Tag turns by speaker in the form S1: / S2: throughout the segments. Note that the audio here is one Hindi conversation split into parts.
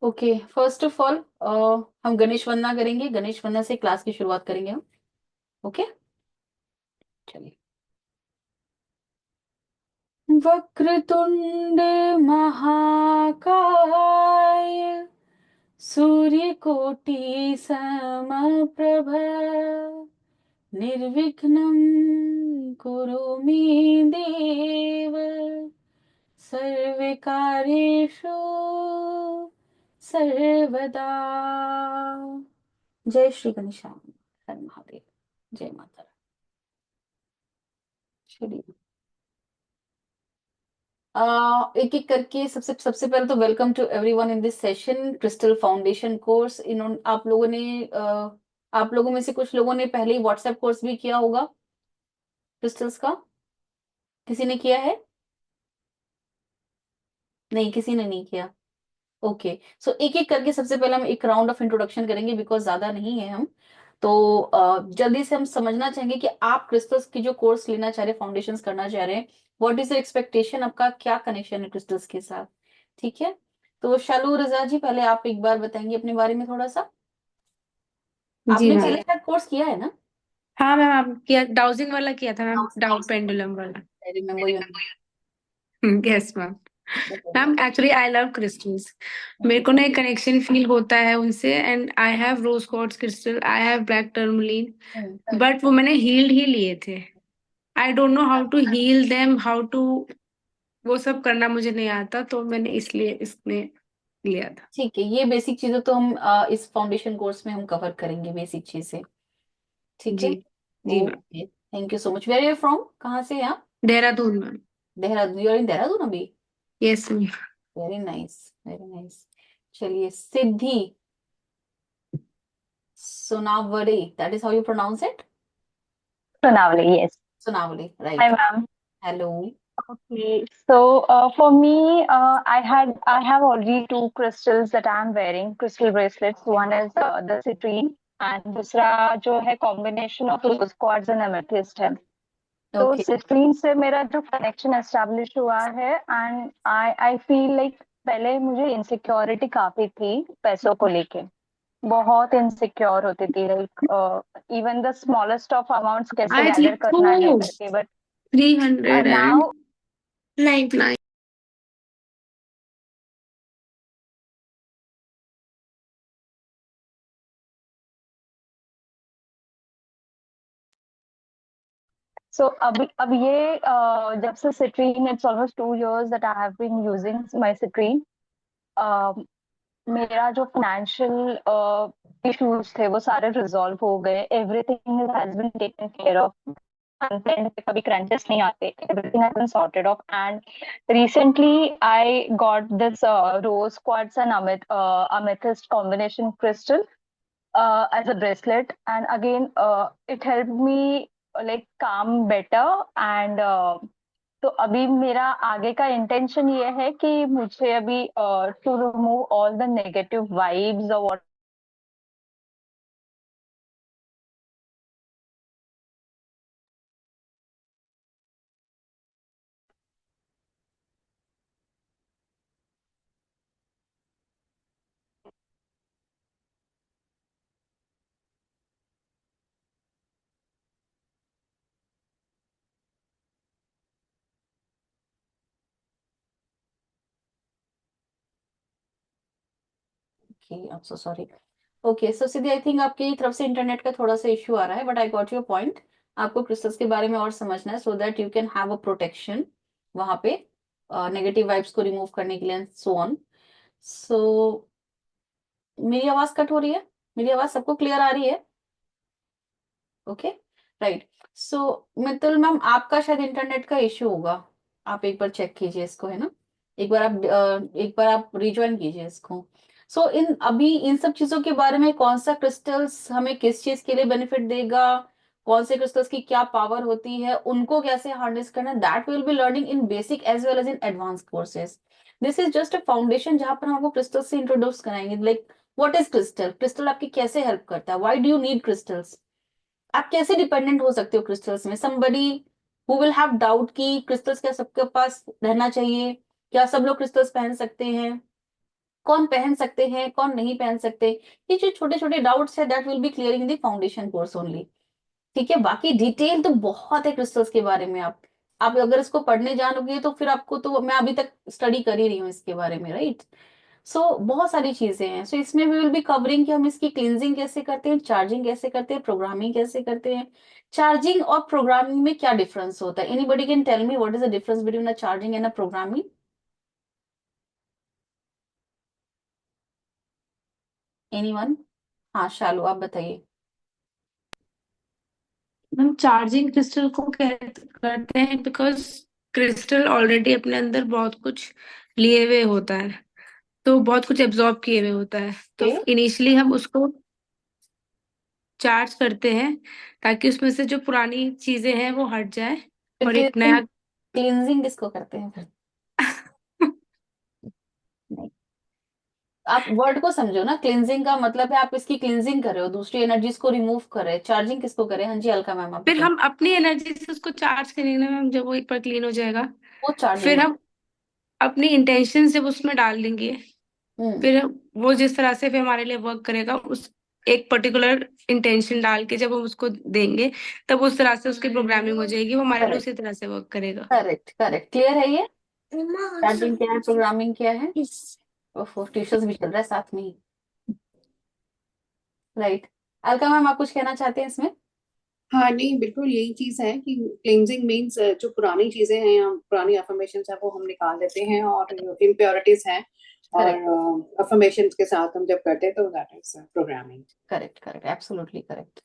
S1: ओके, फर्स्ट ऑफ ऑल हम गणेश वंदना करेंगे। गणेश वंदना से क्लास की शुरुआत करेंगे हम। ओके, चलिए। वक्रतुंड महाकाय, सूर्यकोटि समप्रभ, निर्विघ्नं कुरु मे देव, सर्वकार्येषु सर्वदा। जय श्री गणेशाय, हर महादेव। जय माता दी। चलिए, एक एक करके सबसे सबसे पहले तो welcome to everyone in this session, crystal foundation course. इन्होंने आप लोगों ने आप लोगों में से कुछ लोगों ने पहले ही व्हाट्सएप कोर्स भी किया होगा क्रिस्टल्स का। किसी ने किया है? नहीं, किसी ने नहीं किया। ओके, सो एक एक करके सबसे पहले हम एक राउंड ऑफ इंट्रोडक्शन करेंगे, बिकॉज ज्यादा नहीं है हम। तो जल्दी से हम समझना चाहेंगे कि आप क्रिस्टल्स की जो कोर्स लेना चाह रहे हैं, फाउंडेशंस करना चाह रहे हैं, व्हाट इज एक्सपेक्टेशन, आपका क्या कनेक्शन है क्रिस्टल्स के साथ। ठीक है, तो शालू रजा जी, पहले आप एक बार बताएंगे अपने बारे में थोड़ा सा।
S2: जी
S1: आपने
S2: मैम।
S1: पहले शायद कोर्स किया है ना?
S2: हाँ मैम, आप किया डाउजिंग वाला किया था मैम, डाउ पेंडुलम वाला।
S1: I remember you.
S2: Yes ma'am. Ma'am actually I love crystals. मेरे को ना एक कनेक्शन फील होता है उनसे, and I have rose quartz crystal, I have black tourmaline, but वो मैंने हील्ड ही लिए थे। I don't know how to heal them, how to वो सब करना मुझे नहीं आता, तो मैंने इसलिए इसमें लिया था।
S1: ठीक है, ये बेसिक चीजें तो हम इस फाउंडेशन कोर्स में हम कवर करेंगे, बेसिक चीजें। ठीक है।
S2: जी। जी ma'am.
S1: Okay, thank you so much. Where are you from, कहाँ से हैं आप?
S2: Dehradun ma'am.
S1: Dehradun, you are in Dehradun अभी?
S2: Yes ma'am.
S1: Very nice, very nice. चलिए, Siddhi Sonawade, that is how you pronounce it?
S3: Sonavali, yes.
S1: Sonavali,
S3: Hi,
S1: right.
S3: ma'am.
S1: Hello.
S3: Okay, so for me, I have already two crystals that I'm wearing, crystal bracelets. One is the citrine, and दूसरा जो है combination of rose quartz and amethyst है. तो
S1: ओके,
S3: citrine से मेरा जो connection establish हुआ है, and I feel like पहले मुझे insecurity काफी थी पैसों को लेके, बहुत इनसिक्योर होती थी, like even the smallest of amounts कैसे
S2: आई
S3: गैदर
S2: थिंक
S3: करना है
S2: तो
S3: करके, बट
S2: 399।
S3: नाउ सो अब ये जब से citrine, it's almost 2 years that I have been using my citrine. मेरा जो फाइनेंशियल इश्यूज थे वो सारे रिजॉल्व हो गए, everything has been taken care of, content पे कभी क्रंचेस नहीं आते, everything has been sorted of. And recently I got this rose quartz and amethyst combination crystal as a bracelet, and again it helped me like calm better, and तो अभी मेरा आगे का इंटेंशन ये है कि मुझे अभी to remove all the negative vibes और
S1: okay, I am so sorry. Okay, so Siddhi, I think आपकी तरफ से इंटरनेट का थोड़ा सा इश्यू आ रहा है, but I got your point. आपको क्रिस्टल्स के बारे में और समझना है, so that you can have a protection वहां पे, नेगेटिव वाइब्स को रिमूव करने के लिए, सो ऑन। सो मेरी आवाज कट हो रही है? मेरी आवाज सबको क्लियर आ रही है? Okay, right. So Mittal ma'am, आपका शायद इंटरनेट का इश्यू होगा। आप एक बार चेक कीजिए इसको, है ना? एक बार आप रिज्वाइन कीजिए इसको। सो इन अभी इन सब चीजों के बारे में, कौन सा क्रिस्टल्स हमें किस चीज के लिए बेनिफिट देगा, कौन से क्रिस्टल्स की क्या पावर होती है, उनको कैसे हार्नेस करना, that will be learning in basic as well as in advance courses. This is just a foundation जहां पर हम आपको क्रिस्टल्स से इंट्रोड्यूस कराएंगे, like what is crystal, crystal आपकी कैसे हेल्प करता है, why do you need crystals, आप कैसे डिपेंडेंट हो सकते हो क्रिस्टल्स में। Somebody who will have doubt कि क्रिस्टल्स क्या सबके पास रहना चाहिए, क्या सब लोग क्रिस्टल्स पहन सकते हैं, कौन पहन सकते हैं, कौन नहीं पहन सकते, ये जो छोटे छोटे डाउट्स है that will B clearing the foundation course only. ठीक है, बाकी डिटेल तो बहुत है क्रिस्टल्स के बारे में। आप अगर इसको पढ़ने जानोगे तो फिर आपको, तो मैं अभी तक स्टडी कर ही रही हूँ इसके बारे में, राइट। सो बहुत सारी चीजें हैं। सो इसमें वी विल बी कवरिंग कि हम इसकी क्लींजिंग कैसे करते हैं, चार्जिंग कैसे करते हैं, प्रोग्रामिंग कैसे करते हैं। चार्जिंग और प्रोग्रामिंग में क्या डिफरेंस होता है? Anybody can tell me what is the difference between a charging and a programming? Anyone? हाँ शालू, आप बताइए।
S2: हम चार्जिंग क्रिस्टल को करते हैं बिकॉज क्रिस्टल ऑलरेडी अपने अंदर बहुत कुछ लिए हुए होता है, तो बहुत कुछ एब्जॉर्ब किए हुए होता है, तो
S1: ओके,
S2: इनिशियली हम उसको चार्ज करते हैं ताकि उसमें से जो पुरानी चीजें हैं वो हट जाए
S1: फिर
S2: और एक
S1: क्लींजिंग,
S2: नया
S1: क्लींजिंग किसको करते हैं फिर? नहीं, आप वर्ड को समझो ना। क्लींजिंग का मतलब है आप इसकी क्लींजिंग कर रहे हो, दूसरी एनर्जीज को रिमूव कर रहे हैं। चार्जिंग किसको करे? हाँ जी अलका मैम, आप
S2: फिर
S1: बताइए।
S2: हम अपनी एनर्जी से उसको चार्ज करेंगे मैम, जब वो एक बार क्लीन हो जाएगा
S1: वो चार्जिंग
S2: फिर
S1: है।
S2: हम अपनी इंटेंशन जब उसमें डाल देंगे,
S1: हम्म,
S2: फिर वो जिस तरह से फिर हमारे लिए वर्क करेगा, उस एक पर्टिकुलर इंटेंशन डाल के जब हम उसको देंगे, तब उस तरह से उसकी प्रोग्रामिंग हो जाएगी, वो हमारे लिए
S1: करेक्ट
S2: उसी तरह से वर्क करेगा।
S1: करेक्ट करेक्ट, क्लियर है ये? चार्जिंग क्या है, प्रोग्रामिंग क्या है? ओफो, ट्यूशन भी चल रहा है साथ में ही, राइट। अलका मैम, आप कुछ कहना चाहते हैं इसमें?
S4: हाँ नहीं, बिल्कुल यही चीज है कि क्लिनजिंग मीन्स जो पुरानी चीजें हैं या पुरानी अफर्मेशंस है वो हम निकाल देते हैं, और इम्प्योरिटीज हैं और
S1: करेक्ट
S4: अफर्मेशंस के साथ हम जब करते हैं तो that is programming.
S1: Correct correct, absolutely correct.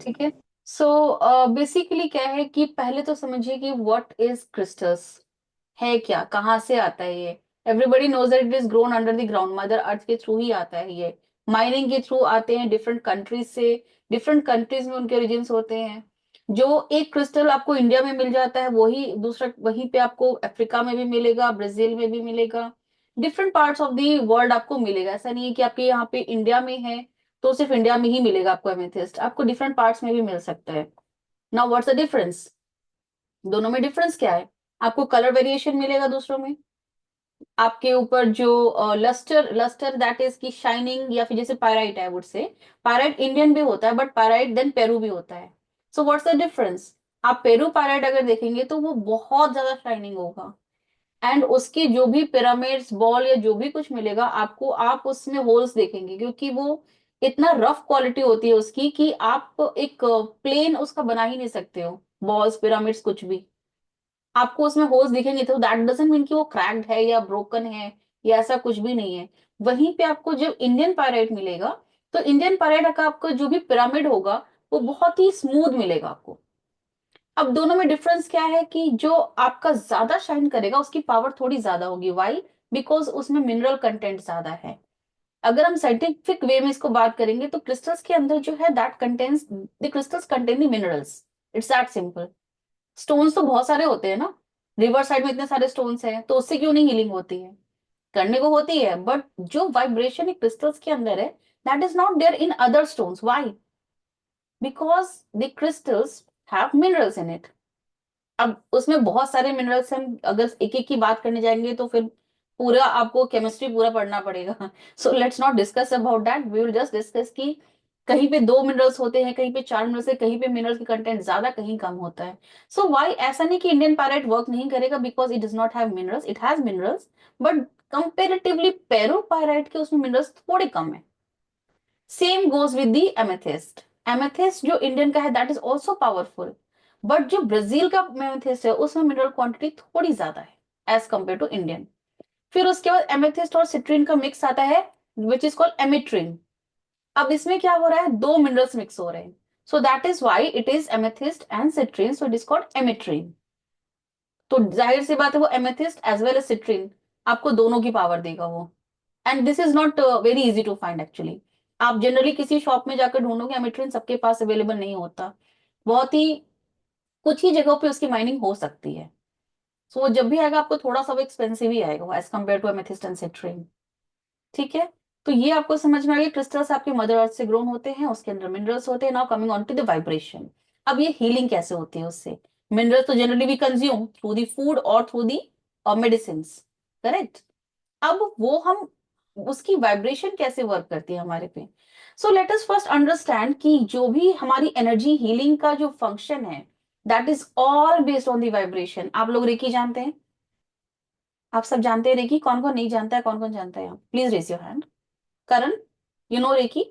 S1: ठीक है। सो बेसिकली क्या है कि पहले तो समझिए कि व्हाट इज क्रिस्टल्स, है क्या, कहाँ से आता है ये? Everybody knows that it is grown under the ground, mother earth के थ्रू ही आता है ये। माइनिंग के थ्रू आते हैं डिफरेंट कंट्रीज से, डिफरेंट कंट्रीज में उनके रीजन्स होते हैं। जो एक क्रिस्टल आपको इंडिया में मिल जाता है वही दूसरा वहीं पे आपको अफ्रीका में भी मिलेगा, ब्राजील में भी मिलेगा, different parts of the world आपको मिलेगा। ऐसा नहीं है कि आपके यहाँ पे इंडिया में है तो सिर्फ इंडिया में ही मिलेगा आपको एमेथिस्ट, आपको डिफरेंट पार्ट्स में भी मिल सकता है। Now what's the difference? दोनों में डिफरेंस क्या है? आपको कलर वेरिएशन मिलेगा दूसरों में, आपके ऊपर जो लस्टर, लस्टर दैट इज की शाइनिंग, या फिर जैसे पायराइट है, वुड से पायराइट इंडियन भी होता है बट पायराइट देन पेरू भी होता है। So what's the difference? आप पेरू पायराइट अगर देखेंगे तो वो बहुत ज्यादा शाइनिंग होगा, एंड उसकी जो भी पिरामिड्स बॉल या जो भी कुछ मिलेगा आपको, आप उसमें होल्स देखेंगे क्योंकि वो इतना रफ क्वालिटी होती है उसकी कि आप एक प्लेन उसका बना ही नहीं सकते हो, बॉल्स पिरामिड्स कुछ भी आपको उसमें होल्स दिखेंगे। तो दैट डजंट मीन कि वो क्रैक्ड है या ब्रोकन है या ऐसा कुछ भी नहीं है। वहीं पे आपको जब इंडियन पायराइट मिलेगा तो इंडियन पायराइट का आपको जो भी पिरामिड होगा वो बहुत ही स्मूथ मिलेगा आपको। अब दोनों में डिफरेंस क्या है कि जो आपका ज्यादा शाइन करेगा उसकी पावर थोड़ी ज्यादा होगी। वाई? बिकॉज उसमें मिनरल कंटेंट ज्यादा है। अगर हम साइंटिफिक वे में इसको बात करेंगे तो क्रिस्टल्स के अंदर जो है that contains the crystals contain the minerals, it's that simple. Stones तो बहुत सारे होते हैं ना, रिवर साइड में इतने सारे स्टोन्स हैं तो उससे क्यों नहीं हीलिंग होती है? करने को होती है, बट जो वाइब्रेशन क्रिस्टल्स के अंदर है that is not there in other stones. Why? Because the crystals have minerals in it. अब उसमें बहुत सारे मिनरल्स हैं, अगर एक एक की बात करने जाएंगे तो फिर पूरा आपको केमिस्ट्री पूरा पढ़ना पड़ेगा। So let's not discuss about that, we will just discuss कि कहीं पे दो मिनरल्स होते हैं, कहीं पे चार मिनरल्स है, कहीं पे मिनरल्स की कंटेंट ज्यादा कहीं कम होता है। सो वाई? ऐसा नहीं कि इंडियन पायराइट वर्क नहीं करेगा because it does not have minerals, it has minerals, but comparatively Peru pyrite के उसमें मिनरल्स थोड़े कम है। Same goes with the amethyst. Amethyst जो इंडियन का है that is also powerful, but जो ब्राजील का एमेथिस्ट है उसमें मिनरल क्वांटिटी थोड़ी ज्यादा है एज कंपेयर टू इंडियन। फिर उसके बाद एमेथिस्ट और सिट्रीन का मिक्स आता है विच इज कॉल्ड एमिट्रीन। अब इसमें क्या हो रहा है, दो मिनरल्स मिक्स हो रहे हैं, so that is why it is amethyst and citrine, so it is called ametrine. तो जाहिर सी बात है वो amethyst as well as citrine आपको दोनों की पावर देगा वो। And this is not very easy to find actually. आप जनरली किसी शॉप में जाकर ढूंढोगे, एमिट्रिन सबके पास अवेलेबल नहीं होता, बहुत ही कुछ ही जगहों पे उसकी माइनिंग हो सकती है। सो वो जब भी आएगा आपको थोड़ा सा वो एक्सपेंसिव ही आएगा as compare to amethyst and citrine. ठीक है, तो ये आपको समझ में आ गया। क्रिस्टल्स आपके मदर अर्थ से ग्रोन होते हैं, उसके अंदर मिनरल्स होते हैं। Now coming on to the vibration, अब ये हीलिंग कैसे होती है उससे? मिनरल्स तो generally we consume through the food और थ्रू दी मेडिसिन, करेक्ट। अब वो हम उसकी वाइब्रेशन कैसे वर्क करती है हमारे पे। So let us first understand कि जो भी हमारी एनर्जी हीलिंग का जो फंक्शन है that is all based on the vibration. आप लोग रेकी जानते हैं? आप सब जानते हैं रेकी? कौन कौन नहीं जानता है, कौन कौन जानता है? Please raise your hand. Karan, you know reiki?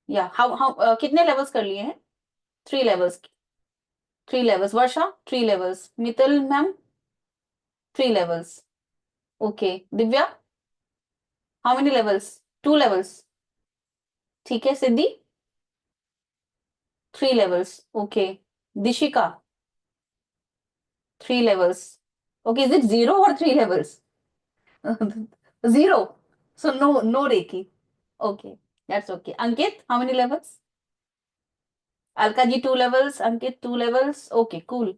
S1: या हाउ हाउ कितने लेवल्स कर लिए हैं? 3 levels. 3 levels. Varsha 3 levels. Mittal ma'am 3 levels. Okay Divya, how many levels? 2 levels. ठीक है Siddhi 3 levels. Okay Dishika 3 levels. Okay is it 0 और 3 levels? Zero. So no Reiki. Okay, that's okay. Ankit, how many levels? Alka ji 2 levels, Ankit 2 levels. Okay cool.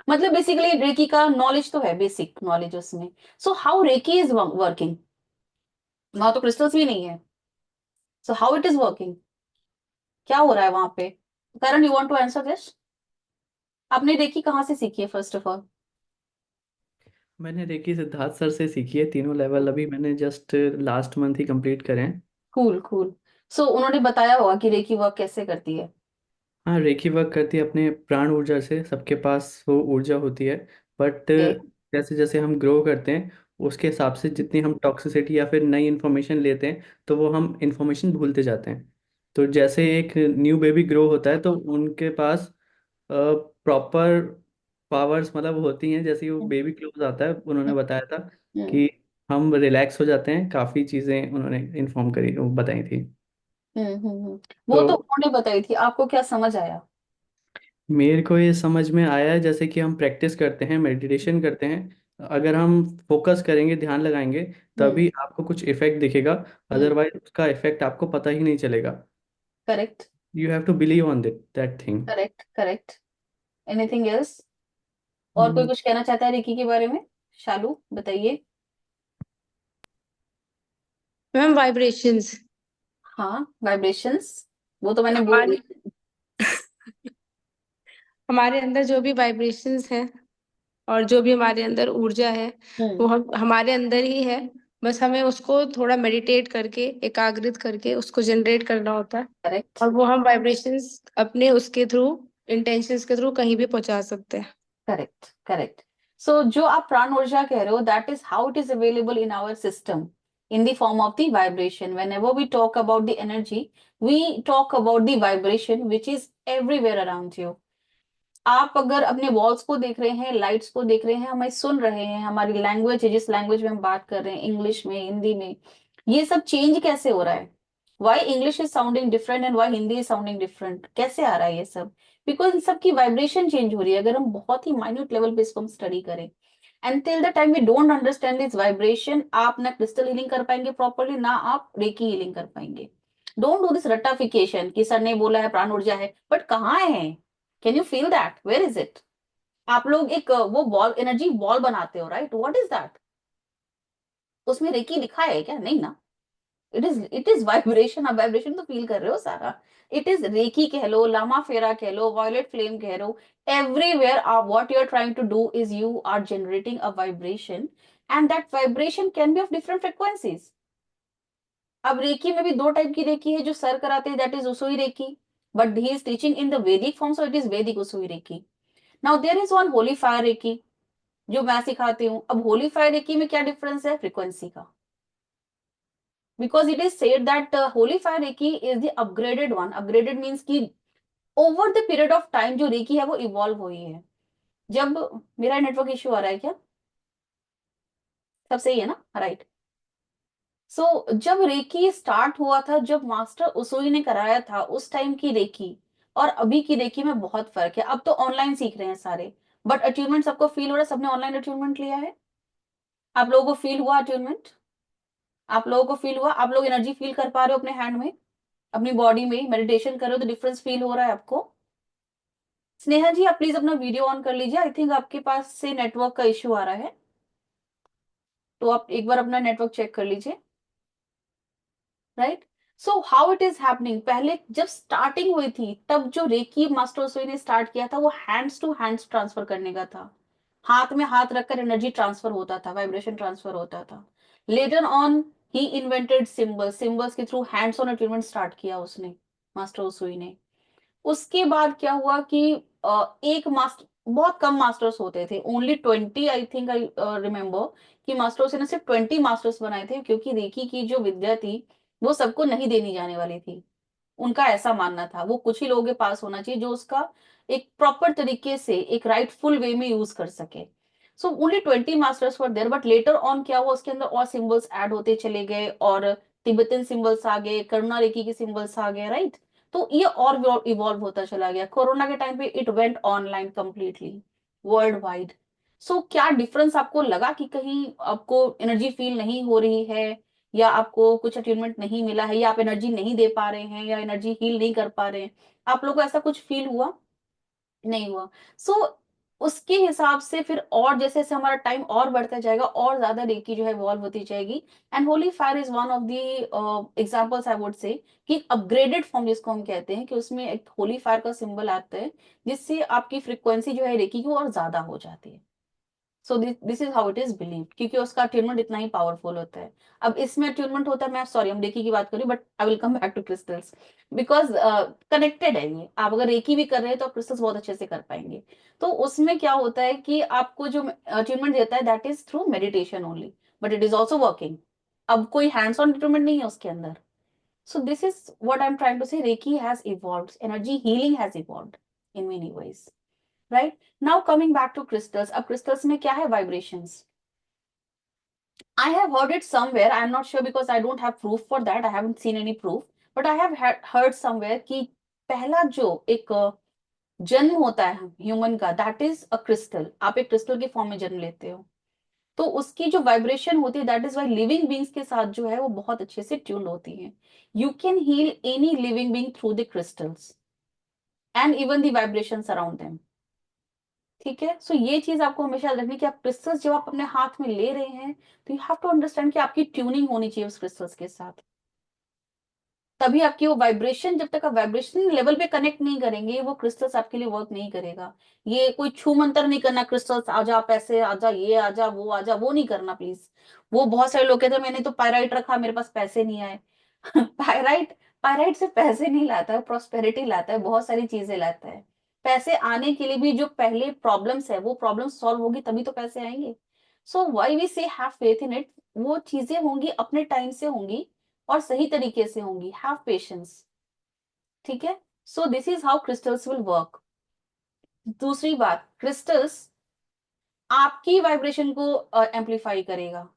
S1: मतलब बेसिकली रेकी का नॉलेज तो है, बेसिक नॉलेज उसमें। So how reiki is working? वहां तो क्रिस्टल्स भी नहीं है। So how it is working? क्या हो रहा है वहां पे? Karan you want to answer this? आपने रेकी कहाँ से सीखी है फर्स्ट ऑफ ऑल?
S5: मैंने रेकी सिद्धार्थ सर से सीखी है। तीनों लेवल अभी मैंने जस्ट लास्ट मंथ ही कंप्लीट करे हैं।
S1: Cool cool. सो उन्होंने बताया होगा कि रेकी वर्क कैसे करती है।
S5: हाँ, रेकी वर्क करती है अपने प्राण ऊर्जा से। सबके पास वो ऊर्जा होती है, बट
S1: ओके।
S5: जैसे जैसे हम ग्रो करते हैं उसके हिसाब से जितनी हम टॉक्सिसिटी या फिर नई इन्फॉर्मेशन लेते हैं तो वो हम इन्फॉर्मेशन भूलते जाते हैं। तो जैसे एक न्यू बेबी ग्रो होता है तो उनके पास प्रॉपर पावर्स मतलब होती हैं। जैसे ही वो बेबी क्लोज आता है उन्होंने बताया था
S1: हम्म
S5: कि हम रिलैक्स हो जाते हैं। काफ़ी चीज़ें उन्होंने इन्फॉर्म करी वो बताई थी।
S1: वो
S5: तो
S1: तो उन्होंने बताई थी, आपको क्या समझ आया?
S5: मेरे को ये समझ में आया है जैसे कि हम प्रैक्टिस करते हैं, मेडिटेशन करते हैं, अगर हम फोकस करेंगे, ध्यान लगाएंगे,
S1: हम्म
S5: तभी आपको कुछ इफेक्ट दिखेगा।
S1: हम्म।
S5: अदरवाइज उसका इफेक्ट आपको पता ही नहीं चलेगा।
S1: Correct
S5: you have to believe on that thing.
S1: Correct correct. Anything else? और कोई कुछ कहना चाहता है रिकी के बारे में? शालू बताइए।
S2: मैम वाइब्रेशंस
S1: हाँ वाइब्रेशंस, वो तो मैंने बोल
S2: हमारे
S1: दिया।
S2: हमारे अंदर जो भी वाइब्रेशंस हैं और जो भी हमारे अंदर ऊर्जा है
S1: हम्म।
S2: वो हम हमारे अंदर ही है। बस हमें उसको थोड़ा मेडिटेट करके एकाग्रित करके उसको जनरेट करना होता है
S1: करेक्ट
S2: और वो हम वाइब्रेशंस अपने उसके थ्रू इंटेंशंस के थ्रू कहीं भी पहुंचा सकते हैं।
S1: Correct correct. सो जो आप प्राण ऊर्जा कह रहे हो that is how it is available in our system in the form of the vibration. Whenever we talk about the energy, we talk about the vibration which is everywhere around you. आप अगर अपने वॉल्स को देख रहे हैं, लाइट्स को देख रहे हैं, हमें सुन रहे हैं, हमारी लैंग्वेज है जिस लैंग्वेज में हम बात कर रहे हैं, इंग्लिश में, हिंदी में, ये सब चेंज कैसे हो रहा है? Why English is sounding different and why Hindi is sounding different? कैसे आ रहा है ये सब? बिकॉज इन सब की वाइब्रेशन चेंज हो रही है। अगर हम बहुत ही माइन्यूट लेवल पे इसको हम स्टडी करें, and till the time we don't understand this vibration, आप ना क्रिस्टल हीलिंग कर पाएंगे प्रॉपरली, ना आप रेकी हीलिंग कर पाएंगे। डोंट डू दिस रट्टाफिकेशन कि सर ने बोला है प्राण ऊर्जा है, बट कहाँ है? Can you feel that? Where is it? आप लोग एक वो बॉल, एनर्जी बॉल बनाते हो, राइट? What is that? उसमें रेकी लिखा है क्या? नहीं ना। It is vibration. आप वाइब्रेशन तो फील कर रहे हो सारा। इट इज रेकी कह लो, लामा फेरा कह लो, वॉयलेट फ्लेम कह लो, everywhere what you are trying to do is you are generating a vibration, and that vibration can be of different frequencies. अब रेकी में भी 2 टाइप की रेकी है जो सर कराते हैं, that is Usui reiki, but he is teaching in the Vedic form, so it is Vedic Usui reiki. Now there is one holy fire reiki जो मैं सिखाती हूँ। अब होली फायर रेकी में क्या डिफरेंस है? फ्रीक्वेंसी का। Because it is said that holy fire reiki is the upgraded one. Upgraded means कि over the period of time जो रेकी है वो इवॉल्व हुई है। जब मेरा नेटवर्क इश्यू आ रहा है क्या? सब सही है ना? राइट। सो जब रेकी स्टार्ट हुआ था, जब मास्टर उसुई ने कराया था, उस टाइम की रेकी और अभी की रेकी में बहुत फर्क है। अब तो ऑनलाइन सीख रहे हैं सारे, बट अट्यूनमेंट सबको फील हो रहा है? सबने ऑनलाइन अट्यूनमेंट लिया है? आप लोगों को फील हुआ अट्यूनमेंट? आप लोगों को फील हुआ? आप लोग एनर्जी फील कर पा रहे हो अपने हैंड में, अपनी बॉडी में? मेडिटेशन कर रहे हो तो डिफरेंस फील हो रहा है आपको? स्नेहा जी आप प्लीज अपना वीडियो ऑन कर लीजिए। आई थिंक आपके पास से नेटवर्क का इश्यू आ रहा है, तो आप एक बार अपना नेटवर्क चेक कर लीजिए। Right. So how it is happening, पहले जब स्टार्टिंग हुई थी तब जो रेकी मास्टर सोई ने स्टार्ट किया था वो हैंड्स टू हैंड्स ट्रांसफर करने का था। हाथ में हाथ रखकर एनर्जी ट्रांसफर होता था, वाइब्रेशन ट्रांसफर होता था। Later on he invented symbols, symbols के through hands on attainment start किया उसने, मास्टर उसुई ने। उसके बाद क्या हुआ कि एक मास्टर, बहुत कम मास्टर्स होते थे, only 20, I think I remember कि मास्टर्स ने सिर्फ 20 मास्टर्स बनाए थे, क्योंकि रेकी की जो विद्या थी वो सबको नहीं देनी जाने वाली थी। उनका ऐसा मानना था वो कुछ ही लोगों के पास होना चाहिए जो उसका एक प्रॉपर तरीके से एक राइटफुल वे में यूज कर सके। So only 20 masters were there, but later on क्या हुआ, उसके अंदर और सिंबल्स ऐड होते चले गए, और तिब्बतन सिंबल्स आ गए, करुणा रेकी के सिंबल्स आ गए, राइट। तो ये और इवॉल्व होता चला गया। कोरोना के टाइम पे it went online completely, world wide. So क्या डिफरेंस आपको लगा कि कहीं आपको एनर्जी फील नहीं हो रही है, या आपको कुछ अटेनमेंट नहीं मिला है, या आप एनर्जी नहीं दे पा रहे हैं, या एनर्जी हील नहीं कर पा रहे हैं, आप लोगों को ऐसा कुछ फील हुआ? नहीं हुआ। सो उसके हिसाब से फिर और जैसे जैसे हमारा टाइम और बढ़ता जाएगा और ज्यादा रेकी जो है इवॉल्व होती जाएगी। And Holi fire is one of the examples I would say, कि अपग्रेडेड फॉर्म जिसको हम कहते हैं, कि उसमें एक होली फायर का सिंबल आता है, जिससे आपकी फ्रिक्वेंसी जो है रेकी की और ज्यादा हो जाती है। सो this is how it is believe, क्योंकि उसका अट्यूनमेंट इतना ही पावरफुल होता है। अब इसमें अट्यूनमेंट होता है, मैं सॉरी हम रेकी की बात करूँ, but I will come back to crystals, because connected है ये। आप अगर रेकी भी कर रहे हैं तो आप क्रिस्टल्स बहुत अच्छे से कर पाएंगे। तो उसमें क्या होता है कि आपको जो अट्यूनमेंट देता है that is through meditation only, but it is also working. अब कोई हैंड्स ऑन अट्यूनमेंट नहीं है उसके अंदर। So this is what I'm trying to say. Reiki has evolved. Energy healing has evolved in many ways. Right? Now coming back to crystals. अब crystals में क्या है? Vibrations. I have heard it somewhere. I'm not sure because I don't have proof for that. I haven't seen any proof. But I have heard somewhere कि पहला जो एक जन्म होता है ह्यूमन का, दैट इज अ क्रिस्टल। आप एक क्रिस्टल के फॉर्म में जन्म लेते हो, तो उसकी जो वाइब्रेशन होती है, that is why living beings के साथ जो है वो बहुत अच्छे से ट्यून्ड होती है। You can heal any living being through the crystals and even the vibrations around them. ठीक है, सो ये चीज आपको हमेशा याद रखनी कि आप क्रिस्टल्स जब आप अपने हाथ में ले रहे हैं, तो यू हैव टू अंडरस्टैंड कि आपकी ट्यूनिंग होनी चाहिए उस क्रिस्टल्स के साथ। तभी आपकी वो वाइब्रेशन, जब तक आप वाइब्रेशन लेवल पे कनेक्ट नहीं करेंगे, वो क्रिस्टल्स आपके लिए वर्क नहीं करेगा। ये कोई छू मंतर नहीं करना, क्रिस्टल्स आजा, पैसे आजा, ये आजा, वो नहीं करना प्लीज। वो बहुत सारे लोग कहते हैं मैंने तो पायराइट रखा, मेरे पास पैसे नहीं आए। पायराइट, पायराइट से पैसे नहीं लाता है, प्रोस्पेरिटी लाता है, बहुत सारी चीजें लाता है। पैसे आने के लिए भी जो पहले प्रॉब्लम्स है वो प्रॉब्लम सॉल्व होगी तभी तो पैसे आएंगे। सो व्हाई वी से हैव फेथ इन इट, वो चीजें होंगी अपने टाइम से होंगी और सही तरीके से होंगी। Have patience. ठीक है, सो this is how crystals will work. दूसरी बात, क्रिस्टल्स आपकी वाइब्रेशन को एम्पलीफाई करेगा।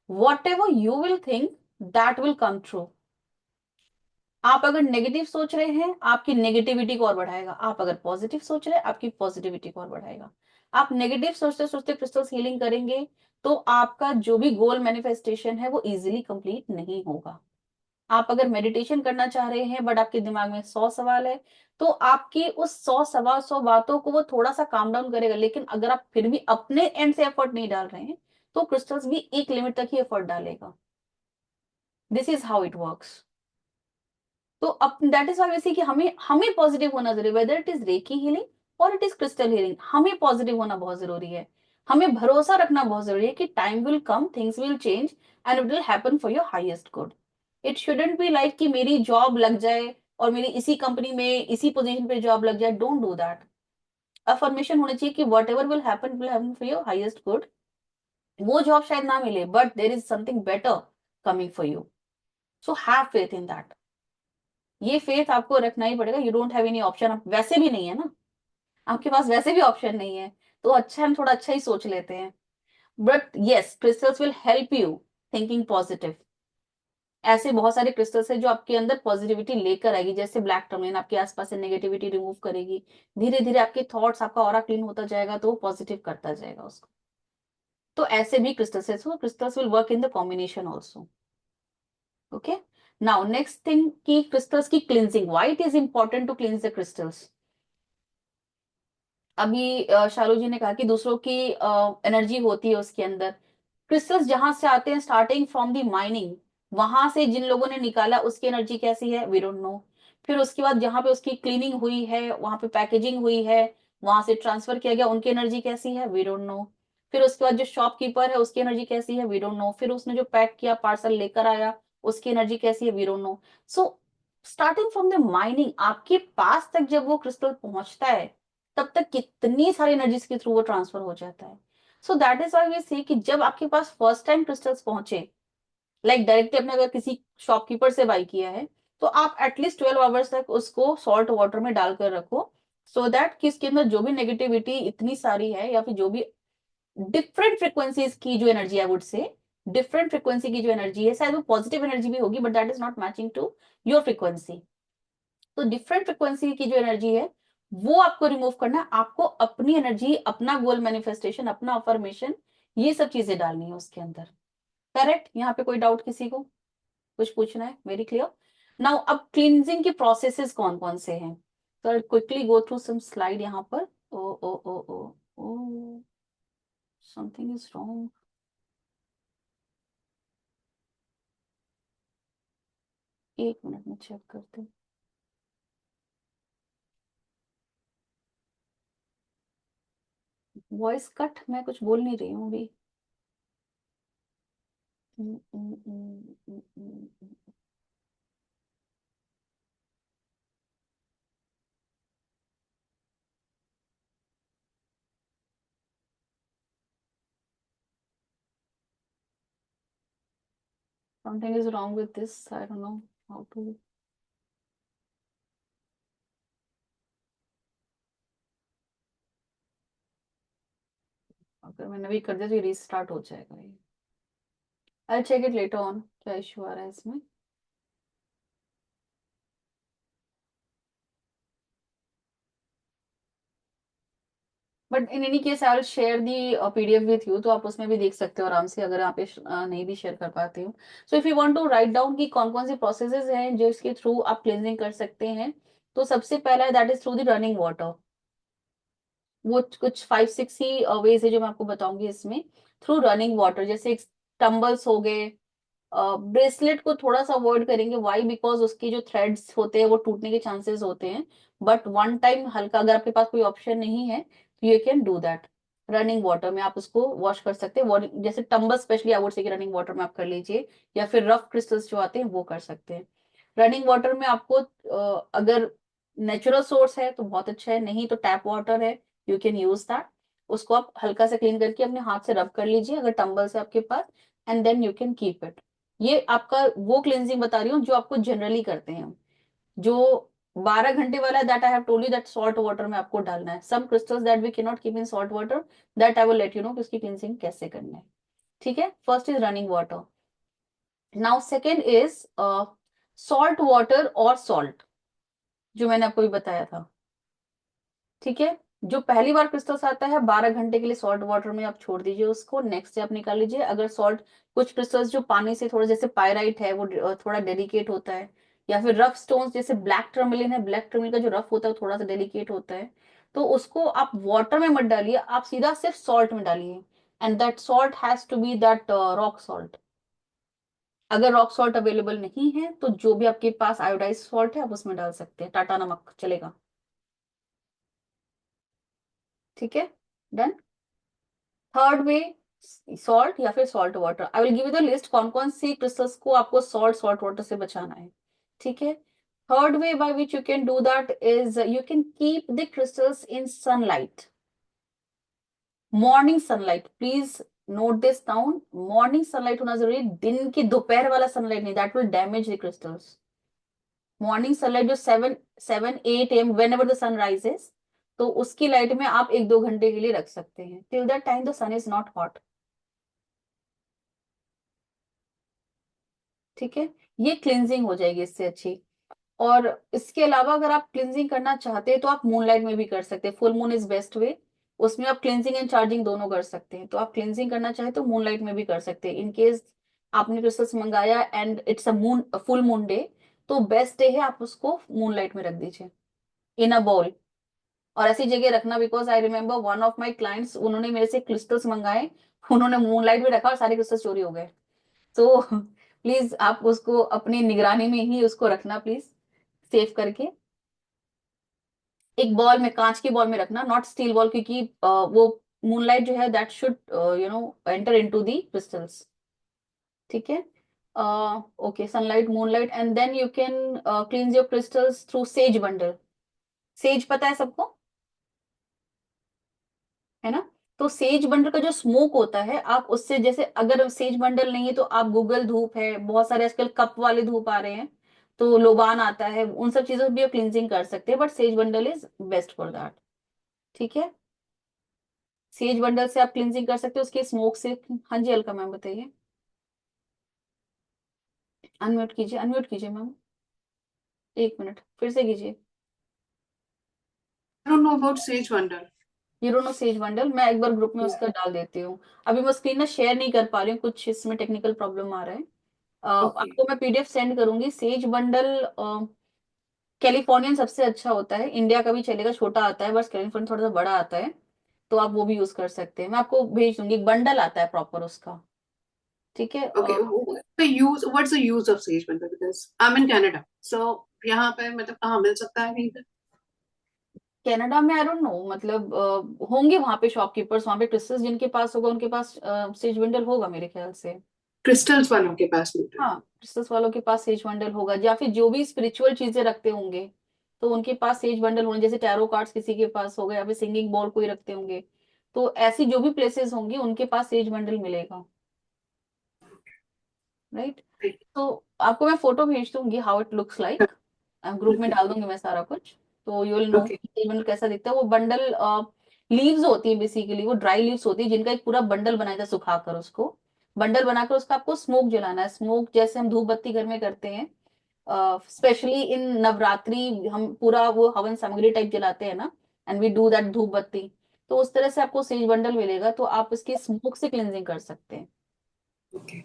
S1: What ever you will think that will come true. आप अगर नेगेटिव सोच रहे हैं, आपकी नेगेटिविटी को और बढ़ाएगा। आप अगर पॉजिटिव सोच रहे हैं, आपकी पॉजिटिविटी को और बढ़ाएगा। आप नेगेटिव सोचते सोचते क्रिस्टल्स हीलिंग करेंगे तो आपका जो भी गोल मैनिफेस्टेशन है वो इजीली कंप्लीट नहीं होगा। आप अगर मेडिटेशन करना चाह रहे हैं बट आपके दिमाग में 100 सवाल है, तो आपकी उस 100 सवाल 100 बातों को वो थोड़ा सा काम डाउन करेगा। लेकिन अगर आप फिर भी अपने एंड से एफर्ट नहीं डाल रहे हैं, तो क्रिस्टल्स भी एक लिमिट तक ही एफर्ट डालेगा। This is how it works. तो अब दैट इज वाई कि हमें हमें पॉजिटिव होना जरूरी है, whether it is recce healing और इट इज क्रिस्टल हीलिंग। हमें पॉजिटिव होना बहुत जरूरी है। हमें भरोसा रखना बहुत जरूरी है कि time will come, things will change and it will happen for your highest good. It shouldn't be like कि मेरी जॉब लग जाए और मेरी इसी कंपनी में इसी पोजीशन पे जॉब लग जाए। Don't do that. अफर्मेशन होना चाहिए कि what ever will happen for your highest good. वो जॉब शायद ना मिले but there is something better coming for you. So have faith in that. ये फेथ आपको रखना ही पड़ेगा। You don't have any option. आप वैसे भी नहीं है ना, आपके पास वैसे भी ऑप्शन नहीं है, तो अच्छा हम थोड़ा अच्छा ही सोच लेते हैं। But yes, crystals will help you thinking positive. ऐसे बहुत सारे क्रिस्टल्स है जो आपके अंदर पॉजिटिविटी लेकर आएगी, जैसे ब्लैक टर्मलिन आपके आसपास से नेगेटिविटी रिमूव करेगी। धीरे धीरे आपके थॉट्स, आपका ऑरा क्लीन होता जाएगा तो वो पॉजिटिव करता जाएगा उसको। तो ऐसे भी क्रिस्टल्स है, so crystals will work in the combination also. Okay, now next thing की क्रिस्टल्स की cleansing. Why it is important to cleanse the crystals. अभी शालू जी ने कहा कि दूसरों की एनर्जी होती है उसके अंदर। क्रिस्टल्स जहां से आते हैं, स्टार्टिंग फ्रॉम द माइनिंग, वहां से जिन लोगों ने निकाला उसकी एनर्जी कैसी है वी डोंट नो। फिर उसके बाद जहां पे उसकी क्लीनिंग हुई है, वहां पे पैकेजिंग हुई है, वहां से ट्रांसफर किया गया, उनकी एनर्जी कैसी है वी डोंट नो। फिर उसके बाद जो शॉपकीपर है उसकी एनर्जी कैसी है, वी डोंट नो। फिर उसने जो पैक किया पार्सल लेकर आया, उसकी एनर्जी कैसी है, we don't know. So starting from the mining, आपके पास तक जब वो क्रिस्टल पहुंचता है, तब तक कितनी सारी एनर्जीज के थ्रू वो ट्रांसफर हो जाता है। So that is why we say कि जब आपके पास फर्स्ट टाइम क्रिस्टल्स पहुंचे, लाइक डायरेक्टली आपने अगर किसी शॉपकीपर से बाई किया है, तो आप एटलीस्ट 12 आवर्स तक उसको सॉल्ट वाटर में डालकर रखो, सो दैट कि इसके अंदर जो भी नेगेटिविटी इतनी सारी है, या फिर जो भी डिफरेंट फ्रिक्वेंसीज की जो energy, I would say different frequency की जो एनर्जी है, शायद वो पॉजिटिव एनर्जी भी होगी, but that is not matching to your frequency. तो डिफरेंट फ्रिक्वेंसी की जो एनर्जी है वो आपको रिमूव करना है। आपको अपनी एनर्जी, अपना गोल मैनिफेस्टेशन, अपना अफर्मेशन, ये सब चीजें डालनी है उसके अंदर। करेक्ट? यहाँ पे कोई डाउट किसी को, कुछ पूछना है? Very clear. नाउ अब क्लींजिंग के प्रोसेसेस कौन कौन से हैं, तो quickly go through some slide यहाँ पर। Oh oh oh oh oh something is wrong. एक मिनट में चेक करते हैं। वॉइस कट, मैं कुछ बोल नहीं रही हूँ अभी। Something is wrong with this. I don't know how to. अगर मैंने भी कर दिया तो ये रीस्टार्ट हो जाएगा ये। I'll check it later on क्या इशू आ रहा है इसमें। But in any case I will share the PDF with you, तो आप उसमें भी देख सकते हो आराम से, अगर आप नहीं भी शेयर कर पाते हो। So if you want to write down कि कौन कौन सी प्रोसेसेस हैं जो इसके थ्रू आप क्लींजिंग कर सकते हैं, तो सबसे पहला है that is through the running water. वो कुछ 5-6 ही वेज है जो मैं आपको बताऊंगी इसमें। थ्रू रनिंग वाटर, जैसे टम्बल्स हो गए, ब्रेसलेट को थोड़ा सा अवॉइड करेंगे। वाई? बिकॉज उसके जो थ्रेड्स होते हैं वो टूटने के चांसेस होते हैं। बट वन टाइम हल्का, अगर आपके पास कोई ऑप्शन नहीं है तो you can do that. Running water में आप उसको वॉश कर सकते हैं, जैसे tumble specially I would say running water में आप कर लीजिए, या फिर रफ क्रिस्टल्स जो आते हैं वो कर सकते हैं। रनिंग वाटर में आपको अगर नेचुरल सोर्स है तो बहुत अच्छा है, नहीं तो टैप वाटर है, यू कैन यूज दैट। उसको आप हल्का से क्लीन करके अपने हाथ से रब कर लीजिए अगर टम्बल है आपके पास, and then you can keep it. ये आपका वो क्लींजिंग बता रही हूँ जो आपको जनरली करते हैं हम। जो 12 घंटे वाला है, that I have told you that salt water में आपको डालना है। Some crystals that we can not keep in salt water, that I will let you know कि उसकी क्लींजिंग कैसे करना है। ठीक है? First is running water. Now second is salt water और सॉल्ट, जो मैंने आपको भी बताया था। ठीक है? जो पहली बार क्रिस्टल्स आता है 12 घंटे के लिए सॉल्ट वाटर में आप छोड़ दीजिए उसको, नेक्स्ट डे आप निकाल लीजिए। अगर सॉल्ट, कुछ क्रिस्टल्स जो पानी से थोड़ा, जैसे पायराइट है वो थोड़ा डेलिकेट होता है, या फिर रफ स्टोन्स जैसे ब्लैक टर्मलिन है, ब्लैक टर्मलिन का जो रफ होता है वो थोड़ा सा डेलिकेट होता है, तो उसको आप वाटर में मत डालिए, आप सीधा सिर्फ सॉल्ट में डालिए। And that salt has to be that rock salt. अगर रॉक सॉल्ट अवेलेबल नहीं है तो जो भी आपके पास आयोडाइज सॉल्ट है आप उसमें डाल सकते हैं, टाटा नमक चलेगा। ठीक है? डन। थर्ड वे, सॉल्ट या फिर salt water. I will give you the list कौन कौन सी क्रिस्टल्स को आपको सॉल्ट वाटर से बचाना है। ठीक है? Third way by which you can do that is you can keep the crystals in sunlight, morning sunlight. Please note this down, morning sunlight होना जरूरी, दिन की दोपहर वाला सनलाइट नहीं, that will damage the crystals. Morning sunlight जो 7-8 AM whenever the sun rises, तो उसकी लाइट में आप 1-2 घंटे के लिए रख सकते हैं। Till that time the sun is not hot. ठीक है? ये क्लिनजिंग हो जाएगी इससे अच्छी। और इसके अलावा अगर आप क्लिनजिंग करना चाहते हैं तो आप मूनलाइट में भी कर सकते हैं। Full moon is best way, उसमें आप क्लिनजिंग एंड चार्जिंग दोनों कर सकते हैं। तो आप क्लिनजिंग करना चाहे तो मूनलाइट में भी कर सकते हैं। इन केस आपने क्रिस्टल्स मंगाया and it's a moon, full moon day, तो बेस्ट डे है आप उसको मूनलाइट में रख दीजिए इन अ बाउल, और ऐसी जगह रखना। Because I remember one of my clients, उन्होंने मेरे से क्रिस्टल्स मंगाए, उन्होंने मूनलाइट में रखा और सारे क्रिस्टल्स चोरी हो गए। तो प्लीज आप उसको अपनी निगरानी में ही उसको रखना, प्लीज सेव करके। एक बॉल में, कांच की बॉल में रखना, नॉट स्टील बॉल, क्योंकि वो मूनलाइट जो है that should enter into the crystals, ठीक है। Okay, sunlight, moonlight, and then you can cleanse your crystals through sage bundle. Sage पता है सबको, है ना? तो सेज बंडल का जो स्मोक होता है, आप उससे, जैसे अगर सेज बंडल नहीं है तो आप गूगल धूप है, बहुत सारे आजकल कप वाले धूप आ रहे हैं, तो लोबान आता है, उन सब चीजों से भी आप क्लींजिंग कर सकते हैं, but says bundle is best for that, ठीक है। सेज बंडल से आप क्लींजिंग कर सकते हो, उसके स्मोक से। हाँ जी, अलका मैम बताइए। अनम्यूट कीजिए, अनम्यूट कीजिए मैम, 1 मिनट फिर से कीजिए।
S4: I don't know about sage bundle.
S1: You don't no says bundle? मैं एक बार ग्रुप में उसका डाल देती हूँ। अभी मैं स्क्रीन ना शेयर नहीं कर पा रही हूँ, कुछ इसमें टेक्निकल प्रॉब्लम आ रहा है।
S4: Okay.
S1: आपको मैं पीडीएफ सेंड करूंगी। सेज बंडल कैलिफोर्नियन सबसे अच्छा होता है, इंडिया का भी चलेगा, छोटा आता है, बस कैलिफोर्निया थोड़ा सा बड़ा आता है, तो आप वो भी यूज कर सकते हैं। मैं आपको भेज दूंगी, एक बंडल आता है प्रॉपर उसका, ठीक है।
S4: Okay. What's the use of sage bundle? Because I'm in Canada, so यहाँ पे मतलब कहाँ मिल सकता है कहीं पे?
S1: कनाडा में आई डोंट नो, मतलब होंगे वहां पे शॉपकीपर्स, वहां पे क्रिस्टल्स जिनके पास होगा उनके पास सेज बंडल होगा मेरे ख्याल से।
S4: क्रिस्टल्स वालों के पास मिलता है।
S1: हाँ, क्रिस्टल्स वालों के पास सेज बंडल होगा, या फिर जो भी स्पिरिचुअल चीजें रखते होंगे तो उनके पास सेज बंडल होंगे, जैसे टैरो कार्ड्स किसी के पास होगा, या फिर सिंगिंग बॉल कोई रखते होंगे, तो ऐसी जो भी प्लेसेस होंगी उनके पास सेज बंडल मिलेगा, राइट। तो आपको मैं फोटो भेज दूंगी, how it looks like, group में
S4: Okay.
S1: डाल दूंगी मैं सारा कुछ, तो यू विल नो
S4: Okay.
S1: कि बंडल कैसा दिखता है। वो बंडल लीव्स होती है बेसिकली, वो ड्राई लीव्स होती है जिनका एक पूरा बंडल बनाया था, सुखाकर उसको बंडल बनाकर उसका आपको स्मोक जलाना है। स्मोक जैसे हम धूप बत्ती घर में करते हैं, स्पेशली इन नवरात्रि, हम पूरा वो हवन सामग्री टाइप जलाते हैं ना, एंड वी डू दैट धूप बत्ती, तो उस तरह से आपको सेज बंडल मिलेगा, तो आप इसकी स्मोक से क्लेंजिंग कर सकते हैं,
S4: Okay.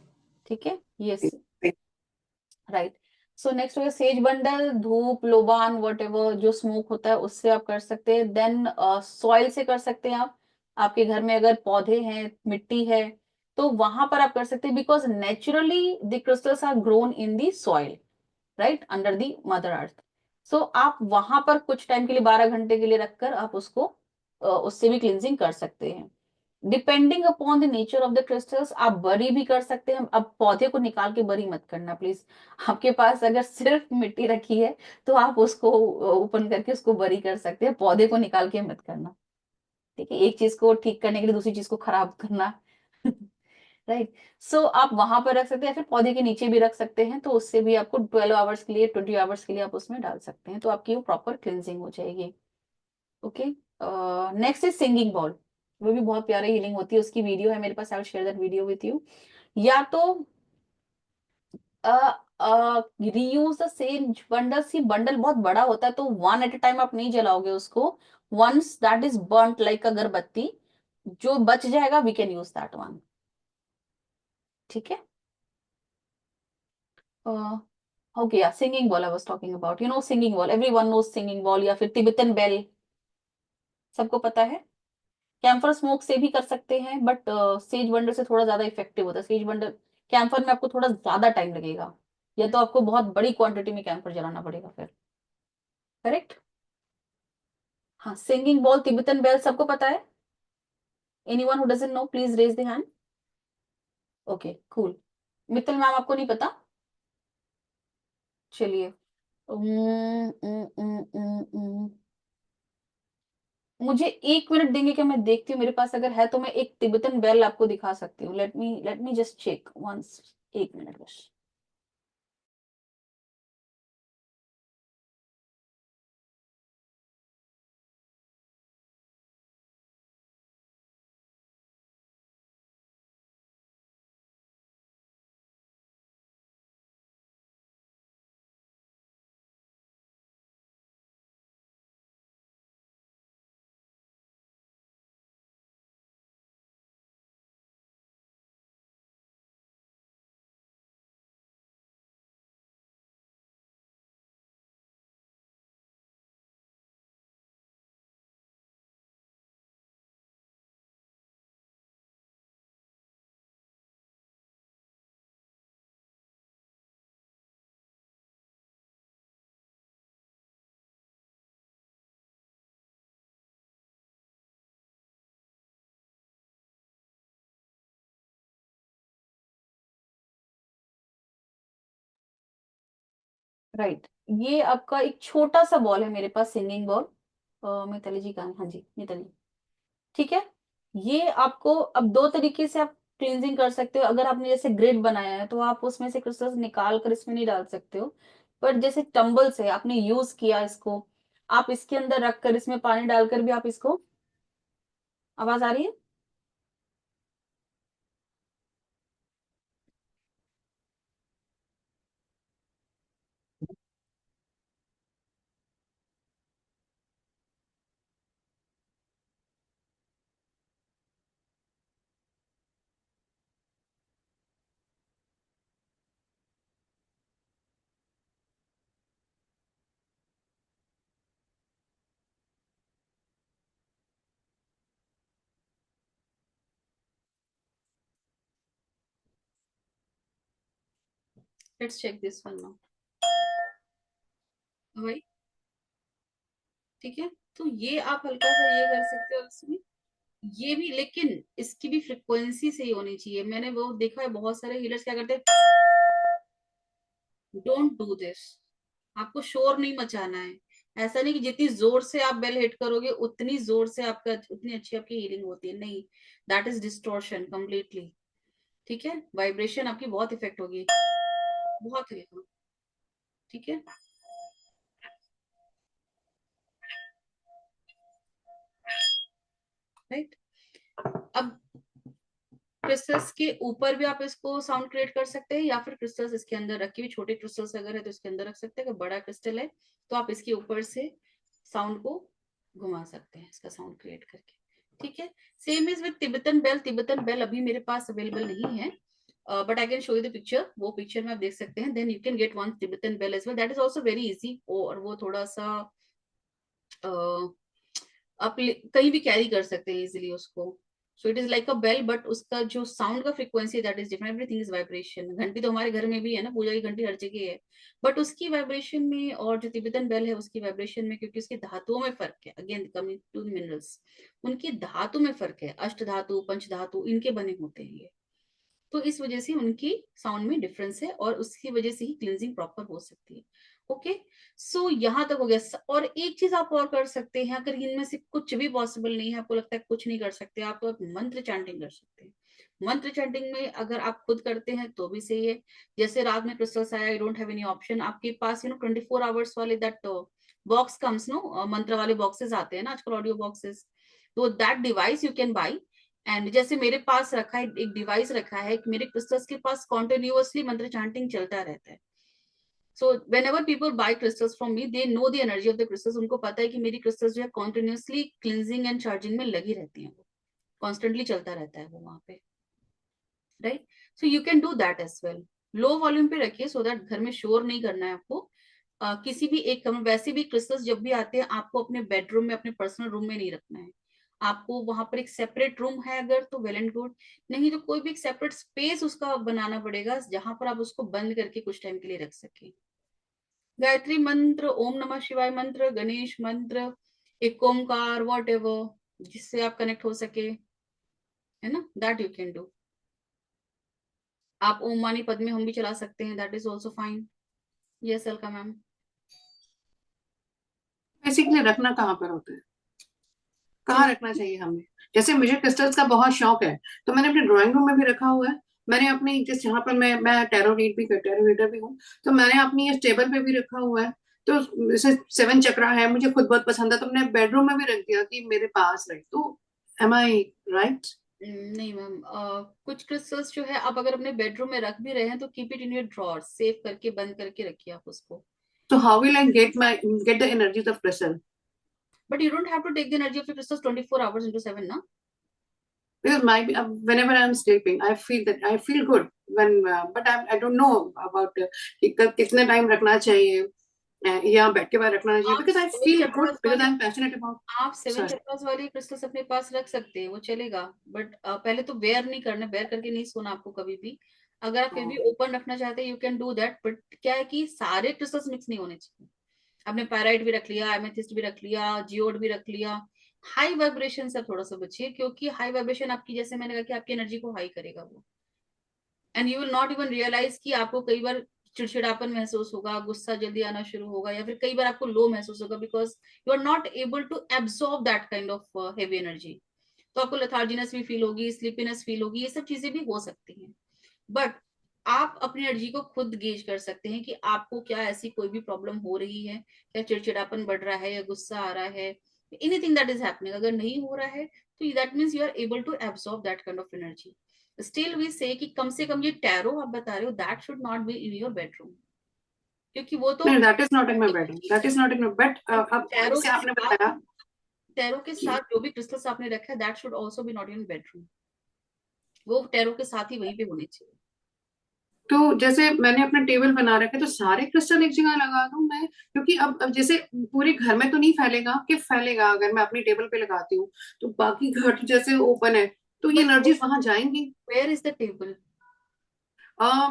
S1: ठीक है। Yes, right. सो नेक्स्ट हो गया सेज बंडल, धूप, लोबान, वट एवर जो स्मोक होता है उससे आप कर सकते हैं। देन सॉइल से कर सकते हैं आप, आपके घर में अगर पौधे हैं, मिट्टी है, तो वहां पर आप कर सकते हैं, because naturally the crystals are grown in the soil, right, under the mother earth. So आप वहां पर कुछ टाइम के लिए, 12 घंटे के लिए रखकर आप उसको उससे भी क्लिनजिंग कर सकते हैं। Depending upon the nature of the crystals आप बरी भी कर सकते हैं। अब पौधे को निकाल के बरी मत करना प्लीज, आपके पास अगर सिर्फ मिट्टी रखी है तो आप उसको ओपन करके उसको बरी कर सकते हैं, पौधे को निकाल के मत करना, ठीक है। एक चीज को ठीक करने के लिए दूसरी चीज को खराब करना राइट। सो आप वहां पर रख सकते हैं, फिर पौधे के नीचे भी रख सकते हैं, तो उससे भी आपको 12 आवर्स के लिए, 20 आवर्स के लिए आप उसमें डाल सकते हैं, तो आपकी वो प्रॉपर क्लिनजिंग हो जाएगी। Okay, next is singing ball. वो भी बहुत प्यारी हीलिंग होती है, उसकी वीडियो है मेरे पास, I will share that video with you. या तो reuse the same bundle. See bundle बहुत बड़ा होता है, तो वन एट अ टाइम आप नहीं जलाओगे उसको, once that is burnt like अगरबत्ती, जो बच जाएगा we can use that one, ठीक है। ओके, या singing bowl I was talking about, you know singing bowl, everyone knows singing bowl, या फिर तिब्बतन बेल, सबको पता है। कैम्फर स्मोक से भी कर सकते हैं, बट सेज बंडल से थोड़ा ज्यादा इफेक्टिव होता है सेज बंडल। कैम्फर में आपको थोड़ा ज्यादा टाइम लगेगा, या तो आपको बहुत बड़ी क्वांटिटी में कैम्फर जलाना पड़ेगा फिर, करेक्ट। हाँ, सिंगिंग बॉल, तिब्बतन बेल सबको पता है? Anyone who doesn't know please raise the hand. Okay, cool. Mittal ma'am आपको नहीं पता? चलिए, मुझे 1 मिनट देंगे क्या, मैं देखती हूँ मेरे पास अगर है तो मैं एक तिब्बतन बेल आपको दिखा सकती हूँ। Let me just check once, 1 minute बस। राइट। ये आपका एक छोटा सा बॉल है मेरे पास, सिंगिंग बॉल। मिताली जी कहाँ है? हाँ जी, मिताली। ठीक है। ये आपको अब दो तरीके से आप क्लींजिंग कर सकते हो। अगर आपने जैसे ग्रिड बनाया है तो आप उसमें से क्रिस्टल्स निकाल कर इसमें नहीं डाल सकते हो। पर जैसे टंबल से आपने यूज किया इसको, आप इसके अंदर रखकर इसमें पानी डालकर भी आप इसको, आवाज आ रही है? Let's check this one now. भाई ठीक है, तो ये आप हल्का सा ये कर सकते हो इसमें। ये भी, लेकिन इसकी भी फ्रिक्वेंसी सही होनी चाहिए। मैंने वो देखा है बहुत सारे हीलर्स क्या करते हैं, डोंट डू दिस। आपको शोर नहीं मचाना है। ऐसा नहीं कि जितनी जोर से आप बेल हिट करोगे उतनी जोर से आपका, उतनी अच्छी आपकी हीलिंग होती है, नहीं। That is distortion completely. ठीक है, वाइब्रेशन आपकी बहुत इफेक्ट होगी, बहुत हल्का। ठीक है, राइट। अब क्रिस्टल्स के ऊपर भी आप इसको साउंड क्रिएट कर सकते हैं, या फिर क्रिस्टल्स इसके अंदर रखे हुए, छोटे क्रिस्टल्स अगर है तो इसके अंदर रख सकते हैं। अगर बड़ा क्रिस्टल है तो आप इसके ऊपर से साउंड को घुमा सकते हैं, इसका साउंड क्रिएट करके। ठीक है, same is with Tibetan bell. Tibetan bell अभी मेरे पास अवेलेबल नहीं है, but I can show you the picture. वो पिक्चर में आप देख सकते हैं। Then you can get one Tibetan bell as well, that is also very easy. और वो थोड़ा सा आप कहीं भी कैरी कर सकते हैं इजिली उसको। So it is like a bell, but उसका जो साउंड का frequency that is different. Everything is vibration. घंटी तो हमारे घर में भी है ना, पूजा की घंटी हर जगह है, बट उसकी वाइब्रेशन में और जो तिब्बतन बेल है उसकी वाइब्रेशन में, क्योंकि उसकी धातुओं में फर्क है। अगेन कमिंग टू मिनरल्स, उनकी धातु में फर्क है। अष्ट धातु, पंच धातु, इनके बने होते हैं ये। तो इस वजह से उनकी साउंड में डिफरेंस है, और उसकी वजह से ही क्लींजिंग प्रॉपर हो सकती है। ओके, सो यहाँ तक हो गया। और एक चीज आप और कर सकते हैं, अगर इनमें से कुछ भी पॉसिबल नहीं है, आपको लगता है कुछ नहीं कर सकते आप, तो आप मंत्र चैंटिंग कर सकते हैं। मंत्र चैंटिंग में अगर आप खुद करते हैं तो भी सही है। जैसे रात में क्रिस्टल्स आया, I don't have any option, आपके पास 24 आवर्स वाले दैट बॉक्स कम्स नो, मंत्र वाले बॉक्सेस आते हैं ना आजकल, ऑडियो बॉक्सेस। तो that device you can buy. And जैसे मेरे पास रखा है एक डिवाइस रखा है कि मेरे क्रिस्टल्स के पास कॉन्टिन्यूअसली मंत्र चैंटिंग चलता रहता है। So whenever people buy crystals from me, they know the energy of the crystals. उनको पता है कि मेरी क्रिस्टल्स जो है कॉन्टिन्यूअसली क्लिनजिंग एंड चार्जिंग में लगी रहती हैं, वो कॉन्स्टेंटली चलता रहता है वो वहां पे, right. So you can do that as well. Low volume पे रखिए सो दैट घर में शोर नहीं करना है आपको। किसी भी एक कमरे, वैसे भी क्रिस्टल्स जब भी आते हैं आपको अपने बेडरूम में, अपने पर्सनल रूम में नहीं रखना है। आपको वहां पर एक सेपरेट रूम है अगर तो वेल एंड गुड, नहीं तो कोई भी एक सेपरेट स्पेस उसका बनाना पड़ेगा जहां पर आप उसको बंद करके कुछ टाइम के लिए रख सके। गायत्री मंत्र, ओम नमः शिवाय मंत्र, गणेश मंत्र, एक ओमकार, वॉट एवर जिससे आप कनेक्ट हो सके, है ना, दैट यू कैन डू। आप ओम मानी पद्मे हम भी चला सकते हैं, that is also fine. Yes Alka ma'am.
S4: Basically रखना कहाँ पर होता है, कहाँ
S1: सिम
S4: रखना चाहिए हमें? जैसे मुझे क्रिस्टल्स का बहुत शौक है, तो मैंने अपने ड्राइंग रूम में भी रखा हुआ है। मैंने अपनी जिस जहाँ पर मैं टैरो रीडर भी हूँ, तो मैंने अपनी इस टेबल पे भी रखा हुआ है। तो जैसे 7 चक्रा है, मुझे खुद बहुत पसंद है, तो मैंने बेडरूम में भी रख दिया कि मेरे पास रहे। तो एम आई राइट?
S1: नहीं मैम, कुछ क्रिस्टल्स जो है आप अगर अपने बेडरूम में रख भी रहे हैं तो keep it in your drawer, save करके बंद करके रखिए आप उसको।
S4: तो how will I get the energies of crystal?
S1: But you don't have to take the energy of your crystals 24 hours into 7 ना।
S4: Because my whenever I'm sleeping, I feel good when, but I don't know about कि कितने टाइम रखना चाहिए, या बेड के बाद रखना चाहिए,
S1: आप
S4: because I
S1: 7
S4: feel good,
S1: chakras
S4: because
S1: वाले,
S4: I'm passionate about.
S1: आप 7
S4: Sorry.
S1: चक्रास वाले क्रिस्टल्स अपने पास रख सकते हैं, वो चलेगा। बट पहले तो वेयर नहीं करना, वेयर करके नहीं सोना आपको कभी भी। अगर आप फिर भी ओपन रखना चाहते हैं you can do that, but क्या है कि सारे क्रिस्टल्स मिक्स नहीं होने चाहिए। आपने पैराइट भी रख लिया, एमेथिस्ट भी रख लिया, जियोड भी रख लिया, हाई वाइब्रेशन से थोड़ा सा बचिए, क्योंकि हाई वाइब्रेशन आपकी, जैसे मैंने कहा कि आपकी एनर्जी को हाई करेगा वो। And you will not even realise कि आपको कई बार चिड़चिड़ापन महसूस होगा, गुस्सा जल्दी आना शुरू होगा, या फिर कई बार आपको लो महसूस होगा because you are not able to absorb that kind of heavy energy. तो आपको लेथार्जीनेस भी फील होगी, स्लीपीनेस फील होगी, ये सब चीजें भी हो सकती हैं। बट आप अपनी एनर्जी को खुद गेज कर सकते हैं कि आपको क्या ऐसी कोई भी प्रॉब्लम हो रही है, क्या चिड़चिड़ापन बढ़ रहा है या गुस्सा आ रहा है, एनीथिंग दैट इज हैपनिंग। अगर नहीं हो रहा है तो that means you are able to absorb that kind of energy. Still we say कि कम से कम ये टैरो आप बता रहे हो that should not be in your bedroom, क्योंकि वो तो
S4: नहीं, that is not in my bedroom, that is not in my bed. अब
S1: टैरो
S4: जैसे
S1: के
S4: आपने
S1: साथ,
S4: बताया,
S1: टैरो के साथ जो भी क्रिस्टल्स आपने रखा है that should also be not in bedroom, वो टैरो के साथ ही वहीं पे होने चाहिए।
S4: तो जैसे मैंने अपना टेबल बना रखा है, तो सारे क्रिस्टल एक जगह लगा दूं मैं? क्योंकि अब जैसे पूरे घर में तो नहीं फैलेगा, कि फैलेगा अगर मैं अपनी टेबल पे लगाती हूँ, तो बाकी घर तो जैसे ओपन है, तो ये
S1: बट
S4: एनर्जीज वहां जाएंगी।
S1: Where is the table?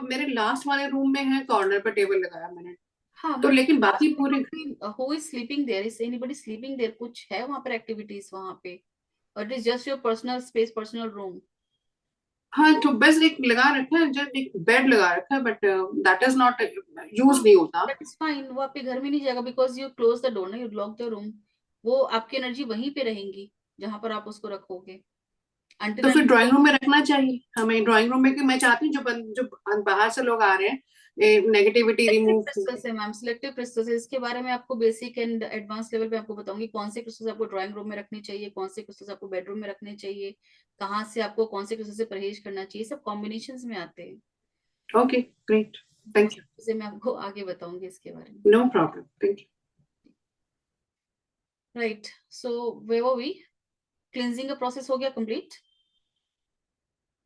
S4: मेरे लास्ट वाले रूम में है, कॉर्नर पर टेबल लगाया मैंने।
S1: हाँ
S4: तो
S1: बट
S4: लेकिन बाकी पूरे,
S1: who is sleeping there? Is anybody sleeping there? कुछ है वहां पर एक्टिविटीज वहां पे, और it is just your personal space, personal room?
S4: हाँ, तो बस एक लगा रखा है, जस्ट एक बेड लगा रखा है, but that is not use नहीं होता।
S1: दैट इज फाइन, वो आपके घर में नहीं जाएगा because you close the door ना, यू लॉक द रूम। वो आपकी एनर्जी वहीं पे रहेंगी जहां पर आप उसको रखोगे
S4: तो
S1: अंटिल
S4: फिर ड्राइंग रूम में रखना चाहिए हमें, ड्राइंग रूम में, कि मैं चाहती हूँ जो बाहर से लोग आ रहे हैं, नेगेटिविटी
S1: सिलेक्टिव
S4: रिमूव।
S1: क्रिस्टल्स है मैम, सिलेक्टिव क्रिस्टल्स है। इसके बारे में आपको बेसिक एंड एडवांस लेवल पे आपको बताऊंगी कौन से क्रिस्टल्स आपको ड्राइंग रूम में रखने चाहिए, कौन से क्रिस्टल्स आपको बेडरूम में रखने चाहिए, कहाँ से आपको कौन से क्रिस्टल से परहेज करना चाहिए, सब कॉम्बिनेशन में आते हैं।
S4: Okay, great, thank you.
S1: इसे मैं आपको आगे बताऊंगी इसके बारे में।
S4: No problem, thank you.
S1: Right, so वे वो वी क्लिनजिंग का प्रोसेस हो गया कंप्लीट,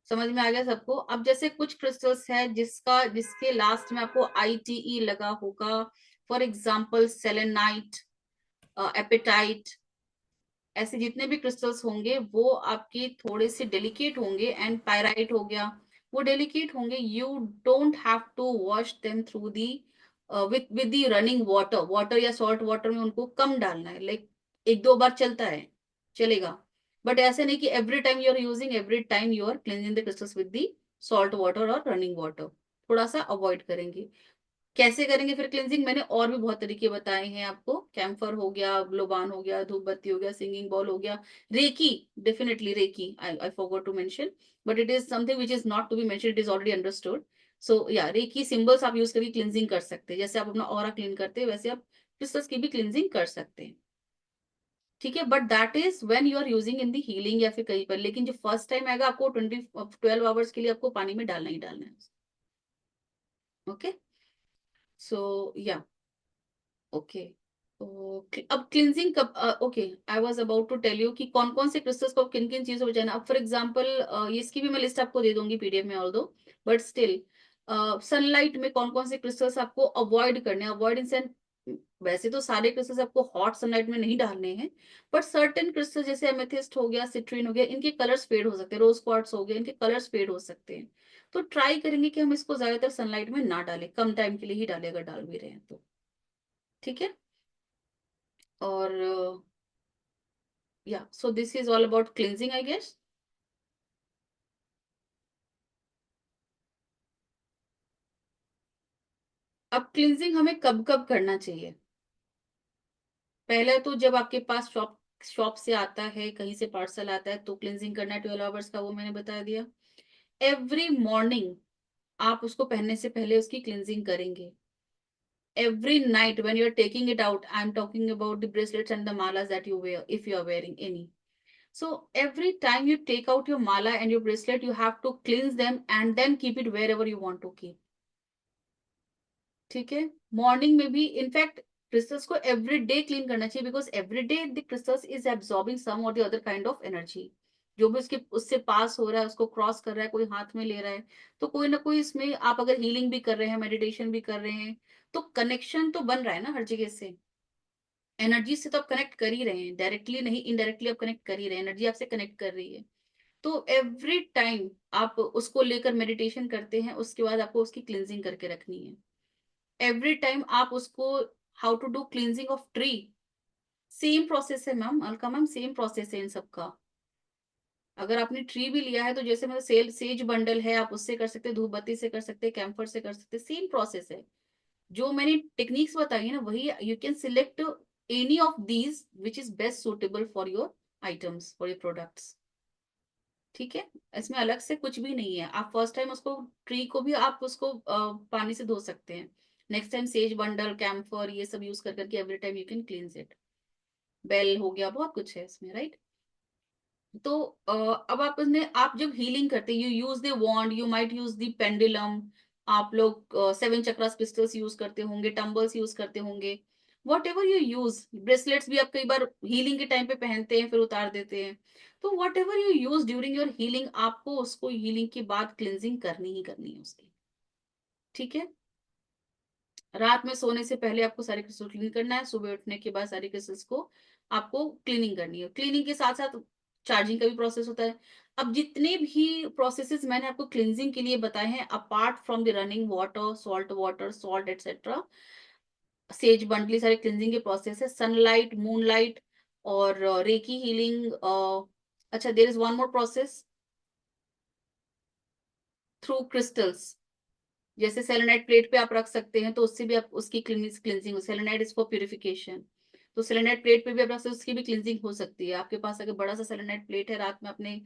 S1: समझ में आ गया सबको? अब जैसे कुछ क्रिस्टल्स है जिसके लास्ट में आपको ITE लगा होगा, फॉर एग्जाम्पल सेलेनाइट, एपेटाइट, ऐसे जितने भी क्रिस्टल्स होंगे वो आपके थोड़े से डेलिकेट होंगे, एंड पायराइट हो गया, वो डेलिकेट होंगे। You don't have to wash them through the with the running water, water या सॉल्ट वाटर में उनको कम डालना है, लाइक एक दो बार चलता है, चलेगा, बट ऐसे नहीं कि every time you are using, every time you are cleansing the crystals with the salt water और रनिंग वाटर, थोड़ा सा अवॉइड करेंगे। कैसे करेंगे फिर क्लिनजिंग? मैंने और भी बहुत तरीके बताए हैं आपको, कैम्फर हो गया, ग्लोबान हो गया, धूप बत्ती हो गया, सिंगिंग बॉल हो गया, reiki, definitely reiki, I forgot to mention, but it is something which is not to be mention, it is already understood. So या रेकी सिंबल्स आप यूज करके क्लिनजिंग कर सकते हैं, जैसे आप अपना ऑरा क्लीन करते हैं वैसे आप क्रिस्टल्स की भी क्लिनजिंग कर सकते हैं, ठीक है? But that is when you are using in the healing या फिर कहीं पर, लेकिन जो फर्स्ट टाइम आएगा आपको 12 आवर्स के लिए आपको पानी में डालना ही डालना है। ओके, सो या ओके, अब क्लिनजिंग कब? Okay, I was about to tell you कि कौन कौन से क्रिस्टल्स को किन किन चीजों बचाना। अब फॉर एग्जांपल इसकी भी मैं लिस्ट आपको दे दूंगी PDF में, ऑल्दो बट स्टिल सनलाइट में कौन कौन से क्रिस्टल्स आपको अवॉइड करने, अवॉइड इन सेंस, वैसे तो सारे क्रिस्टल्स आपको हॉट सनलाइट में नहीं डालने हैं, बट सर्टेन क्रिस्टल जैसे एमेथिस्ट हो गया, सिट्रीन हो गया, इनके कलर्स फेड हो सकते हैं, रोज क्वार्ट्स हो गए, इनके कलर्स फेड हो सकते हैं। तो ट्राई करेंगे कि हम इसको ज्यादातर सनलाइट में ना डालें, कम टाइम के लिए ही डालें अगर डाल भी रहे हैं तो, ठीक है? और yeah, so this is all about cleansing, I guess. अब क्लींजिंग हमें कब कब करना चाहिए? पहले तो जब आपके पास शॉप से आता है, कहीं से पार्सल आता है, तो क्लींजिंग करना है 12 आवर्स का, वो मैंने बता दिया। एवरी मॉर्निंग आप उसको पहनने से पहले उसकी क्लींजिंग करेंगे। Every night when you are taking it out, I am talking about the bracelets and the malas that you wear, if you are wearing any. So every time you take out your mala and your bracelet, you have to cleanse them and then keep it wherever you want to keep. ठीक है? मॉर्निंग में भी इनफैक्ट क्रिस्टल्स को एवरी डे क्लीन करना चाहिए, because every day the crystals is absorbing some और the other kind of energy. जो भी उससे पास हो रहा है, उसको क्रॉस कर रहा है, कोई हाथ में ले रहा है, तो कोई ना कोई इसमें, आप अगर हीलिंग भी कर रहे हैं, मेडिटेशन भी कर रहे हैं, तो कनेक्शन तो बन रहा है ना हर जगह से, एनर्जी से तो आप कनेक्ट कर ही रहे हैं, डायरेक्टली नहीं, इनडायरेक्टली आप कनेक्ट कर ही रहे हैं, एनर्जी आपसे कनेक्ट कर रही है। तो एवरी टाइम आप उसको लेकर मेडिटेशन करते हैं, उसके बाद आपको उसकी क्लिनजिंग करके रखनी है। एवरी टाइम आप उसको, how to do cleansing of tree, same process है ma'am, Alka ma'am, same process है इन सबका। अगर आपने ट्री भी लिया है तो जैसे मतलब सेज बंडल है, आप उससे कर सकते हैं, धूप बत्ती से कर सकते हैं, कैम्फर से कर सकते हैं, सेम प्रोसेस है। जो मैंने टेक्निक्स बताई है ना, वही you can select any of these which is best suitable for your items, for your products. ठीक है, इसमें अलग से कुछ भी नहीं है। आप फर्स्ट टाइम उसको, ट्री को भी आप उसको पानी से धो सकते हैं। Next time sage bundle, camphor, ये सब यूज कर करके every time you can cleanse it. Bell हो गया, बहुत कुछ है इसमें, राइट। तो अब आप जब हीलिंग करते हैं, you use the wand, you might use the pendulum, आप लोग 7 चक्रास क्रिस्टल्स यूज करते होंगे, टम्बल्स यूज करते होंगे, what ever you use, bracelets भी आप कई बार हीलिंग के टाइम पे पहनते हैं फिर उतार देते हैं। तो what ever you use during your healing, आपको उसको हीलिंग के बाद क्लिनजिंग करनी ही करनी है उसकी। ठीक है, रात में सोने से पहले आपको सारे क्रिस्टल क्लीन करना है, सुबह उठने के बाद सारे क्रिस्टल्स को आपको क्लीनिंग करनी है। क्लीनिंग के साथ साथ चार्जिंग का भी प्रोसेस होता है। अब जितने भी प्रोसेसेस मैंने आपको क्लींजिंग के लिए बताए हैं, apart from the running water, salt etcetera, sage बंडली, सारे क्लींजिंग के प्रोसेस है। सनलाइट, मूनलाइट और रेकी हीलिंग। अच्छा, there is one more process through crystals. जैसे सेलेनाइट प्लेट पे आप रख सकते हैं, तो उससे भी आप उसकी cleansing, selenite is for purification, तो सेलेनाइट प्लेट पे भी आप रख सकते हैं, उसकी भी क्लिनजिंग हो सकती है। आपके पास अगर बड़ा सा सेलेनाइट प्लेट है, रात में आपने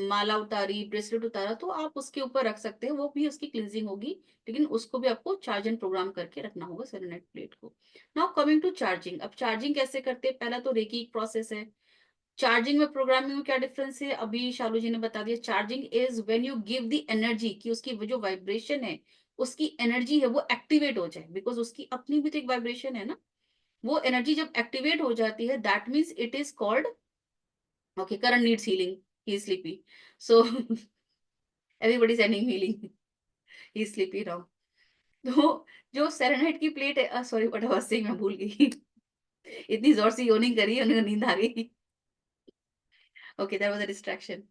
S1: माला उतारी, ब्रेसलेट उतारा, तो आप उसके ऊपर रख सकते हैं, वो भी उसकी क्लिनजिंग होगी। लेकिन उसको भी आपको चार्ज एंड प्रोग्राम करके रखना होगा सेलेनाइट प्लेट को। Now coming to charging. अब चार्जिंग कैसे करते हैं, पहला तो रेकी प्रोसेस है। चार्जिंग में प्रोग्रामिंग में क्या डिफरेंस है, अभी शालू जी ने बता दिया। Charging is when you give the energy, कि उसकी जो वाइब्रेशन है, उसकी एनर्जी है वो एक्टिवेट हो जाए, बिकॉज उसकी अपनी भी तो एक वाइब्रेशन है ना। वो एनर्जी जब एक्टिवेट हो जाती है, that means it is called, okay, Karan needs healing, he is sleepy, so everybody sending healing, he is sleepy now. तो जो सेरेनाइट की प्लेट है, sorry what I was saying, मैं भूल गई। इतनी जोर से योनिंग करी, उन्हें नींद आ गई। Okay, that was a distraction.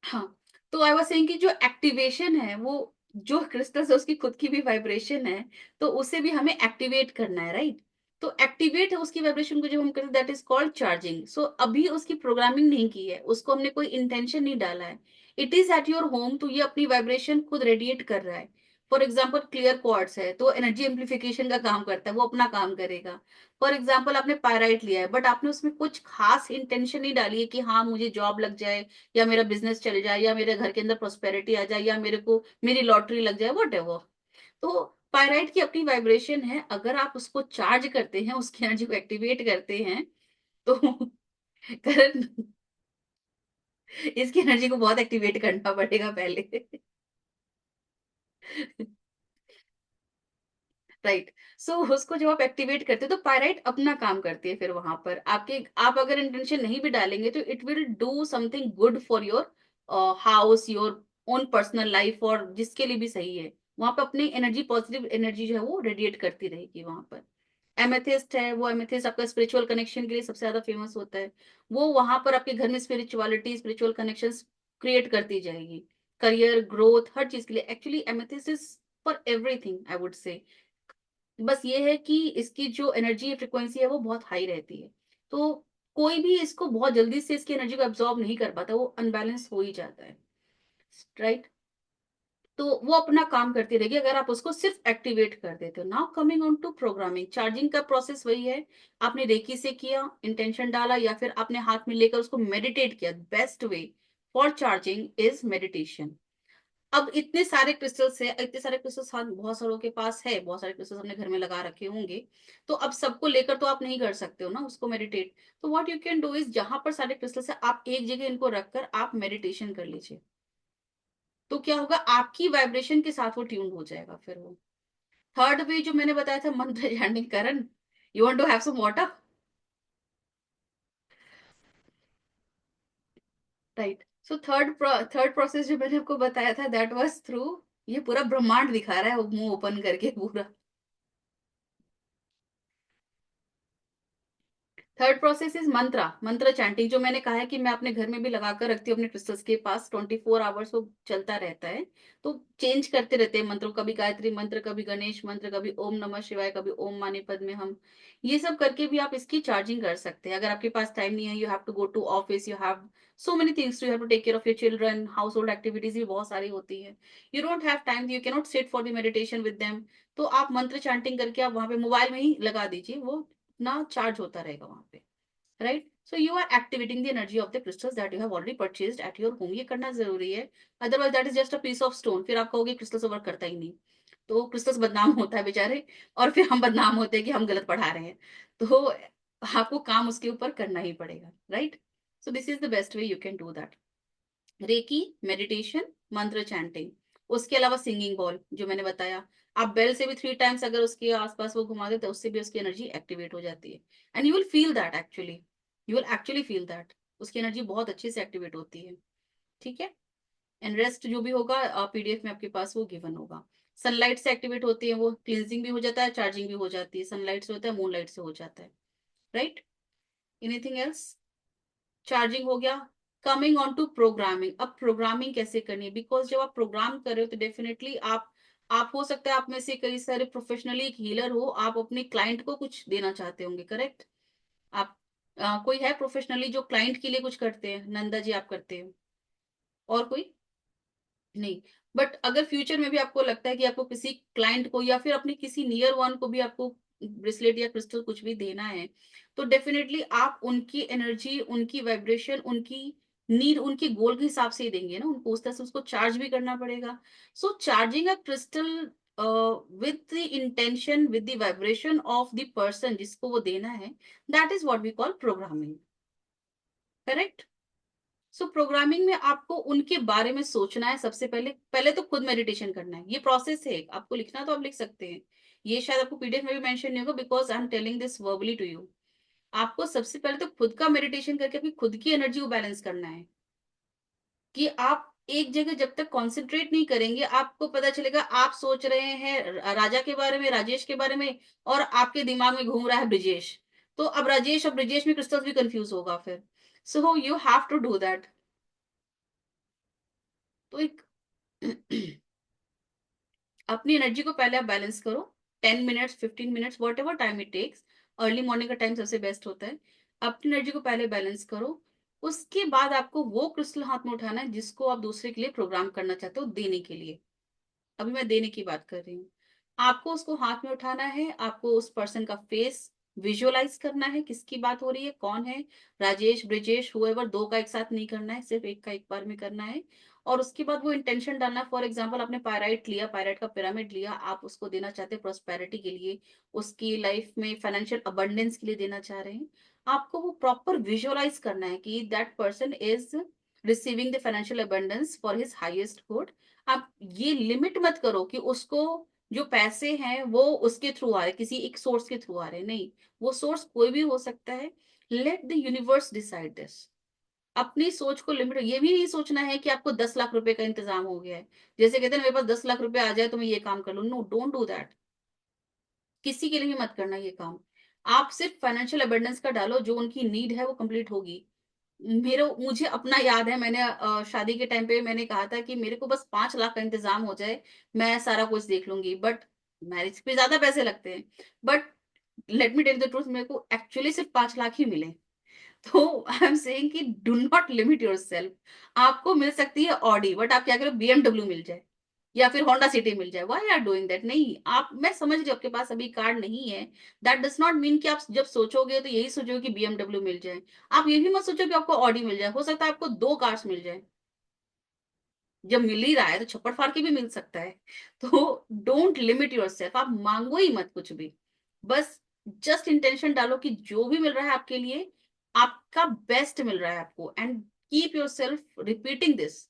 S1: हाँ, तो आई वाज सेइंग कि जो एक्टिवेशन है, वो जो क्रिस्टल्स है उसकी खुद की भी वाइब्रेशन है, तो उसे भी हमें एक्टिवेट करना है, राइट। तो एक्टिवेट है उसकी वाइब्रेशन को जब हम करते हैं, दैट इज कॉल्ड चार्जिंग। सो अभी उसकी प्रोग्रामिंग नहीं की है, उसको हमने कोई इंटेंशन नहीं डाला है, it is eight your home, तो ये अपनी वाइब्रेशन खुद रेडिएट कर रहा है। फॉर एग्जाम्पल क्लियर क्वार्ट्स है, तो एनर्जी एम्पलीफिकेशन का काम करता है, वो अपना काम करेगा। फॉर एग्जाम्पल आपने पायराइट लिया है, बट आपने उसमें कुछ खास इंटेंशन नहीं डाली है कि हाँ मुझे जॉब लग जाए, या मेरा बिजनेस चल जाए, या मेरे घर के अंदर प्रोस्पेरिटी आ जाए, या मेरे को मेरी लॉटरी लग जाए, वट एवर। तो पायराइट की अपनी वाइब्रेशन है, अगर आप उसको चार्ज करते हैं, उसकी एनर्जी को एक्टिवेट करते हैं, तो करण, इसकी एनर्जी को बहुत एक्टिवेट करना पड़ेगा पहले। राइट। सो उसको जब आप एक्टिवेट करते हो, तो पायराइट अपना काम करती है, फिर वहां पर आप अगर इंटेंशन नहीं भी डालेंगे, तो it will do something good for your house, your own personal life, और जिसके लिए भी सही है, वहां पर अपनी एनर्जी, पॉजिटिव एनर्जी जो है वो रेडिएट करती रहेगी वहां पर। एमेथिस्ट है, वो एमेथिस्ट आपका स्पिरिचुअल कनेक्शन के लिए सबसे ज्यादा फेमस होता है। वो वहां पर आपके घर में स्पिरिचुअलिटी, स्पिरिचुअल कनेक्शंस क्रिएट करती जाएगी, करियर ग्रोथ, हर चीज के लिए। Actually amethyst is for everything, I would say. बस ये है कि इसकी जो एनर्जी फ्रिक्वेंसी है वो बहुत हाई रहती है, तो कोई भी इसको बहुत जल्दी से इसकी एनर्जी को एब्जॉर्ब नहीं कर पाता, वो अनबैलेंस हो ही जाता है, राइट। तो वो अपना काम करती रहेगी अगर आप उसको सिर्फ एक्टिवेट कर देते हो। Now coming on to programming. Charging का प्रोसेस वही है, आपने रेकी से किया, इंटेंशन डाला, या फिर आपने हाथ में लेकर उसको मेडिटेट किया। Best way for charging is meditation. अब इतने सारे क्रिस्टल्स है, इतने सारे क्रिस्टल्स हाँ बहुत सारों के पास है, बहुत सारे क्रिस्टल्स अपने घर में लगा रखे होंगे, तो अब सबको लेकर तो आप नहीं कर सकते हो ना उसको मेडिटेट। तो what you can do is, जहां पर सारे क्रिस्टल्स है, आप एक जगह इनको रखकर आप मेडिटेशन कर लीजिए। तो क्या होगा, आपकी वाइब्रेशन के साथ वो ट्यून हो जाएगा फिर वो। थर्ड वे जो मैंने बताया था, मंत्र chanting. Karan, you want to have some water, right. So third process जो मैंने आपको बताया था, दैट वाज थ्रू, ये पूरा ब्रह्मांड दिखा रहा है वो मुंह ओपन करके पूरा। थर्ड प्रोसेस इज मंत्र चैंटिंग, जो मैंने कहा है कि मैं अपने घर में भी लगा कर रखती हूँ अपने क्रिस्टल्स के पास, 24 आवर्स वो चलता रहता है। तो चेंज करते रहते हैं मंत्रों, कभी गायत्री मंत्र, कभी गणेश मंत्र, कभी ओम नमः शिवाय, कभी ओम माने पद्मे हम। ये सब करके भी आप इसकी चार्जिंग कर सकते हैं। अगर आपके पास टाइम नहीं है, you have to go to office, you have so many things, you have to take care of your children, household activities भी बहुत सारी होती है, you don't have time, you cannot sit for the meditation with them, तो आप मंत्र चैंटिंग करके आप वहां पे मोबाइल में ही लगा दीजिए, वो ना चार्ज होता रहेगा वहां पे, right. So you are activating the energy of the crystals that you have already purchased at your home, ये करना जरूरी है। Otherwise that is just a piece of stone, फिर आप कहोगे क्रिस्टल्स वर्क करता ही नहीं, तो क्रिस्टल्स बदनाम होता है बेचारे, और फिर हम बदनाम होते हैं कि हम गलत पढ़ा रहे हैं। तो आपको काम उसके ऊपर करना ही पड़ेगा, right. So this is the best way you can do that. Reiki, meditation, मंत्र चैंटिंग, उसके अलावा सिंगिंग बॉल जो मैंने बताया, आप बेल से भी 3 टाइम्स अगर उसके आसपास वो घुमा देते, उससे भी उसकी एनर्जी एक्टिवेट हो जाती है, and you will feel that actually, you will actually feel that उसकी एनर्जी बहुत अच्छे से एक्टिवेट होती है, ठीक है। एंड रेस्ट जो भी होगा पीडीएफ में आपके पास वो गिवन होगा। सनलाइट से एक्टिवेट होती है, वो क्लींजिंग भी हो जाता है, चार्जिंग भी हो जाती है, सनलाइट से होता है, मूनलाइट से हो जाता है, राइट। Anything else? चार्जिंग हो गया। कमिंग ऑन टू प्रोग्रामिंग, अब प्रोग्रामिंग कैसे करनी है, बिकॉज जब आप प्रोग्राम कर रहे हो तो डेफिनेटली आप हो सकता है आप में से कई सारे प्रोफेशनली एक हीलर हो, आप अपने क्लाइंट को कुछ देना चाहते होंगे, करेक्ट। आप कोई है प्रोफेशनली जो क्लाइंट के लिए कुछ करते हैं? नंदा जी आप करते हो, और कोई नहीं। बट अगर फ्यूचर में भी आपको लगता है कि आपको किसी क्लाइंट को या फिर अपने किसी नियर वन को भी आपको ब्रेसलेट या क्रिस्टल कुछ भी देना है, तो डेफिनेटली आप उनकी एनर्जी, उनकी वाइब्रेशन, उनकी नीड, उनके गोल के हिसाब से ही देंगे ना उनको, उस तरह से उसको चार्ज भी करना पड़ेगा। So charging a crystal with the intention, with the vibration of the person जिसको वो देना है, that is what we call programming, correct. So programming में आपको उनके बारे में सोचना है सबसे पहले, पहले तो खुद मेडिटेशन करना है, ये प्रोसेस है। आपको लिखना तो आप लिख सकते हैं, ये शायद आपको पीडीएफ में भी मेंशन नहीं होगा, because I am telling this verbally to you. आपको सबसे पहले तो खुद का मेडिटेशन करके अपनी खुद की एनर्जी को बैलेंस करना है, कि आप एक जगह जब तक कॉन्सेंट्रेट नहीं करेंगे, आपको पता चलेगा आप सोच रहे हैं राजा के बारे में, राजेश के बारे में, और आपके दिमाग में घूम रहा है ब्रिजेश, तो अब राजेश और ब्रिजेश में क्रिस्टल्स भी कंफ्यूज होगा फिर। So you have to do that. तो एक अपनी एनर्जी को पहले आप बैलेंस करो, 10 minutes, 15 minutes, whatever time it takes. Early morning का टाइम सबसे बेस्ट होता है। अपनी एनर्जी को पहले बैलेंस करो, उसके बाद आपको वो क्रिस्टल हाथ में उठाना है जिसको आप दूसरे के लिए प्रोग्राम करना चाहते हो, देने के लिए। अभी मैं देने की बात कर रही हूँ। आपको उसको हाथ में उठाना है, आपको उस पर्सन का फेस विजुअलाइज करना है, किसकी बात हो रही है, कौन है, राजेश, ब्रिजेश, हुएवर, दो का एक साथ नहीं करना है, सिर्फ एक का एक बार में करना है। और उसके बाद वो इंटेंशन डालना, फॉर एग्जाम्पल आपने पायराइट लिया, पायराइट का पिरामिड लिया, आप उसको देना चाहते हैं प्रोस्पेरिटी के लिए, उसकी लाइफ में फाइनेंशियल अबंडेंस के लिए देना चाह रहे हैं। आपको वो प्रॉपर विजुअलाइज करना है कि that person is receiving the financial abundance for his highest good. आप ये लिमिट मत करो कि उसको जो पैसे हैं वो उसके थ्रू आ रहे, किसी एक सोर्स के थ्रू आ रहे, नहीं, वो सोर्स कोई भी हो सकता है। Late the universe decide this. अपनी सोच को लिमिट, ये भी नहीं सोचना है कि आपको 10 लाख रुपए का इंतजाम हो गया है, जैसे कहते हैं मेरे पास 10 लाख रुपए आ जाए तो मैं ये काम कर लूं। No, don't do that. किसी के लिए भी मत करना ये काम। आप सिर्फ फाइनेंशियल अबंडेंस का डालो, जो उनकी नीड है वो कंप्लीट होगी। मुझे अपना याद है, मैंने शादी के टाइम पे मैंने कहा था कि मेरे को बस 5 लाख का इंतजाम हो जाए, मैं सारा कुछ देख लूंगी, बट मैरिज पे ज्यादा पैसे लगते हैं। But let me tell the truth, मेरे को एक्चुअली सिर्फ 5 लाख ही मिले। तो आई एम सेइंग कि do not limit your self. आपको मिल सकती है ऑडी, बट आप क्या करो, बीएमडब्ल्यू मिल जाए या फिर होंडा सिटी मिल जाए, व्हाई आर डूइंग दैट? नहीं, आप, मैं समझ रही हूँ आपके पास अभी कार्ड नहीं है, दैट डज नॉट मीन कि आप जब सोचोगे तो यही सोचोगे कि बीएमडब्ल्यू मिल जाए। आप ये भी मत सोचो कि आपको ऑडी मिल जाए, हो सकता है आपको 2 कार्स मिल जाए। जब मिल ही रहा है तो छप्पड़ फाड़ के भी मिल सकता है। तो डोंट लिमिट योर सेल्फ, आप मांगो ही मत कुछ भी, बस जस्ट इंटेंशन डालो कि जो भी मिल रहा है आपके लिए, आपका बेस्ट मिल रहा है आपको, and keep your self repeating this.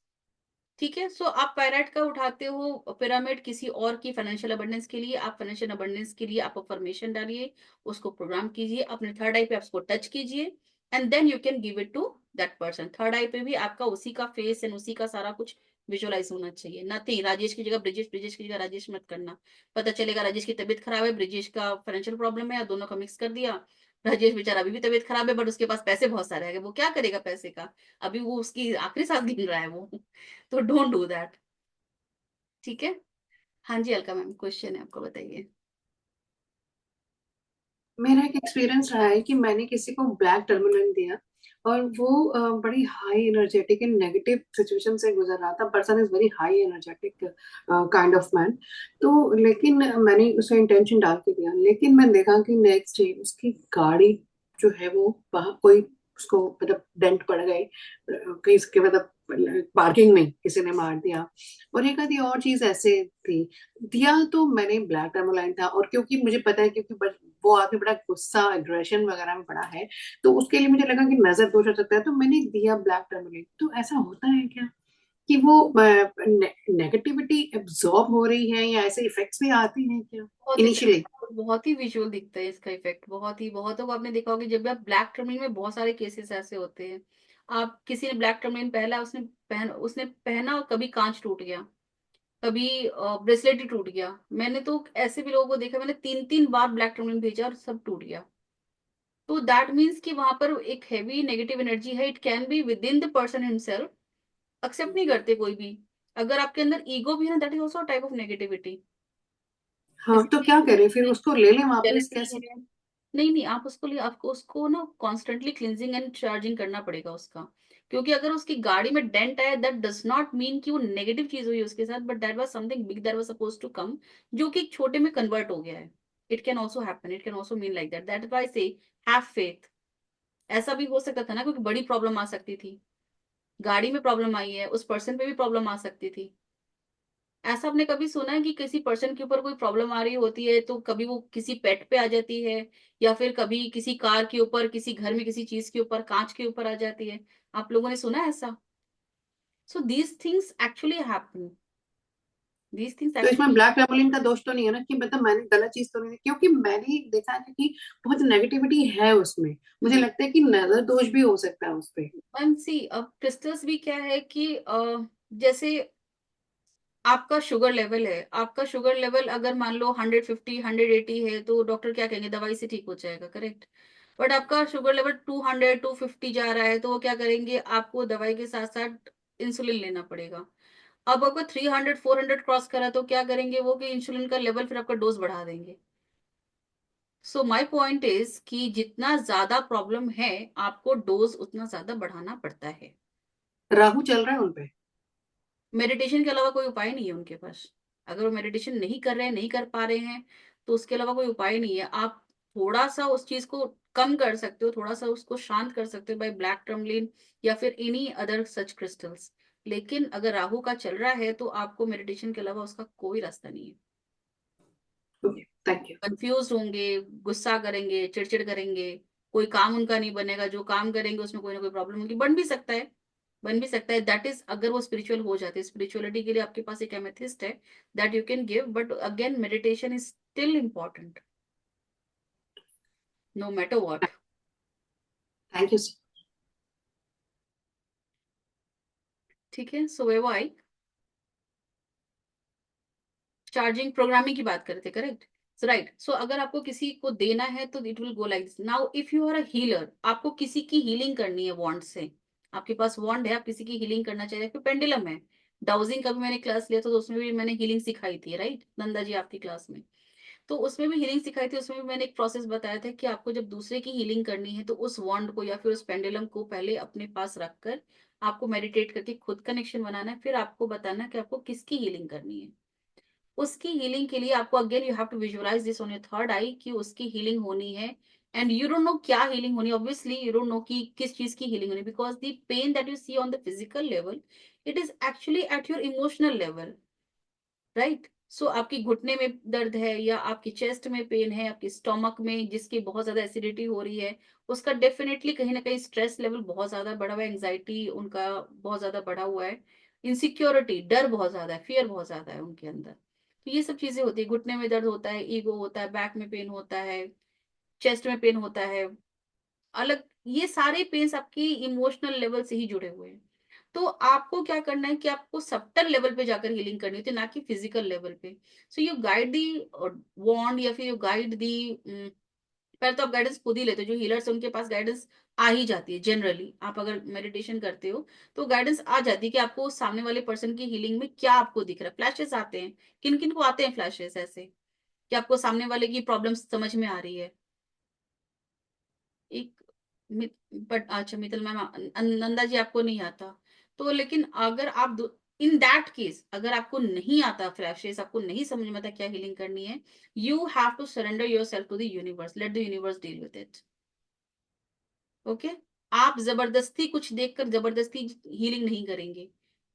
S1: ठीक है। सो आप पायराइट का उठाते हो पिरामिड किसी और की फाइनेंशियल अबंडेंस के लिए, आप फाइनेंशियल अबंडेंस के लिए आप अफर्मेशन डालिए, उसको प्रोग्राम कीजिए, अपने थर्ड आई पे आप उसको टच कीजिए, and then you can give it to that person. Third eye पे भी आपका उसी का फेस एंड उसी का सारा कुछ विजुअलाइज होना चाहिए। नथिंग राजेश की जगह ब्रिजेश, ब्रिजेश की जगह राजेश मत करना। पता चलेगा राजेश की तबीयत खराब है, ब्रिजेश का फाइनेंशियल प्रॉब्लम है, दोनों का मिक्स कर दिया, राजेश बेचारा अभी भी तबीयत खराब है, बट उसके पास पैसे बहुत सारे हैं, वो क्या करेगा पैसे का, अभी वो उसकी आखिरी सांस गिन रहा है वो। तो डोंट डू दैट। ठीक है। हाँ जी अलका मैम, क्वेश्चन है आपको, बताइए।
S4: मेरा एक एक्सपीरियंस रहा है कि मैंने किसी को ब्लैक टर्मिनल दिया, और वो बड़ी high energetic and negative situation से गुजर रहा था। Person is very high energetic kind of man. तो लेकिन मैंने उसे इंटेंशन डाल के दिया, लेकिन मैं देखा कि नेक्स्ट डे उसकी गाड़ी जो है वो वहाँ कोई उसको मतलब डेंट पड़ गए, कहीं इसके मतलब पार्किंग में किसी ने मार दिया। और एक आधी और चीज ऐसे थी। दिया तो मैंने ब्लैक टर्मोलाइन था, और क्योंकि मुझे पता है, क्योंकि वो आदमी बड़ा गुस्सा एग्रेशन वगैरह में पड़ा है, तो उसके लिए मुझे लगा कि नजर दोष हो सकता है, तो मैंने दिया ब्लैक टर्मोलाइन। तो ऐसा होता है क्या कि वो नेगेटिविटी एब्जॉर्ब हो रही है, या ऐसे इफेक्ट्स भी आती हैं क्या
S1: बहुत
S4: इनिशियली?
S1: इफेक्ट, बहुत ही विजुअल दिखता है इसका इफेक्ट, बहुत ही, बहुतों को आपने देखा होगा जब भी आप ब्लैक टर्मिन में, बहुत सारे केसेस ऐसे होते हैं। आप किसी ने ब्लैक टर्मिन पहना, उसने पहना और कभी कांच टूट गया, कभी ब्रेसलेट ही टूट गया। मैंने तो ऐसे भी लोगों को देखा, मैंने 3-3 बार ब्लैक टर्मिन भेजा और सब टूट गया। तो दैट मीन्स कि वहां पर एक हैवी नेगेटिव एनर्जी है, it can be within the person himself. Accept नहीं करते कोई भी। अगर आपके अंदर ईगो भी है, that is also type of negativity.
S4: हाँ, तो क्या करें फिर, उसको ले लें वापस
S1: जेलसी
S4: कैसे?
S1: है। नहीं नहीं, आप उसको लिए, आपको उसको ना कॉन्स्टेंटली क्लिनजिंग एंड चार्जिंग करना पड़ेगा उसका। क्योंकि अगर उसकी गाड़ी में डेंट आया, दैट डज नॉट मीन कि वो नेगेटिव चीज हुई उसके साथ, but that was something big that was suppose to come, जो कि एक छोटे में कन्वर्ट हो गया है। It can also happen, it can also mean like that, that why say have faith. ऐसा भी हो सकता था ना, क्योंकि बड़ी प्रॉब्लम आ सकती थी, गाड़ी में प्रॉब्लम आई है, उस पर्सन पे भी प्रॉब्लम आ सकती थी। ऐसा आपने कभी सुना है कि किसी पर्सन के ऊपर कोई प्रॉब्लम आ रही होती है तो कभी वो किसी पेट पे आ जाती है, या फिर कभी किसी कार के ऊपर, किसी घर में किसी चीज के ऊपर, कांच के ऊपर आ जाती है? आप लोगों ने सुना है ऐसा? So these things actually happen, these things
S4: तो इसमें
S1: एक्चुअली।
S4: ब्लैक रेमोलिन का दोष तो नहीं है ना, कि मतलब मैंने गलत चीज तो नहीं, क्योंकि मैंने देखा है कि बहुत नेगेटिविटी है उसमें। मुझे लगता है कि नजर दोष भी हो सकता है उस पे।
S1: मैम सी, अब क्रिस्टल्स भी क्या है कि जैसे आपका शुगर लेवल है, आपका शुगर लेवल अगर मान लो 150 180 है, तो डॉक्टर क्या कहेंगे, दवाई से ठीक हो जाएगा, करेक्ट। बट आपका शुगर लेवल 200 250 जा रहा है, तो वो क्या करेंगे, आपको दवाई के साथ साथ इंसुलिन लेना पड़ेगा। अब आपको 300 400 क्रॉस करा, तो क्या करेंगे वो, कि इंसुलिन का लेवल फिर आपका डोज बढ़ा देंगे। सो माई पॉइंट इज कि जितना ज्यादा प्रॉब्लम है, आपको डोज उतना ज्यादा बढ़ाना पड़ता है।
S4: राहु चल रहा है उनपे?
S1: मेडिटेशन के अलावा कोई उपाय नहीं है उनके पास। अगर वो मेडिटेशन नहीं कर रहे हैं, नहीं कर पा रहे हैं, तो उसके अलावा कोई उपाय नहीं है। आप थोड़ा सा उस चीज को कम कर सकते हो, थोड़ा सा उसको शांत कर सकते हो बाय ब्लैक टर्मलिन या फिर एनी अदर सच क्रिस्टल्स। लेकिन अगर राहु का चल रहा है, तो आपको मेडिटेशन के अलावा उसका कोई रास्ता नहीं है।
S4: Okay, thank you.
S1: कंफ्यूज होंगे, गुस्सा करेंगे, चिड़चिड़ करेंगे, कोई काम उनका नहीं बनेगा, जो काम करेंगे उसमें कोई ना कोई प्रॉब्लम होगी, बन भी सकता है, बन भी सकता है। दैट इज अगर वो स्पिरिचुअल हो जाते हैं। स्पिरिचुअलिटी के लिए आपके पास एक एमेथिस्ट है that you can give, but again meditation is still important, no matter what.
S4: Thank you.
S1: ठीक है, सो वे वो आई चार्जिंग प्रोग्रामिंग की बात करते, करेक्ट। सो राइट, सो अगर आपको किसी को देना है तो it will go like this. Now if you are a healer, आपको किसी की हीलिंग करनी है वॉन्ड से, आपके पास वॉन्ड है, आप किसी की हीलिंग करना चाहिए, फिर पेंडुलम है। डाउजिंग का भी मैंने क्लास लिया था, तो उसमें भी मैंने हीलिंग सिखाई थी, राइट नंदा जी, आपकी क्लास में। तो उसमें भी हीलिंग सिखाई थी, उसमें भी मैंने एक प्रोसेस बताया था कि आपको जब दूसरे की हीलिंग करनी है, तो उस वॉन्ड को या फिर उस पेंडुलम को पहले अपने पास रखकर आपको मेडिटेट करके खुद कनेक्शन बनाना है, फिर आपको बताना है कि आपको किसकी हीलिंग करनी है। उसकी हीलिंग के लिए आपको again you have to visualize this on your third eye कि उसकी हीलिंग होनी है। एंड यू डोंट नो क्या हीलिंग होनी, ऑब्वियसली यू डोंट नो कि किस चीज की हीलिंग होनी, because the pain that you see on the physical level, it is actually at your emotional level, right. So आपकी घुटने में दर्द है, या आपकी चेस्ट में पेन है, आपकी स्टोमक में जिसकी बहुत ज्यादा एसिडिटी हो रही है, उसका डेफिनेटली कहीं ना कहीं स्ट्रेस लेवल बहुत ज्यादा बढ़ा हुआ है, एंग्जाइटी उनका बहुत ज्यादा बढ़ा हुआ है, इनसिक्योरिटी, डर बहुत ज्यादा है, फियर बहुत ज्यादा है उनके अंदर। तो ये सब चीजें होती है, घुटने में दर्द होता है, ईगो होता है, बैक में पेन होता है, चेस्ट में पेन होता है, अलग, ये सारे पेन्स आपकी इमोशनल लेवल से ही जुड़े हुए हैं। तो आपको क्या करना है कि आपको सब्टल लेवल पे जाकर हीलिंग करनी होती है, ना कि फिजिकल लेवल पे। सो यू गाइड दी वॉन्ड, या फिर यू गाइड दी पहले तो आप गाइडेंस खुद ही लेते हो, जो हीलर्स है उनके पास गाइडेंस आ ही जाती है जनरली। आप अगर मेडिटेशन करते हो तो गाइडेंस आ जाती है कि आपको सामने वाले पर्सन की हीलिंग में क्या आपको दिख रहा है। फ्लैशेस आते हैं, किन किन को आते हैं फ्लैशेस ऐसे कि आपको सामने वाले की प्रॉब्लम समझ में आ रही है। एक बट अच्छा मित्तल मैम, नंदा जी आपको नहीं आता तो, लेकिन अगर आप इन दैट केस अगर आपको नहीं आता फ्लैशेस, आपको नहीं समझ में आता क्या हीलिंग करनी है, you have to surrender your self to the universe, let the universe deal with it. Okay, आप जबरदस्ती कुछ देखकर जबरदस्ती हीलिंग नहीं करेंगे।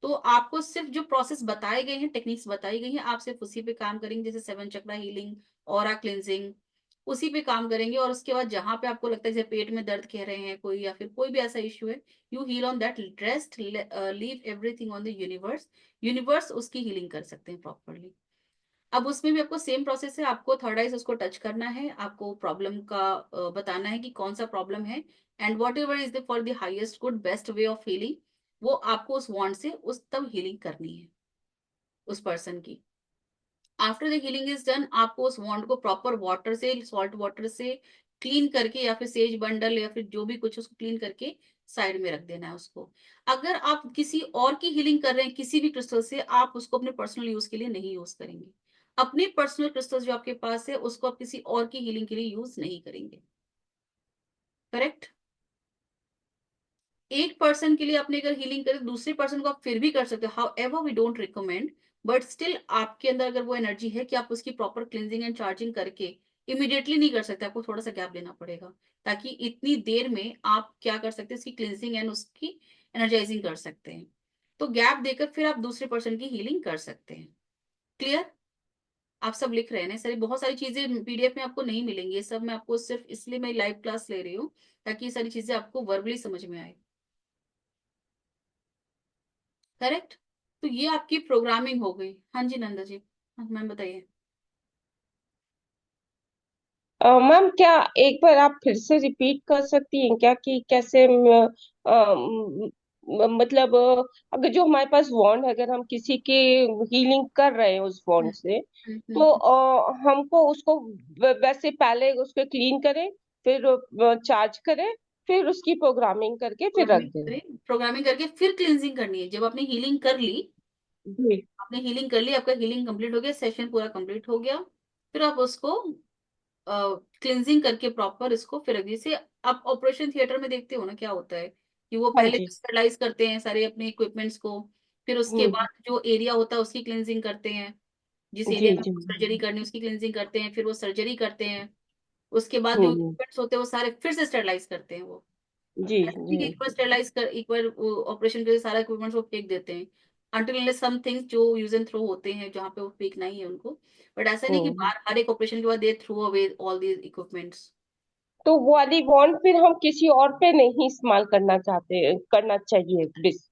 S1: तो आपको सिर्फ जो प्रोसेस बताए गए हैं, टेक्निक्स बताई गई हैं, आप सिर्फ उसी पे काम करेंगे, जैसे 7 चक्रा हीलिंग, ऑरा क्लिनजिंग, उसी पे काम करेंगे। और उसके बाद जहां पे आपको लगता है जैसे पेट में दर्द कह रहे हैं कोई, या फिर कोई भी ऐसा इश्यू है, you heal on that, rest, leave everything on the universe, universe उसकी हीलिंग कर सकते हैं प्रॉपरली। अब उसमें भी आपको सेम प्रोसेस है, आपको थर्ड आइज उसको टच करना है, आपको प्रॉब्लम का बताना है कि कौन सा प्रॉब्लम है, and what ever is the for the highest good best way of healing, वो आपको उस वॉन्ड से उस तब हीलिंग करनी है उस पर्सन की। After the healing is done, आपको उस वॉन्ड को प्रॉपर वाटर से, सॉल्ट वाटर से क्लीन करके, या फिर सेज बंडल या फिर जो भी कुछ, उसको क्लीन करके साइड में रख देना है उसको। अगर आप किसी और की हीलिंग कर रहे हैं किसी भी क्रिस्टल से, आप उसको अपने पर्सनल यूज के लिए नहीं यूज करेंगे। अपने पर्सनल क्रिस्टल जो आपके पास है उसको आप किसी और की हीलिंग के लिए यूज नहीं करेंगे। करेक्ट? एक पर्सन के लिए आपने अगर हीलिंग करी, दूसरे पर्सन को आप फिर भी कर सकते हो, however we don't recommend, but still आपके अंदर अगर वो एनर्जी है कि आप उसकी प्रॉपर क्लिनजिंग एंड चार्जिंग करके, इमिडिएटली नहीं कर सकते, आपको थोड़ा सा गैप देना पड़ेगा, ताकि इतनी देर में आप क्या कर सकते हैं, उसकी क्लिनजिंग एंड उसकी एनर्जाइजिंग कर सकते हैं। तो गैप देकर फिर आप दूसरे पर्सन की हीलिंग कर सकते हैं। क्लियर? आप सब लिख रहे हैं ना? सारी बहुत सारी चीजें पीडीएफ में आपको नहीं मिलेंगी, ये सब मैं आपको सिर्फ इसलिए मैं लाइव क्लास ले रही हूँ ताकि ये सारी चीजें आपको वर्बली समझ में आए। करेक्ट? तो ये आपकी प्रोग्रामिंग हो गई। हाँ जी नंदा जी, हाँ मैम बताइए।
S6: मैम क्या एक बार आप फिर से रिपीट कर सकती हैं क्या कि कैसे मतलब अगर जो हमारे पास वॉन्ड है, अगर हम किसी की हीलिंग कर रहे हैं उस वॉन्ड से, तो
S1: हम्म।
S6: हमको उसको वैसे पहले उसको क्लीन करें, फिर चार्ज करें, फिर उसकी प्रोग्रामिंग करके फिर रख दें।
S1: प्रोग्रामिंग करके फिर क्लिनजिंग करनी है। जब आपने हीलिंग कर ली,
S6: जी
S1: आपने हीलिंग कर ली, आपका हीलिंग कंप्लीट हो गया, सेशन पूरा कंप्लीट हो गया, फिर आप उसको क्लिनजिंग करके प्रॉपर इसको फिर जैसे आप ऑपरेशन थिएटर में देखते हो ना क्या होता है, कि वो
S6: हाँ
S1: पहले
S6: जी।
S1: स्टरलाइज करते हैं सारे अपने इक्विपमेंट्स को, फिर उसके
S6: हम्म।
S1: बाद जो एरिया होता है उसकी क्लिनजिंग करते हैं, जिस एरिया
S6: जी
S1: में
S6: जी।
S1: सर्जरी करनी है उसकी क्लिनजिंग करते हैं, फिर वो सर्जरी करते हैं, उसके बाद जो
S6: हम्म।
S1: इक्विपमेंट्स होते हैं वो सारे फिर से स्टरलाइज करते हैं वो।
S6: जी
S1: ऐसा नहीं
S6: जी।
S1: कि एक बार स्टेरलाइज कर, एक बार ऑपरेशन के सारा इक्विपमेंट्स वो फेंक देते हैं, अनटिल सम थिंग्स जो यूज एंड थ्रो होते हैं जहाँ पे वो फेंकना ही है उनको, बट ऐसा नहीं कि
S6: हम्म।
S1: बार हर एक ऑपरेशन के बाद they throw away all these equipments.
S6: तो वो वाली बॉन्ड फिर हम किसी और पे नहीं इस्तेमाल करना चाहते, करना चाहिए बिस।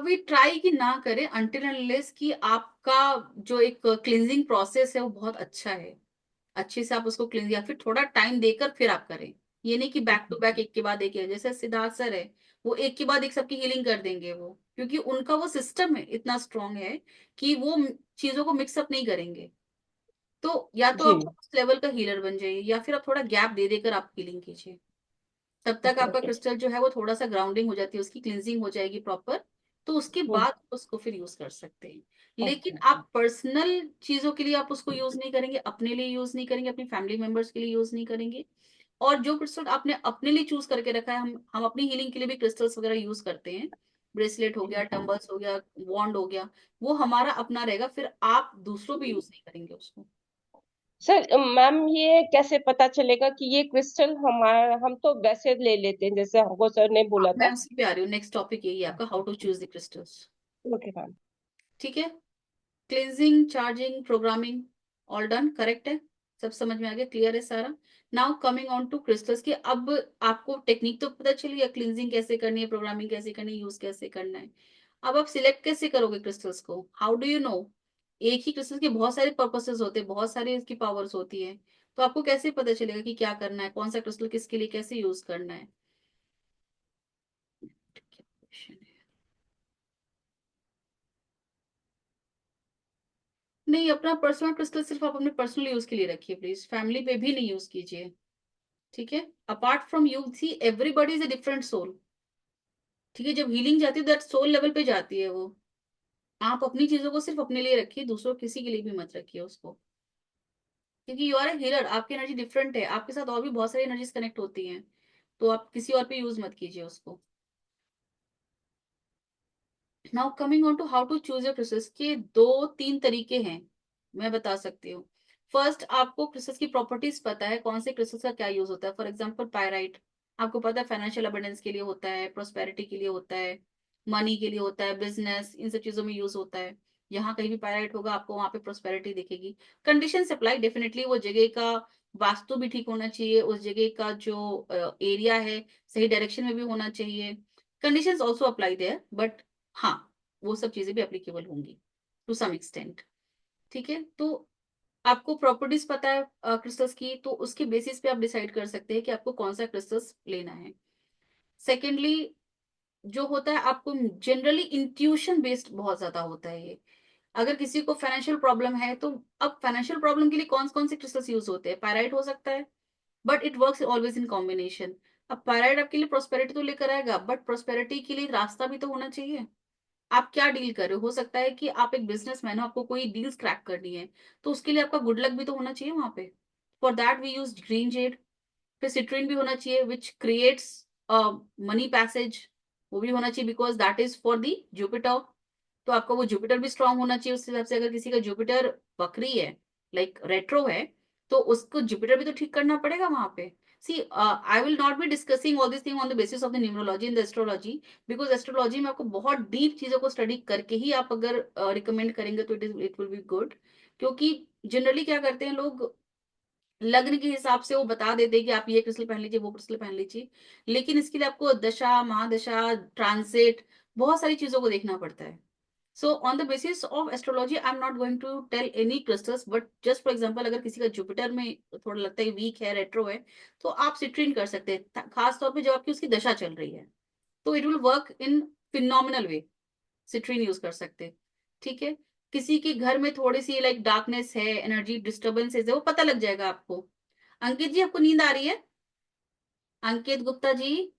S1: वी ट्राई कि ना करें अनटिल अनलेस कि आपका जो एक क्लिनजिंग प्रोसेस है वो बहुत अच्छा है, अच्छे से आप उसको क्लीन, या फिर थोड़ा टाइम देकर फिर आप करें। ये नहीं कि बैक टू बैक एक के बाद एक है, जैसे सिद्धार्थ सर है, वो एक के बाद एक सबकी हीलिंग कर देंगे वो, क्योंकि उनका वो सिस्टम है इतना स्ट्रांग है कि वो चीजों को मिक्सअप नहीं करेंगे। तो या तो
S6: जी।
S1: आप उस लेवल का हीलर बन जाइए, या फिर आप थोड़ा गैप दे देकर आप हीलिंग कीजिए, तब तक
S6: ओके
S1: आपका
S6: ओके।
S1: क्रिस्टल जो है वो थोड़ा सा ग्राउंडिंग हो जाती है, उसकी क्लिनजिंग हो जाएगी प्रॉपर, तो उसके बाद उसको फिर यूज कर सकते हैं।
S6: ओके
S1: लेकिन
S6: ओके।
S1: आप पर्सनल चीजों के लिए आप उसको यूज नहीं करेंगे, अपने लिए यूज नहीं करेंगे, अपनी फैमिली मेंबर्स के लिए यूज नहीं करेंगे। और जो क्रिस्टल आपने अपने लिए चूज करके रखा है, हम अपनी हीलिंग के लिए भी क्रिस्टल्स वगैरह यूज करते हैं, ब्रेसलेट हो गया, टम्बल्स हो गया, वॉन्ड हो गया, वो हमारा अपना रहेगा, फिर आप दूसरों पे यूज नहीं करेंगे उसको।
S6: सर मैम ये कैसे पता चलेगा कि ये क्रिस्टल हमारा, हम तो वैसे ले लेते हैं जैसे हमको सर ने बोला
S1: मैं
S6: था।
S1: उसी पे आ रही हूँ, नेक्स्ट टॉपिक यही है आपका, how to choose the crystals.
S6: Okay ma'am.
S1: ठीक है, cleansing, charging, programming, all done, correct है, सब समझ में आ गया, क्लियर है सारा। Now coming on to crystals की, अब आपको टेक्निक तो पता चली है, क्लिनजिंग कैसे करनी है, प्रोग्रामिंग कैसे करनी है, यूज कैसे करना है। अब आप सिलेक्ट कैसे करोगे क्रिस्टल्स को, हाउ डू यू नो? एक ही क्रिस्टल के बहुत सारे पर्पसेस होते हैं, बहुत सारी इसकी पावर्स होती है, तो आपको कैसे पता चलेगा कि क्या करना है, कौन सा क्रिस्टल किसके लिए कैसे यूज करना है? नहीं, अपना पर्सनल क्रिस्टल सिर्फ आप अपने पर्सनल यूज के लिए रखिए प्लीज, फैमिली पे भी नहीं यूज कीजिए। ठीक है, apart from you see everybody is a different soul. ठीक है, जब हीलिंग जाती है दैट सोल लेवल पे जाती है वो। आप अपनी चीजों को सिर्फ अपने लिए रखिए, दूसरों किसी के लिए भी मत रखिए उसको, क्योंकि यू आर ए हीलर, आपकी एनर्जी डिफरेंट है, आपके साथ और भी बहुत सारी एनर्जीज कनेक्ट होती हैं, तो आप किसी और पे यूज मत कीजिए उसको। Now coming on to how to choose your crystals, के 2-3 तरीके हैं, मैं बता सकती हूँ। फर्स्ट, आपको क्रिस्टल्स की प्रॉपर्टीज पता है, कौन से क्रिस्टल्स का क्या यूज होता है। फॉर एग्जाम्पल पायराइट, आपको पता है फाइनेंशियल अबंडेंस के लिए होता है, प्रोस्पेरिटी के लिए होता है, मनी के लिए होता है, बिजनेस, इन सब चीजों में यूज होता है। यहाँ कहीं भी पायराइट होगा आपको वहां पे प्रोस्पेरिटी दिखेगी। कंडीशन अप्लाई, डेफिनेटली वो जगह का वास्तु भी ठीक होना चाहिए, उस जगह का जो एरिया है सही डायरेक्शन में भी होना चाहिए। Conditions also apply there, but हाँ, वो सब चीजें भी एप्लीकेबल होंगी टू सम एक्सटेंट। ठीक है, तो आपको प्रॉपर्टीज पता है क्रिस्टल्स की, तो उसके बेसिस पे आप डिसाइड कर सकते हैं कि आपको कौन सा क्रिस्टल्स लेना है। सेकेंडली, जो होता है आपको जनरली इंट्यूशन बेस्ड बहुत ज्यादा होता है ये। अगर किसी को फाइनेंशियल प्रॉब्लम है, तो अब फाइनेंशियल प्रॉब्लम के लिए कौन कौन से क्रिस्टल्स यूज होते हैं, पायराइट हो सकता है, but it works always in combination. अब पायराइट आपके लिए प्रोस्पेरिटी तो लेकर आएगा, बट प्रोस्पेरिटी के लिए रास्ता भी तो होना चाहिए। आप क्या डील कर रहे हो सकता है कि आप एक बिजनेसमैन हो, आपको कोई डील्स क्रैक करनी है, तो उसके लिए आपका गुड लक भी तो होना चाहिए वहां पे। For that we use green jade. फिर सिट्रिन भी होना चाहिए विच क्रिएट्स मनी पैसेज, वो भी होना चाहिए because that is for the Jupiter. तो आपका वो जुपिटर भी स्ट्रांग होना चाहिए उस हिसाब से। अगर किसी का जुपिटर वक्री है, लाइक रेट्रो है, तो उसको जुपिटर भी तो ठीक करना पड़ेगा वहां पे। See I will not be discussing all this thing on the basis of the numerology in the astrology, because astrology में आपको बहुत डीप चीजों को स्टडी करके ही आप अगर रिकमेंड करेंगे तो इट विल बी गुड। क्योंकि जनरली क्या करते हैं लोग, लग्न के हिसाब से वो बता देते हैं कि आप ये क्रिस्टल पहन लीजिए, वो क्रिस्टल पहन लीजिए, लेकिन इसके लिए आपको दशा, महादशा, ट्रांसिट, बहुत सारी चीजों को देखना पड़ता है। So on the basis of astrology, I'm not going to tell any crystals, but just for example, अगर किसी का जुपिटर में थोड़ा लगता है वीक है, रेट्रो है, तो आप सिट्रीन कर सकते हैं, खास तौर पे जब आपकी उसकी दशा चल रही है, तो it will work in phenomenal way. Citrine use कर सकते हैं। ठीक है, किसी के घर में थोड़ी सी लाइक डार्कनेस है, एनर्जी डिस्टर्बेंसेस है, वो पता लग जाएगा आपको। अंकित जी, आपको नींद आ रही है? अंकित गुप्ता जी,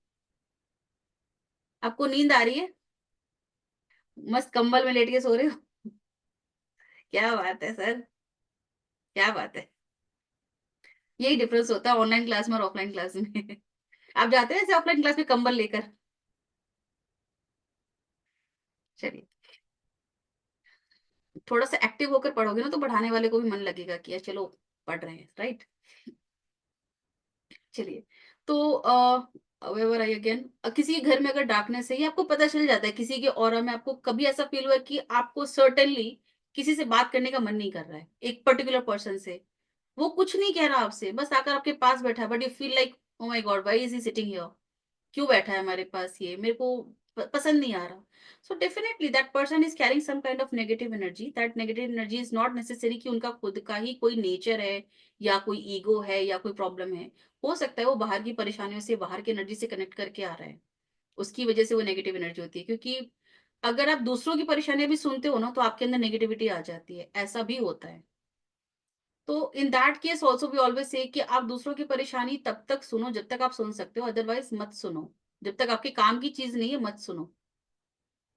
S1: आपको नींद आ रही है? मस्त कंबल में लेट के सो रहे हो? क्या बात है सर, क्या बात है। यही डिफरेंस होता है ऑनलाइन क्लास में और ऑफलाइन क्लास में। आप जाते हैं ऐसे ऑफलाइन क्लास में कंबल लेकर? चलिए, थोड़ा सा एक्टिव होकर पढ़ोगे ना तो पढ़ाने वाले को भी मन लगेगा कि यार चलो पढ़ रहे हैं, राइट। चलिए, तो वेवर आई अगेन, किसी के घर में अगर डार्कनेस है, ये आपको पता चल जाता है किसी के ऑरा में। आपको कभी ऐसा फील हुआ कि आपको सर्टेनली किसी से बात करने का मन नहीं कर रहा है, एक पर्टिकुलर पर्सन से, वो कुछ नहीं कह रहा आपसे, बस आकर आपके पास बैठा है, but you feel like oh my God why is he sitting here, क्यों बैठा है हमारे पास, ये मेरे को पसंद नहीं आ रहा। So definitely that person is carrying some kind of negative energy. That negative energy is not necessary कि उनका खुद का ही कोई नेचर है, या कोई ईगो है, या कोई प्रॉब्लम है। हो सकता है वो बाहर की परेशानियों से, बाहर की एनर्जी से कनेक्ट करके आ रहा है, उसकी वजह से वो नेगेटिव एनर्जी होती है। क्योंकि अगर आप दूसरों की परेशानियां भी सुनते हो ना, तो आपके अंदर नेगेटिविटी आ जाती है, ऐसा भी होता है। तो in that case also we always say कि आप दूसरों की परेशानी तब तक सुनो जब तक आप सुन सकते हो, अदरवाइज मत सुनो। जब तक आपके काम की चीज नहीं है, मत सुनो।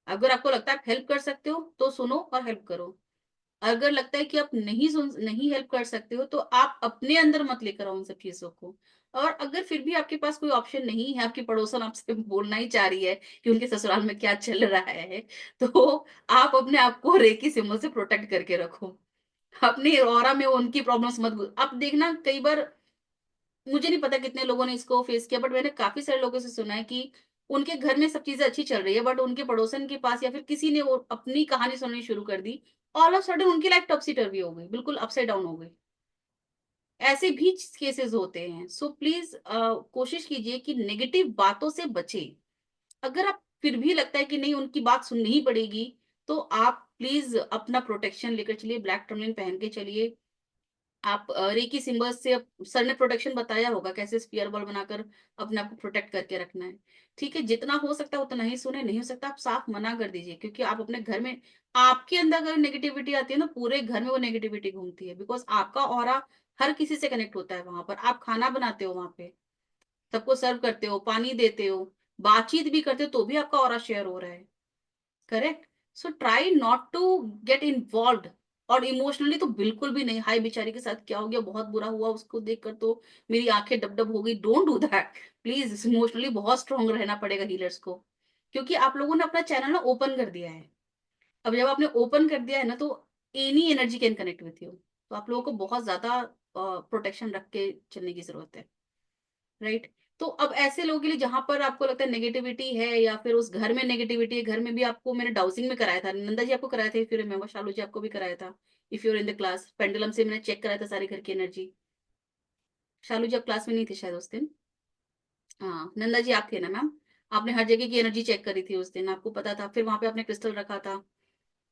S1: अगर आपको लगता है आप हेल्प कर सकते हो तो सुनो और हेल्प करो। अगर लगता है कि आप नहीं हेल्प कर सकते हो, तो आप अपने अंदर मत लेकर आओ उन सब चीजों को। और अगर फिर भी आपके पास कोई ऑप्शन नहीं है, आपकी पड़ोसन आपसे बोलना ही चाह रही है कि उनके ससुराल में क्या चल रहा है, तो आप अपने आप को रेकी सिमों से प्रोटेक्ट करके रखो। अपनी ऑरा में उनकी प्रॉब्लम्स मत, अब देखना कई बार, मुझे नहीं पता कितने लोगों ने इसको फेस किया, बट मैंने काफी सारे लोगों से सुना है कि उनके घर में सब चीजें अच्छी चल रही है, बट उनके पड़ोसन के पास या फिर किसी ने वो अपनी कहानी सुननी शुरू कर दी, ऑल ऑफ सडन उनकी लाइफ टॉपसी टर्वी हो गई, बिल्कुल अपसाइड डाउन हो गई। ऐसे भी केसेस होते हैं। सो प्लीज कोशिश कीजिए कि नेगेटिव बातों से बचे। अगर आप फिर भी लगता है कि नहीं उनकी बात सुननी ही पड़ेगी, तो आप प्लीज अपना प्रोटेक्शन लेकर चलिए, ब्लैक टर्मलिन पहन के चलिए। आप रेकी सिंबल्स से, सर ने प्रोटेक्शन बताया होगा कैसे स्पीयर बॉल बनाकर अपने आप को प्रोटेक्ट करके रखना है। ठीक है, जितना हो सकता है उतना ही सुने, नहीं हो सकता आप साफ मना कर दीजिए। क्योंकि आप अपने घर में, आपके अंदर अगर नेगेटिविटी आती है ना, पूरे घर में वो नेगेटिविटी घूमती है, बिकॉज आपका ऑरा हर किसी से कनेक्ट होता है। वहां पर आप खाना बनाते हो, वहां पे सबको सर्व करते हो, पानी देते हो, बातचीत भी करते हो, तो भी आपका ऑरा शेयर हो रहा है। Correct. So try not to get involve, और इमोशनली तो बिल्कुल भी नहीं। हाय बेचारी के साथ क्या हो गया, बहुत बुरा हुआ, उसको देखकर तो मेरी आंखें डब हो गई। Don't do that please. Emotionally बहुत स्ट्रांग रहना पड़ेगा हीलर्स को, क्योंकि आप लोगों ने अपना चैनल ना ओपन कर दिया है। अब जब आपने ओपन कर दिया है ना, तो any energy can connect with you. तो आप लोगों को बहुत ज्यादा प्रोटेक्शन रख के चलने की जरूरत है, राइट। तो अब ऐसे लोगों के लिए जहां पर आपको लगता है नेगेटिविटी है, या फिर उस घर में नेगेटिविटी है, घर में भी आपको मैंने डाउसिंग में कराया था, नंदा जी आपको कराया था, इफ यू रिमेंबर, शालू जी आपको भी कराया था, if you're in the class, pendulum से मैंने चेक कराया था सारी घर की एनर्जी। शालू जी आप क्लास में नहीं थे शायद उस दिन। हाँ नंदा जी आप थे ना मैम, आपने हर जगह की एनर्जी चेक करी थी उस दिन, आपको पता था। फिर वहां पे आपने क्रिस्टल रखा था,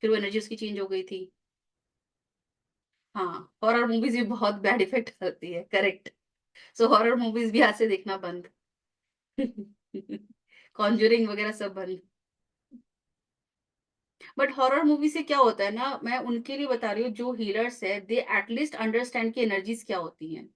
S1: फिर वो एनर्जी उसकी चेंज हो गई थी। हाँ, हॉरर मूवीज भी बहुत बैड इफेक्ट करती है, करेक्ट। सो हॉरर मूवीज भी आज से देखना बंद। कॉन्जरिंग वगैरह सब बंद। बट हॉरर मूवी से क्या होता है ना, मैं उनके लिए बता रही हूँ जो हीलर्स है, दे एटलीस्ट अंडरस्टैंड की एनर्जीज क्या होती हैं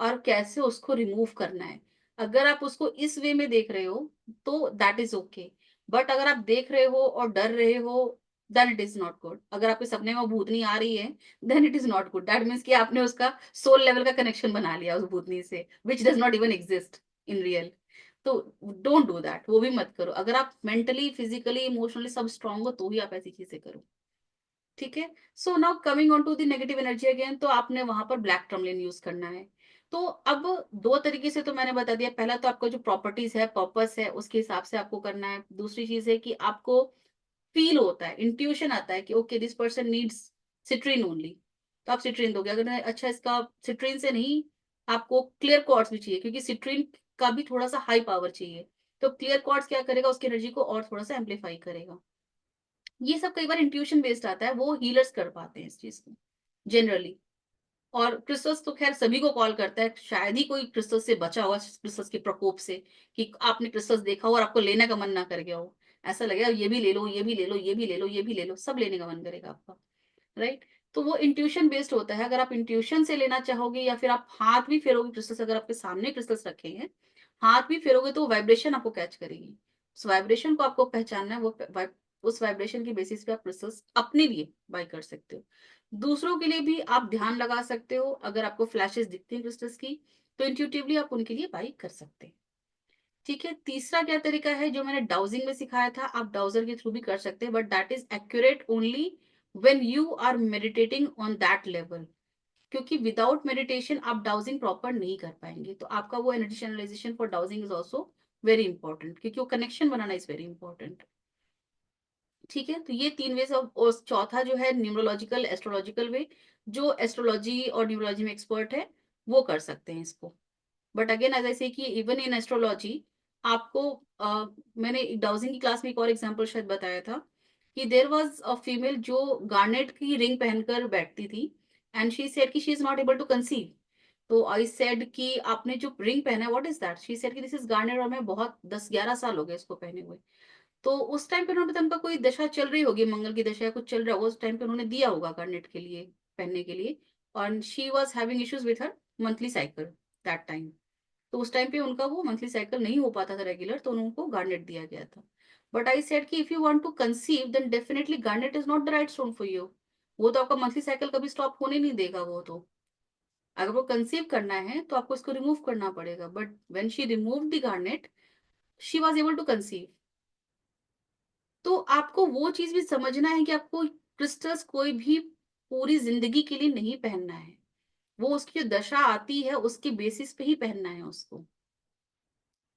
S1: और कैसे उसको रिमूव करना है। अगर आप उसको इस वे में देख रहे हो तो दैट इज ओके, बट अगर आप देख रहे हो और डर रहे हो, then it is not good. अगर आपके सपने में भूतनी आ रही है, then it is not good. That means कि आपने उसका सोल लेवल का कनेक्शन बना लिया उस भूतनी से, which does not even exist in real. तो डोंट डू दैट, वो भी मत करो। अगर आप मेंटली फिजिकली इमोशनली सब स्ट्रांग हो तो ही आप ऐसी चीजें करो, ठीक है। So now coming on to the negative energy again, तो आपने वहां पर ब्लैक टर्मलिन यूज करना है। तो अब दो तरीके से तो मैंने बता दिया। पहला तो आपको जो प्रॉपर्टीज है, पर्पस है, उसके हिसाब से आपको करना है। दूसरी चीज है कि आपको फील होता है, इंट्यूशन आता है कि okay this person needs citrine only, तो आप सिट्रीन दोगे। अगर अच्छा इसका सिट्रीन से नहीं, आपको क्लियर क्वार्ट्ज भी चाहिए, क्योंकि सिट्रीन का भी थोड़ा सा हाई पावर चाहिए। तो क्लियर क्वार्ट्ज क्या करेगा, उसकी एनर्जी को और थोड़ा सा एम्पलीफाई करेगा। ये सब कई बार इंट्यूशन बेस्ड आता है, वो हीलर्स कर पाते हैं इस चीज को जनरली। और क्रिस्टस तो खैर सभी को कॉल करता है, शायद ही कोई क्रिस्टस से बचा हुआ, क्रिस्टस के प्रकोप से, कि आपने क्रिस्टस देखा हो और आपको लेने का मन ना कर गया हो। ऐसा लगेगा ये भी ले लो, ये भी ले लो, ये भी ले लो, ये भी ले लो, सब लेने का मन करेगा आपका, राइट। तो वो इंट्यूशन बेस्ड होता है। अगर आप इंट्यूशन से लेना चाहोगे, या फिर आप हाथ भी फेरोगे क्रिस्टल्स, अगर आपके सामने क्रिस्टल्स रखे हैं, हाथ भी फेरोगे तो वाइब्रेशन आपको कैच करेगी। उस वाइब्रेशन को आपको पहचानना है। उस वाइब्रेशन की बेसिस पे आप क्रिस्टल्स अपने लिए बाय कर सकते हो। दूसरों के लिए भी आप ध्यान लगा सकते हो। अगर आपको फ्लैशेस दिखती हैं क्रिस्टल्स की, तो इंट्यूटिवली आप उनके लिए बाय कर सकते हैं, ठीक है। तीसरा क्या तरीका है जो मैंने डाउजिंग में सिखाया था, आप डाउजर के थ्रू भी कर सकते हैं, but that is accurate only when you are meditating on that level. क्योंकि विदाउट मेडिटेशन आप डाउजिंग प्रॉपर नहीं कर पाएंगे। तो आपका वो energy channelization for dowsing is also very important, क्योंकि वो कनेक्शन बनाना इज वेरी इंपॉर्टेंट, ठीक है। तो ये तीन वे। और चौथा जो है न्यूमरोलॉजिकल एस्ट्रोलॉजिकल वे, जो एस्ट्रोलॉजी और न्यूमरोलॉजी में एक्सपर्ट है वो कर सकते हैं इसको। बट अगेन एज आई से कि इवन इन एस्ट्रोलॉजी आपको मैंने डाउजिंग की क्लास में एक और एग्जांपल शायद बताया था, कि देयर वाज अ फीमेल जो गार्नेट की रिंग पहनकर बैठती थी, एंड शी सेड कि she is not able to conceive. तो आई सेड कि आपने जो रिंग पहना है what is that, she said कि दिस इज गार्नेट, और मैं बहुत 10-11 साल हो गए इसको पहने हुए। तो उस टाइम पे उन्होंने पता उनका कोई दशा चल रही होगी, मंगल की दशा या कुछ चल रहा होगा, उस टाइम पे उन्होंने दिया होगा गार्नेट के लिए, पहनने के लिए। और she was having issues with her monthly cycle that time. तो उस टाइम पे उनका वो मंथली साइकिल नहीं हो पाता था रेगुलर, तो उनको गार्नेट दिया गया था। बट आई सेड कि if you want to conceive then definitely garnet is not the right stone for you. वो तो आपका मंथली साइकिल कभी स्टॉप होने नहीं देगा। वो तो अगर वो कंसीव करना है तो आपको इसको रिमूव करना पड़ेगा। But when she remove the garnet, she was able to conceive. तो आपको वो चीज भी समझना है कि आपको क्रिस्टल्स कोई भी पूरी जिंदगी के लिए नहीं पहनना है। वो उसकी जो दशा आती है उसके बेसिस पे ही पहनना है उसको,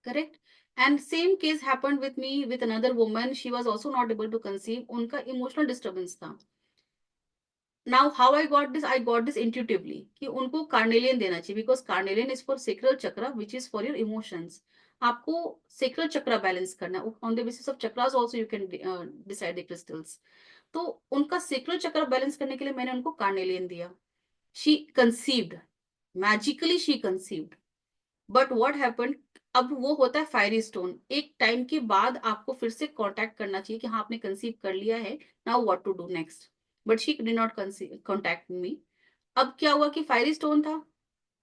S1: correct. And same case happened with me with another woman, she was also not able to conceive. उनका इमोशनल डिस्टर्बेंस था। Now how I got this intuitively कि उनको कार्नेलियन देना चाहिए, because carnelian is for sacral chakra which is for your emotions. आपको सेक्रल चक्र बैलेंस करना है। On the basis of chakras also you can decide the crystals. तो उनका सेक्रल चक्र बैलेंस करने के लिए मैंने उनको कार्नेलियन दिया। She conceived, magically she conceived. But what happened, अब वो होता है फायरी स्टोन। एक टाइम के बाद आपको फिर से कांटेक्ट करना चाहिए कि हाँ आपने कंसीव कर लिया है, now what to do next. But she did not contact me. अब क्या हुआ कि फायरी स्टोन था,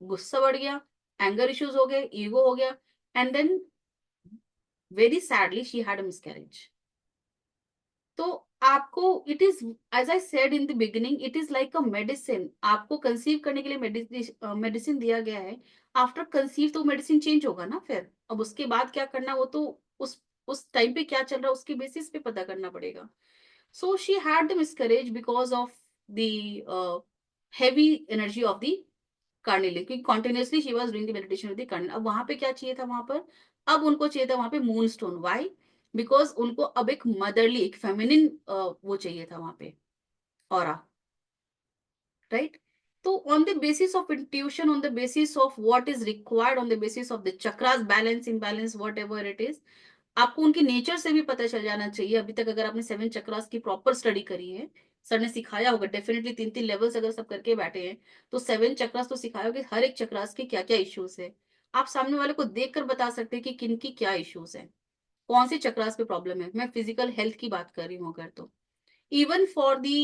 S1: गुस्सा बढ़ गया, एंगर इश्यूज हो गए, ईगो हो गया, and then very sadly she had a miscarriage. तो आपको it is, as I said in the beginning, it is like a medicine. आपको कंसीव करने के लिए मेडिसिन दिया गया है। आफ्टर कंसीव तो मेडिसिन चेंज होगा ना, फिर अब उसके बाद क्या करना वो तो उस टाइम पे क्या चल रहा है उसके बेसिस पे पता करना पड़ेगा। So she had the miscarriage because of the heavy energy of the carnelian, क्योंकि continuously she was doing the meditation with the carnelian. अब वहां पे क्या चाहिए था वहां पर, अब उनको चाहिए था वहां पे मून स्टोन। वाई? बिकॉज उनको अब एक मदरली, एक फेमिनिन वो चाहिए था वहां पे, ऑरा, राइट? तो on the basis of intuition, on the basis of what is required, on the basis of the chakras balance imbalance what ever it is, आपको उनके नेचर से भी पता चल जाना चाहिए। अभी तक अगर आपने 7 चक्रास की प्रॉपर स्टडी करी है, सर ने सिखाया होगा डेफिनेटली, 3-3 लेवल्स अगर सब करके बैठे हैं तो 7 चक्रास तो सिखाया होगा, हर एक चक्रास के क्या क्या इश्यूज है। आप सामने वाले को देखकर बता सकते हैं कि किन की क्या इश्यूज है, कौन सी चक्रास पे प्रॉब्लम है। मैं फिजिकल हेल्थ की बात कर रही हूँ अगर, तो even for the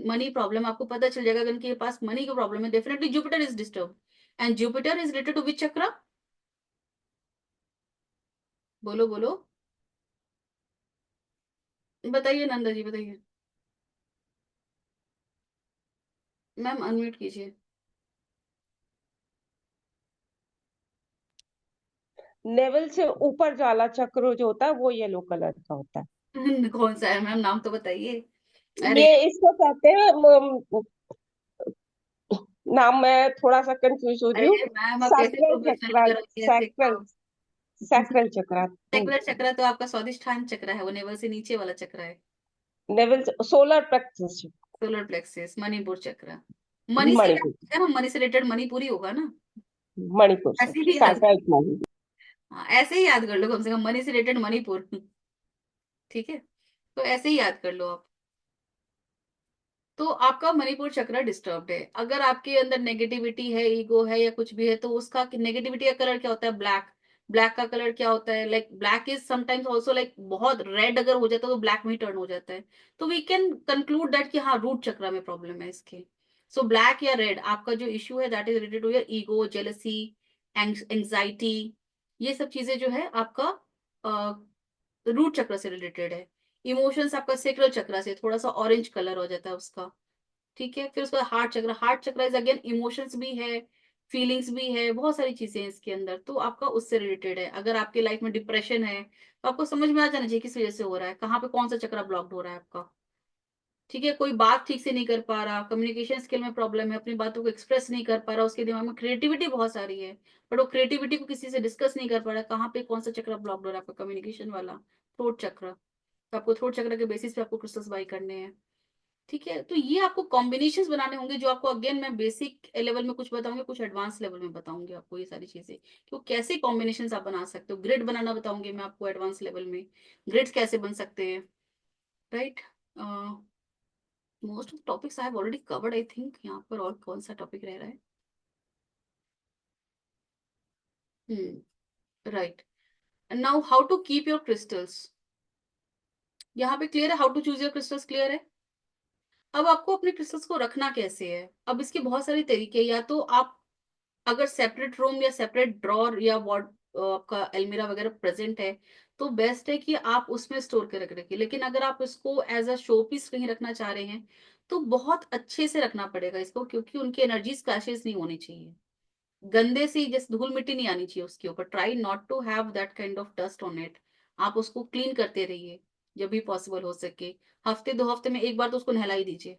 S1: money problem आपको पता चल जाएगा। अगर उनके पास मनी का प्रॉब्लम है, definitely Jupiter is disturb, and Jupiter is related to which chakra? बोलो बोलो, बताइए नंदा जी, बताइए। मैम अनम्यूट कीजिए।
S6: नेवल से ऊपर वाला चक्र जो होता है वो येलो कलर का होता है।
S1: कौन सा है मैम, नाम तो बताइए। अरे
S6: ये इसको कहते हैं नाम मैं थोड़ा सा कंफ्यूज हो रही हूँ।
S1: अरे मैम, आप कैसे
S6: सैक्रल
S1: प्रोफेशनल
S6: चक्र,
S1: करोगे ऐसे
S6: सैक्रल,
S1: काम?
S6: सैक्रल चक्र।
S1: सेकुलर चक्र तो आपका स्वादिष्ठान चक्र है, वो नेवल से नीचे वाला चक्र है।
S6: Naval solar plexus,
S1: solar plexus, Manipur चक्र। मनी से
S6: मणिपुर,
S1: क्या ना, मनी से रिलेटेड मणिपुरी होगा ना,
S6: मणिपुर से
S1: ऐसे ही याद,
S6: सैक्रल मणिपुर।
S1: हाँ ऐसे ही याद कर लो, कम से कम मनी से रिलेटेड मणिपुर। ठीक है, तो ऐसे ही याद कर लो आप। तो आपका मणिपुर चक्र डिस्टर्ब्ड है। अगर आपके अंदर नेगेटिविटी है, ईगो है या कुछ भी है, तो उसका नेगेटिविटी का कलर क्या होता है? ब्लैक। ब्लैक का कलर क्या होता है? Like black is sometimes also like बहुत रेड अगर हो जाता है तो ब्लैक में ही टर्न हो जाता है। तो वी कैन कंक्लूड दैट कि हाँ, रूट चक्र में प्रॉब्लम है इसके। सो ब्लैक या रेड आपका जो इश्यू है that is related to your ego, jealousy, anxiety. ये सब चीजें जो है आपका रूट चक्र से रिलेटेड है। इमोशंस आपका सेक्रल चक्र से थोड़ा सा ऑरेंज कलर हो जाता है उसका। ठीक है, फिर उसके बाद हार्ट चक्र। हार्ट चक्र इज अगेन इमोशंस भी है, फीलिंग्स भी है, बहुत सारी चीजें हैं इसके अंदर, तो आपका उससे रिलेटेड है। अगर आपके लाइफ में डिप्रेशन है तो आपको समझ में आ जाना चाहिए किस वजह से हो रहा है, कहाँ पे कौन सा चक्र ब्लॉक्ड हो रहा है आपका। ठीक है, कोई बात ठीक से नहीं कर पा रहा, कम्युनिकेशन स्किल में प्रॉब्लम है, अपनी बातों को एक्सप्रेस नहीं कर पा रहा, उसके दिमाग में क्रिएटिविटी बहुत सारी है बट वो क्रिएटिविटी को किसी से डिस्कस नहीं कर पा रहा, कहाँ पे कौन सा चक्र ब्लॉक्ड हो रहा है आपका? कम्युनिकेशन वाला, थ्रोट चक्र। तो आपको थ्रोट चक्र के बेसिस पे आपको क्रिस्टल्स बाई करने हैं। ठीक है, तो ये आपको कॉम्बिनेशंस बनाने होंगे, जो आपको अगेन मैं बेसिक लेवल में कुछ बताऊंगी, कुछ एडवांस लेवल में बताऊंगी आपको ये सारी चीजें, कि वो कैसे कॉम्बिनेशंस आप बना सकते हो। ग्रिड बनाना बताऊंगी मैं आपको एडवांस लेवल में, ग्रिड्स कैसे बन सकते हैं, right? Most of topics I have already covered, I think. यहाँ पर और कौन सा टॉपिक रह रहा है? Right, now how to keep your crystals. यहाँ पे क्लियर है, how to choose your crystals clear है। अब आपको अपने क्रिस्टल्स को रखना कैसे है, अब इसके बहुत सारे तरीके। या तो आप अगर सेपरेट रूम या सेपरेट ड्रॉर या वॉर्ड आपका अलमीरा वगैरह प्रेजेंट है तो बेस्ट है कि आप उसमें स्टोर कर रखिए। लेकिन अगर आप इसको एज अ शो पीस कहीं रखना चाह रहे हैं तो बहुत अच्छे से रखना पड़ेगा इसको, क्योंकि उनकी एनर्जीज क्लैशेस नहीं होनी चाहिए, गंदे सी जैसे धूल मिट्टी नहीं आनी चाहिए उसके ऊपर। Try not to have that kind of dust on it. आप उसको क्लीन करते रहिए जब भी पॉसिबल हो सके। हफ्ते 2 हफ्ते में एक बार तो उसको नहला ही दीजिए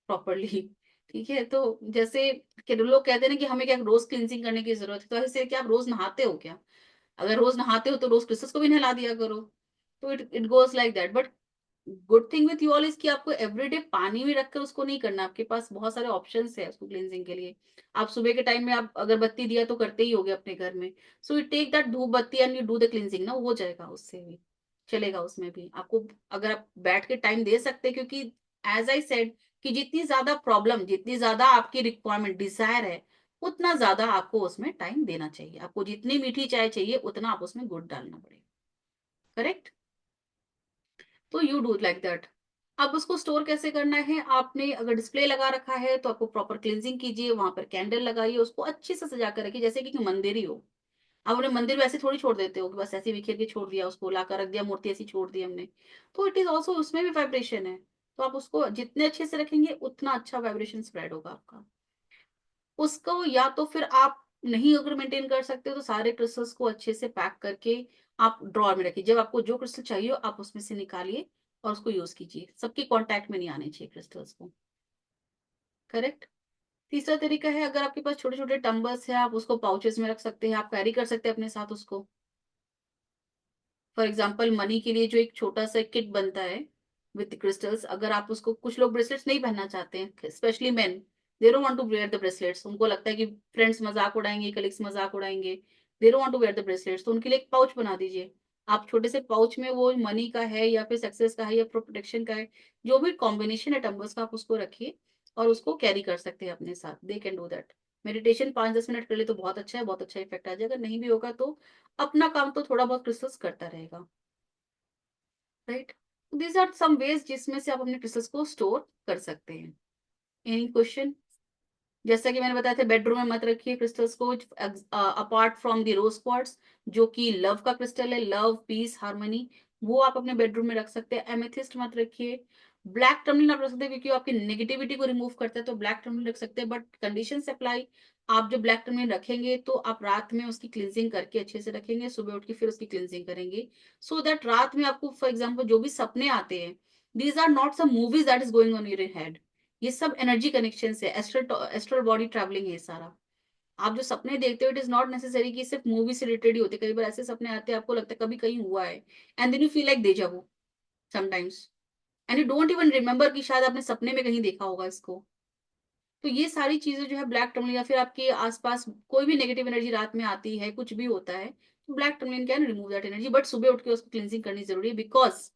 S1: प्रॉपरली। ठीक है, तो जैसे कि लोग कहते हैं ना कि हमें क्या रोज क्लींजिंग करने की जरूरत है, तो ऐसे क्या आप रोज नहाते हो क्या? अगर रोज नहाते हो तो रोज क्रिसमस को भी नहला दिया करो। तो it goes like that. But good thing with you all is कि आपको एवरीडे पानी में रखकर उसको नहीं करना, आपके पास बहुत सारे ऑप्शंस है उसको क्लींजिंग के लिए। आप सुबह के टाइम में आप अगरबत्ती दिया तो करते ही होगे अपने घर में, सो यू टेक दैट धूप बत्ती and you do the cleansing ना, हो जाएगा, उससे भी चलेगा। उसमें भी आपको अगर आप बैठ के टाइम दे सकते हैं, क्योंकि एज आई सेड कि जितनी ज्यादा प्रॉब्लम, जितनी ज्यादा आपकी रिक्वायरमेंट डिजायर है, उतना ज्यादा आपको उसमें टाइम देना चाहिए। आपको जितनी मीठी चाय चाहिए उतना आप उसमें गुड़ डालना पड़ेगा, करेक्ट? तो यू डू लाइक दैट। अब उसको स्टोर कैसे करना है, आपने अगर डिस्प्ले लगा रखा है तो आपको प्रॉपर क्लींजिंग कीजिए, वहां पर कैंडल लगाइए, उसको अच्छे से सजा कर रखिए जैसे कि मंदिर ही हो। आप उन्हें मंदिर में ऐसे थोड़ी छोड़ देते हो कि बस ऐसे बिखेर के छोड़ दिया, उसको लाकर रख दिया, मूर्ति ऐसी छोड़ दी हमने। तो इट इज ऑल्सो, उसमें भी वाइब्रेशन है। तो आप उसको जितने अच्छे से रखेंगे उतना अच्छा वाइब्रेशन स्प्रेड होगा आपका। उसको या तो फिर आप नहीं अगर मेंटेन कर सकते हो तो सारे क्रिस्टल्स को अच्छे से पैक करके आप ड्रॉर में रखिए। जब आपको जो क्रिस्टल चाहिए हो आप उसमें से निकालिए और उसको यूज कीजिए। सबके कांटेक्ट में नहीं आने चाहिए क्रिस्टल्स को। करेक्ट। तीसरा तरीका है, अगर आपके पास छोटे छोटे टम्बर्स है आप उसको पाउचेस में रख सकते हैं, आप कैरी कर सकते हैं अपने साथ उसको। फॉर एग्जाम्पल मनी के लिए जो एक छोटा सा किट बनता है विद क्रिस्टल्स, अगर आप उसको, कुछ लोग ब्रेसलेट्स नहीं पहनना चाहते हैं, specially men, they don't want to wear the bracelets. उनको लगता है कि फ्रेंड्स मजाक उड़ाएंगे, कलीग्स मजाक उड़ाएंगे, they don't want to wear the bracelets. तो उनके लिए एक पाउच बना दीजिए। आप छोटे से पाउच में वो मनी का है या फिर सक्सेस का है या प्रोटेक्शन का है, जो भी कॉम्बिनेशन है टम्बर्स का, आप उसको रखिए और उसको कैरी कर सकते हैं अपने साथ। They can do that. Meditation 5-10 minute कर ले तो बहुत अच्छा है, बहुत अच्छा इफेक्ट आ जाएगा। अगर नहीं भी होगा तो अपना काम तो थोड़ा बहुत क्रिस्टल्स करता रहेगा। Right. These are some ways जिसमें से आप अपने क्रिस्टल्स को स्टोर कर सकते हैं। Any question? जैसा कि मैंने बताया था, बेडरूम में मत रखिए क्रिस्टल्स को apart from the rose quartz, जो कि लव का क्रिस्टल है, लव पीस हार्मनी, वो आप अपने बेडरूम में रख सकते हैं। एमेथिस्ट मत रखिए। ब्लैक टर्मलिन आप रख सकते हैं क्योंकि आपकी नेगेटिविटी को रिमूव करता है, तो ब्लैक टर्मलिन रख सकते हैं, बट कंडीशन अप्लाई। आप जो ब्लैक टर्मलिन रखेंगे तो आप रात में उसकी क्लिनजिंग करके अच्छे से रखेंगे, सुबह उठ के फिर उसकी क्लिनजिंग करेंगे, सो दैट रात में आपको फॉर एग्जाम्पल जो भी सपने आते हैं, these are not some movies that is going on your head. ये सब एनर्जी कनेक्शन है, एस्ट्रल बॉडी ट्रैवलिंग है सारा। आप जो सपने देखते हो इट इज नॉट नेसेसरी कि सिर्फ मूवी से रिलेटेड ही होते। कई बार ऐसे सपने आते हैं आपको लगता है कभी कहीं हुआ है, and then you feel like deja vu sometimes, and you don't even remember कि शायद आपने सपने में कहीं देखा होगा इसको। तो ये सारी चीजें जो है ब्लैक टर्मलिन, या फिर आपके आसपास कोई भी नेगेटिव एनर्जी रात में आती है, कुछ भी होता है, तो black tourmaline can remove that energy, but सुबह उठ के उसको क्लिनजिंग करनी जरूरी है, बिकॉज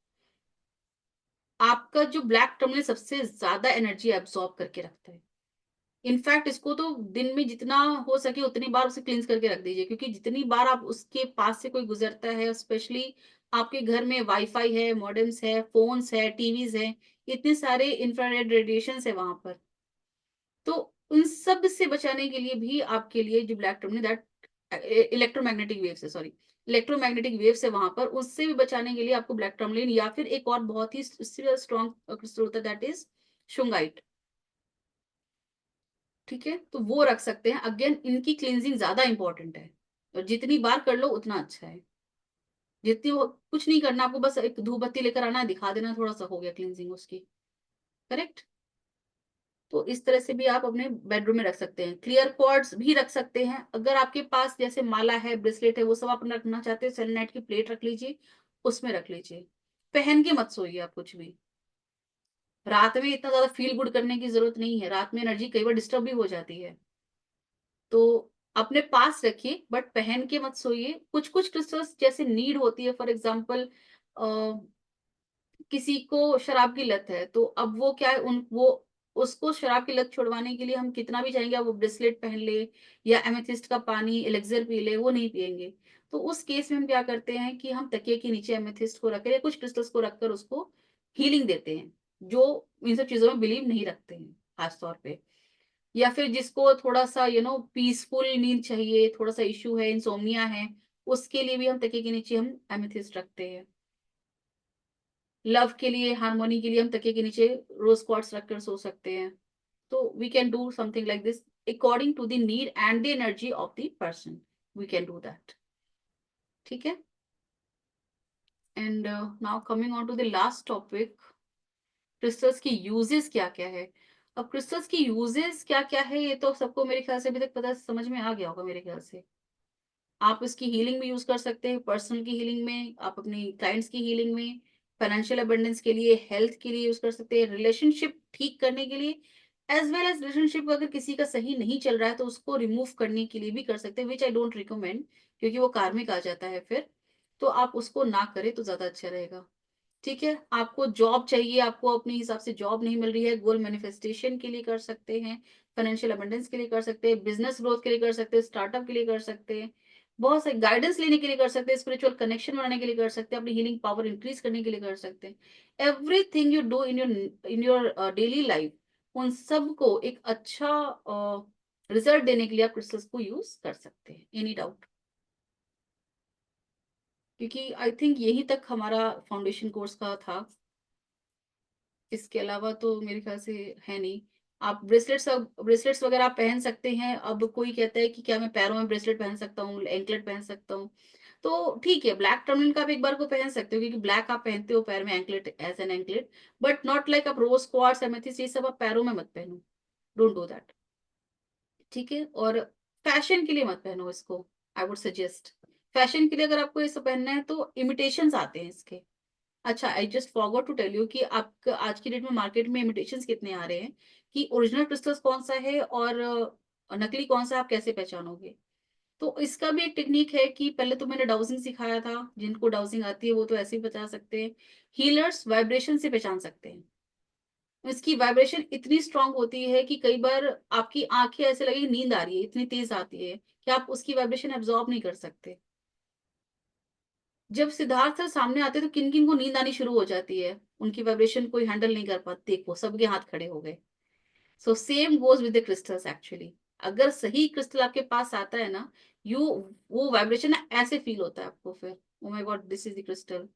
S1: आपका जो ब्लैक टर्मलिन सबसे ज्यादा एनर्जी एब्सॉर्ब करके रखता है। इनफैक्ट इसको तो दिन में जितना हो सके उतनी बार उसे क्लींस करके रख दीजिए, क्योंकि जितनी बार आप उसके पास से कोई गुजरता है, स्पेशली आपके घर में वाईफाई है, मॉडेम्स है, फोन्स है, टीवीज है, इतने सारे इंफ्रारेड रेडिएशन है वहां पर, तो उन सब से बचाने के लिए भी आपके लिए जो black tourmaline, that electromagnetic waves है, सॉरी, इलेक्ट्रोमैग्नेटिक वेव्स है वहां पर, उससे भी बचाने के लिए आपको ब्लैक टर्मलिन या फिर एक और बहुत ही स्ट्रॉन्ग क्रिस्टल होता है, दैट इज शुंगाइट। ठीक है, तो वो रख सकते हैं। अगेन इनकी क्लींजिंग ज्यादा इंपॉर्टेंट है, और जितनी बार कर लो उतना अच्छा है। जितनी वो, कुछ नहीं करना आपको, बस एक धूप बत्ती लेकर आना, दिखा देना, थोड़ा सा हो गया क्लींजिंग उसकी। करेक्ट। तो इस तरह से भी आप अपने बेडरूम में रख सकते हैं। क्लियर क्वार्ट्ज भी रख सकते हैं। अगर आपके पास जैसे माला है, ब्रेसलेट है, वो सब आप रखना चाहते हैं, सेलेनाइट की प्लेट रख लीजिए, उसमें रख लीजिए। पहन के मत सोइए आप कुछ भी। रात में इतना ज्यादा फील गुड करने की जरूरत नहीं है, रात में एनर्जी कई बार डिस्टर्ब भी हो जाती है, तो अपने पास रखिए बट पहन के मत सोइए। कुछ कुछ क्रिस्टल्स जैसे नीड होती है, फॉर एग्जाम्पल किसी को शराब की लत है, तो अब वो क्या है, उन वो उसको शराब की लत छुड़वाने के लिए हम कितना भी चाहेंगे वो ब्रेसलेट पहन ले या एमेथिस्ट का पानी एलेक्सर पी ले, वो नहीं पियेंगे। तो उस केस में हम क्या करते हैं कि हम तकिए के नीचे एमेथिस्ट को रखकर या कुछ क्रिस्टल्स को रखकर उसको हीलिंग देते हैं, जो इन सब चीजों में बिलीव नहीं रखते हैं खास तौर पे। या फिर जिसको थोड़ा सा पीसफुल नींद चाहिए, थोड़ा सा इश्यू है, इंसोम्निया है, उसके लिए भी हम तकिए के नीचे हम एमेथिस्ट रखते हैं। लव के लिए, हार्मोनी के लिए हम तकिए के नीचे रोज क्वार्ट्स रखकर सो सकते हैं। तो we can do something like this according to the need and the energy of the person, we can do that. ठीक है। And now coming on to the last topic, crystals की यूजेस क्या क्या है। अब क्रिस्टल्स की यूजेस क्या क्या है ये तो सबको मेरे ख्याल से अभी तक पता, समझ में आ गया होगा मेरे ख्याल से। आप इसकी हीलिंग में यूज कर सकते हैं, पर्सनल की हीलिंग में, आप अपनी क्लाइंट्स की हीलिंग में, फाइनेंशियल अबंडेंस के लिए, हेल्थ के लिए यूज कर सकते हैं, रिलेशनशिप ठीक करने के लिए, एज वेल एज रिलेशनशिप अगर किसी का सही नहीं चल रहा है तो उसको रिमूव करने के लिए भी कर सकते हैं, विच आई डोंट रिकमेंड, क्योंकि वो कार्मिक आ जाता है फिर, तो आप उसको ना करें तो ज्यादा अच्छा रहेगा। ठीक है। आपको जॉब चाहिए, आपको अपने हिसाब से जॉब नहीं मिल रही है, गोल मैनिफेस्टेशन के लिए कर सकते हैं, फाइनेंशियल अबंडेंस के लिए कर सकते हैं, बिजनेस ग्रोथ के लिए कर सकते हैं, स्टार्टअप के लिए कर सकते हैं, बहुत सारे गाइडेंस लेने के लिए कर सकते हैं, स्पिरिचुअल कनेक्शन बनाने के लिए कर सकते हैं, अपनी हीलिंग पावर इंक्रीज करने के लिए कर सकते हैं। Everything you do in your daily life, उन सब को एक अच्छा रिजल्ट देने के लिए आप क्रिस्टल्स को यूज कर सकते हैं। Any doubt? क्योंकि आई थिंक यही तक हमारा फाउंडेशन कोर्स का था। इसके अलावा तो मेरे ख्याल से है नहीं। आप ब्रेसलेट्स वगैरह आप पहन सकते हैं। अब कोई कहता है कि क्या मैं पैरों में ब्रेसलेट पहन सकता हूँ, एंकलेट पहन सकता हूँ, तो ठीक है, ब्लैक टर्मिनल का आप एक बार को पहन सकते हो, क्योंकि ब्लैक आप पहनते हो पैर में anklet, as an anklet, but not like आप रोज क्वार्ट्स, एमेथिस्ट, ये सब आप पैरों में मत पहनो। Don't do that. ठीक है। और फैशन के लिए मत पहनो इसको, आई वुड सजेस्ट। फैशन के लिए अगर आपको ये सब पहनना है तो इमिटेशंस आते हैं इसके। अच्छा, I just forgot to tell you कि आपका आज की डेट में मार्केट में इमिटेशंस कितने आ रहे हैं, कि ओरिजिनल क्रिस्टल्स कौन सा है और नकली कौन सा, आप कैसे पहचानोगे। तो इसका भी एक टेक्निक है कि पहले तो मैंने डाउजिंग सिखाया था, जिनको डाउजिंग आती है वो तो ऐसे ही बता सकते हैं। हीलर्स वाइब्रेशन से पहचान सकते हैं। इसकी वाइब्रेशन इतनी स्ट्रांग होती है कि कई बार आपकी आंखें ऐसे लगे नींद आ रही है, इतनी तेज आती है कि आप उसकी वाइब्रेशन एब्जॉर्ब नहीं कर सकते। जब सिद्धार्थ सर सामने आते हैं तो किन किन को नींद आनी शुरू हो जाती है, उनकी वाइब्रेशन कोई हैंडल नहीं कर पाते, देखो सबके हाथ खड़े हो गए। So same goes with the crystals actually. अगर सही क्रिस्टल आपके पास आता है ना, यू वो वाइब्रेशन ना ऐसे फील होता है आपको, फिर oh my God this is the crystal.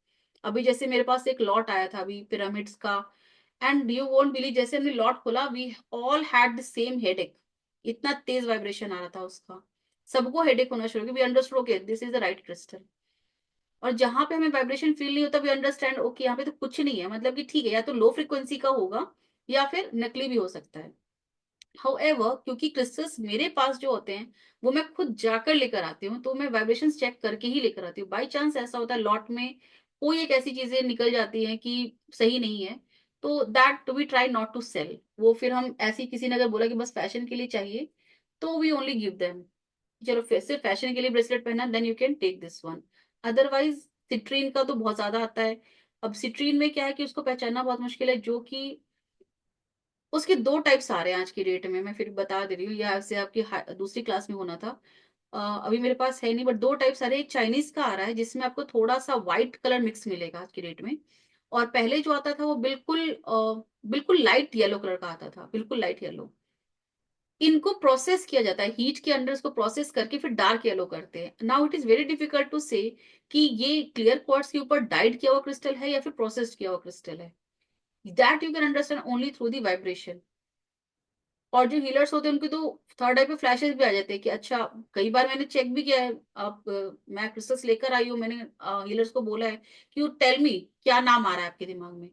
S1: अभी जैसे मेरे पास एक लॉट आया था अभी पिरामिड्स का, एंड यू वोंट बिलीव, जैसे हमने लॉट खोला we all had the same headache. इतना तेज वाइब्रेशन आ रहा था उसका, सबको हेडेक होना शुरू हो गया। We understood okay this is the right crystal. और जहां पे हमें वाइब्रेशन फील नहीं होता वी अंडरस्टैंड ओके यहाँ पे तो कुछ नहीं है, मतलब कि ठीक है, या तो लो फ्रिक्वेंसी का होगा या फिर नकली भी हो सकता है। हाउएवर क्योंकि क्रिस्टल्स मेरे पास जो होते हैं वो मैं खुद जाकर लेकर आती हूँ, तो मैं वाइब्रेशन चेक करके ही लेकर आती हूँ। बाई चांस ऐसा होता है लॉट में कोई एक ऐसी चीजें निकल जाती हैं कि सही नहीं है, तो that we try not to sell. वो फिर हम ऐसी, किसी ने अगर बोला कि बस फैशन के लिए चाहिए, तो वी ओनली गिव देम, चलो फिर सिर्फ फैशन के लिए ब्रेसलेट पहना, then you can take this one. Otherwise citrine का तो बहुत ज्यादा आता है। अब सिट्रीन में क्या है कि उसको पहचानना बहुत मुश्किल है, जो कि उसके दो टाइप्स आ रहे हैं आज की डेट में, मैं फिर बता दे रही हूँ, या ऐसे आपकी दूसरी क्लास में होना था। अभी मेरे पास है नहीं, बट दो टाइप्स आ रहे हैं। एक चाइनीज का आ रहा है जिसमें आपको थोड़ा सा व्हाइट कलर मिक्स मिलेगा आज की डेट में, और पहले जो आता था वो बिल्कुल बिल्कुल लाइट येलो कलर का आता था, बिल्कुल लाइट येलो। इनको प्रोसेस किया जाता है हीट के अंडर, इसको प्रोसेस करके फिर डार्क येलो करते हैं। Now it is very difficult to say कि ये क्लियर क्वार्ट्ज के ऊपर डाइड किया हुआ क्रिस्टल है या फिर प्रोसेस्ड किया हुआ क्रिस्टल है। That you can understand only through the vibration. और जो हीलर्स होते हैं उनके तो थर्ड आई पे फ्लैशेस भी आ जाते हैं कि अच्छा, कई बार मैंने चेक भी किया है। आप मैं क्रिस्टल्स लेकर आई हूँ, मैंने हीलर्स को बोला है कि यू टेल मी क्या नाम आ रहा है आपके दिमाग में।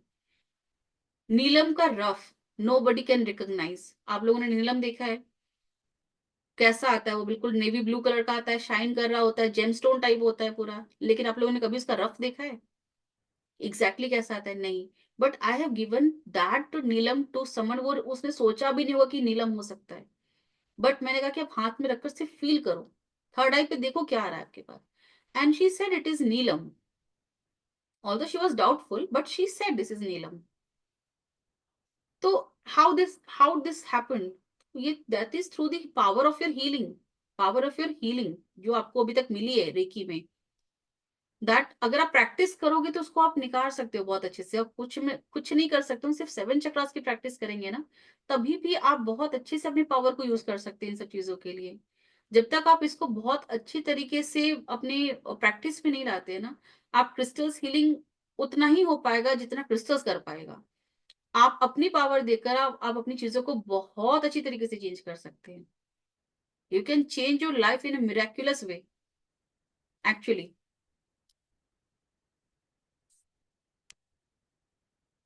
S1: नीलम का rough nobody can recognise. आप लोगों ने नीलम देखा है, कैसा आता है वो, बिल्कुल नेवी ब्लू कलर का आता है, शाइन कर रहा होता है, जेमस्टोन टाइप होता है पूरा, लेकिन आप लोगों ने कभी उसका रफ देखा है एग्जैक्टली कैसा आता है? नहीं। But I have given that neelam to someone, वो उसने सोचा भी नहीं होगा कि नीलम हो सकता है, बट मैंने कहा कि आप हाथ में रखकर सिर्फ फील करो, थर्ड आई पे देखो क्या आ रहा है आपके पास। And she said it is neelam, although she was doubtful but she said this is neelam. तो हाउ दिस हैपेंड, ये that is through the power of your healing, power of your healing जो आपको अभी तक मिली है रेकी में। दैट अगर आप प्रैक्टिस करोगे तो उसको आप निकाल सकते हो बहुत अच्छे से। आप कुछ नहीं कर सकते हो, सिर्फ 7 चक्रास की प्रैक्टिस करेंगे ना, तभी भी आप बहुत अच्छे से अपनी पावर को यूज कर सकते हैं इन सब चीजों के लिए। जब तक आप इसको बहुत अच्छी तरीके से अपने प्रैक्टिस में नहीं लाते हैं ना, आप क्रिस्टल्स हीलिंग उतना ही हो पाएगा जितना क्रिस्टल्स कर पाएगा। आप अपनी पावर देकर आप अपनी चीजों को बहुत अच्छी तरीके से चेंज कर सकते हैं। You can change your life in a miraculous way actually.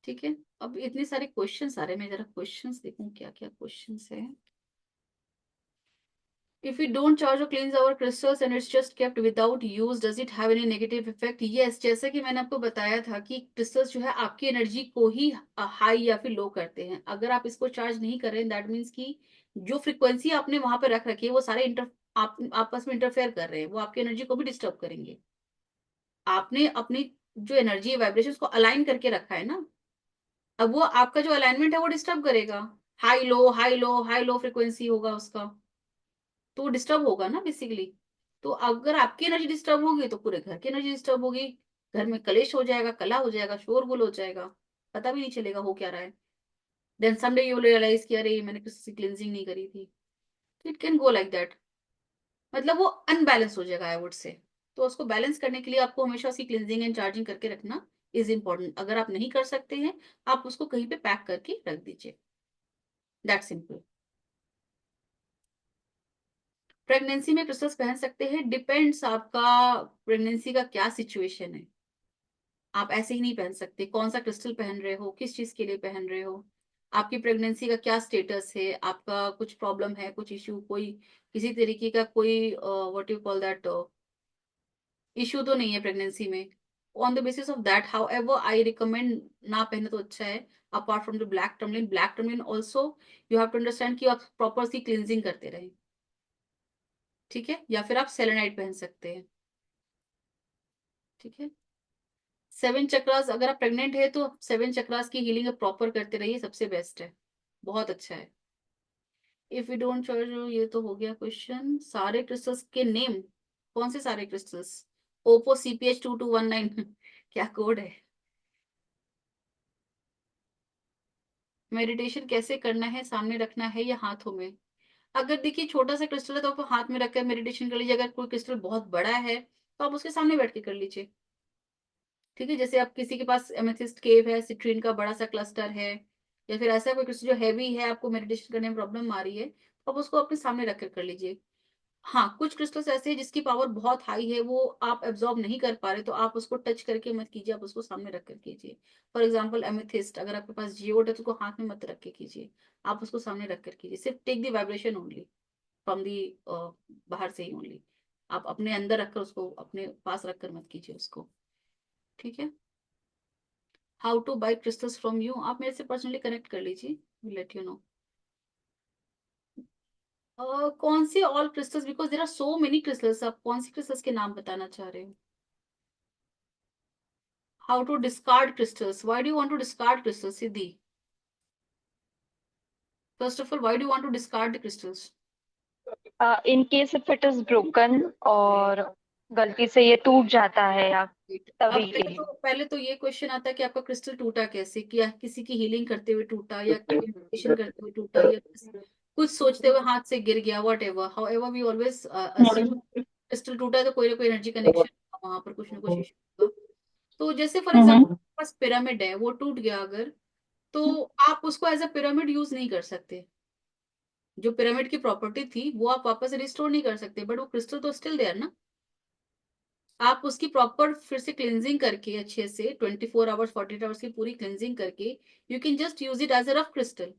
S1: ठीक है। अब इतने सारे क्वेश्चंस आ रहे हैं, मैं जरा क्वेश्चंस देखूं क्या क्या क्वेश्चंस है। If we don't charge or cleanse our crystals and it's just kept without use, does it have any negative effect? Yes, जैसा कि मैंने आपको बताया था कि क्रिस्टल्स जो है आपकी एनर्जी को ही हाई या फिर लो करते हैं। अगर आप इसको चार्ज नहीं कर रहे हैं दैट मीन्स कि जो फ्रिक्वेंसी आपने वहां पर रख रखी है वो सारे आपस में इंटरफेयर कर रहे हैं, वो आपकी एनर्जी को भी डिस्टर्ब करेंगे। आपने अपनी जो एनर्जी है वाइब्रेशन को अलाइन करके रखा है ना, अब वो आपका जो अलाइनमेंट है वो डिस्टर्ब करेगा। High low high low high low frequency होगा उसका, तो वो डिस्टर्ब होगा ना बेसिकली। तो अगर आपकी एनर्जी डिस्टर्ब होगी तो पूरे घर की एनर्जी डिस्टर्ब होगी, घर में कलेश हो जाएगा, कला हो जाएगा, शोरगुल हो जाएगा, पता भी नहीं चलेगा हो क्या रहा है। देन समडे यू रियलाइज कि अरे मैंने किसी क्लिनजिंग नहीं करी थी। तो it can go like that, मतलब वो अनबैलेंस हो जाएगा आई वुड से। तो उसको बैलेंस करने के लिए आपको हमेशा उसकी क्लिनजिंग एंड चार्जिंग करके रखना इज इम्पोर्टेंट। अगर आप नहीं कर सकते हैं, आप उसको कहीं पे पैक करके रख दीजिए, दैट सिंपल। प्रेगनेंसी में क्रिस्टल्स पहन सकते हैं, डिपेंड्स आपका प्रेगनेंसी का क्या सिचुएशन है। आप ऐसे ही नहीं पहन सकते। कौन सा क्रिस्टल पहन रहे हो, किस चीज के लिए पहन रहे हो, आपकी प्रेगनेंसी का क्या स्टेटस है, आपका कुछ प्रॉब्लम है, कुछ इश्यू, कोई किसी तरीके का कोई what you call that issue तो नहीं है प्रेगनेंसी में। On the basis of that however I recommend ना पहने तो अच्छा है। Apart from the black tourmaline also you have to understand कि आप प्रॉपर सी क्लिनजिंग करते रहें, ठीक है। या फिर आप सेलेनाइट पहन सकते हैं, ठीक है। 7 चक्रास, अगर आप प्रेग्नेंट है तो 7 चक्रास की हीलिंग प्रॉपर करते रहिए, सबसे बेस्ट है, बहुत अच्छा है। इफ यू डोंट चार्ज, ये तो हो गया क्वेश्चन। सारे क्रिस्टल्स के नेम, कौन से सारे क्रिस्टल्स? ओप्पो CPH2219 क्या कोड है? मेडिटेशन कैसे करना है, सामने रखना है या हाथों में? अगर देखिए छोटा सा क्रिस्टल है तो आप हाथ में रखकर मेडिटेशन कर लीजिए। अगर कोई क्रिस्टल बहुत बड़ा है तो आप उसके सामने बैठ के कर लीजिए, ठीक है। जैसे आप किसी के पास एमेथिस्ट केव है, सिट्रीन का बड़ा सा क्लस्टर है, या फिर ऐसा कोई क्रिस्टल जो हैवी है, आपको मेडिटेशन करने में प्रॉब्लम आ रही है, तो आप उसको अपने सामने रख कर लीजिए। हाँ, कुछ क्रिस्टल्स ऐसे हैं जिसकी पावर बहुत हाई है, वो आप एब्जॉर्ब नहीं कर पा रहे, तो आप उसको टच करके मत कीजिए, आप उसको सामने रख कर कीजिए। फॉर एग्जाम्पल एमेथिस्ट, अगर आपके पास जियोड है तो उसको हाथ में मत रख के कीजिए, आप उसको सामने रख कर कीजिए। सिर्फ take the vibration only from the, बाहर से ही ओनली। आप अपने अंदर रखकर उसको अपने पास रखकर मत कीजिए उसको, ठीक है। How two by crystals from you, आप मेरे से पर्सनली कनेक्ट कर लीजिए, लेट यू नो। कौन सी all crystals, because there are so many crystals, आप कौन सी क्रिस्टल्स के नाम बताना चाह रहे हो? How to discard crystals, why do you want to discard crystals Siddhi? First of all, why do you want to discard the crystals?
S3: In case if it is broken और गलती से ये टूट जाता है, या
S1: अब
S3: तभी के लिए।
S1: पहले तो ये क्वेश्चन आता है कि आपका क्रिस्टल टूटा कैसे, क्या किसी की हीलिंग करते हुए टूटा, या कोई मेडिटेशन करते हुए टूटा, या कुछ सोचते हुए हाथ से गिर गया, whatever, however we always assume crystal टूटा है तो कोई ना कोई एनर्जी कनेक्शन, वहां पर कुछ ना कुछ इशू होगा। तो जैसे फॉर एग्जाम्पल पास पिरामिड है, वो टूट गया अगर, तो आप उसको एज अ पिरामिड यूज नहीं कर सकते। जो पिरामिड की प्रॉपर्टी थी वो आप वापस रिस्टोर नहीं कर सकते, बट वो क्रिस्टल तो स्टिल देयर ना। आप उसकी प्रॉपर फिर से क्लिनजिंग करके अच्छे से 24 आवर्स 48 आवर्स की पूरी क्लिनजिंग करके you can just use it as a rough crystal.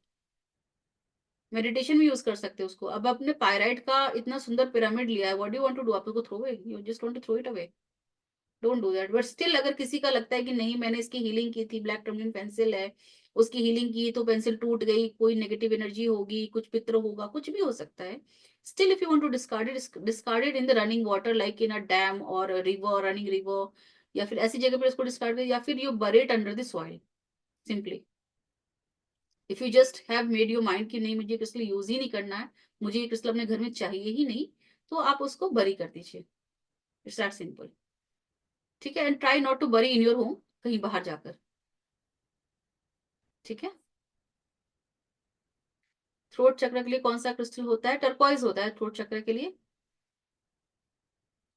S1: Meditation में यूज कर सकते हो उसको। अब आपने पायराइट का इतना सुंदर पिरामिड लिया है, what do you want to do, आप उसको throw away, you just want to throw it away, don't do that. But still अगर किसी का लगता है कि नहीं मैंने इसकी हीलिंग की थी, ब्लैक टर्मलिन पेंसिल है, उसकी हीलिंग की तो पेंसिल टूट गई, कोई नेगेटिव एनर्जी होगी, कुछ पित्र होगा, कुछ भी हो सकता है, still if you want to discard it in the running water, like in a dam और रिवर, रनिंग रिवर, या फिर ऐसी जगह पर इसको डिस्कार्ड कर, या फिर यू बरी it under the soil simply. If you just have made your mind कि नहीं मुझे क्रिस्टल यूज ही नहीं करना है, मुझे ये क्रिस्टल अपने घर में चाहिए ही नहीं, तो आप उसको बरी कर दीजिए, इट्स दैट सिंपल, ठीक है। And try not to bury in your home, कहीं बाहर जाकर, ठीक है। थ्रोट चक्र के लिए कौन सा क्रिस्टल होता है? टर्कॉइज होता है थ्रोट चक्र के लिए।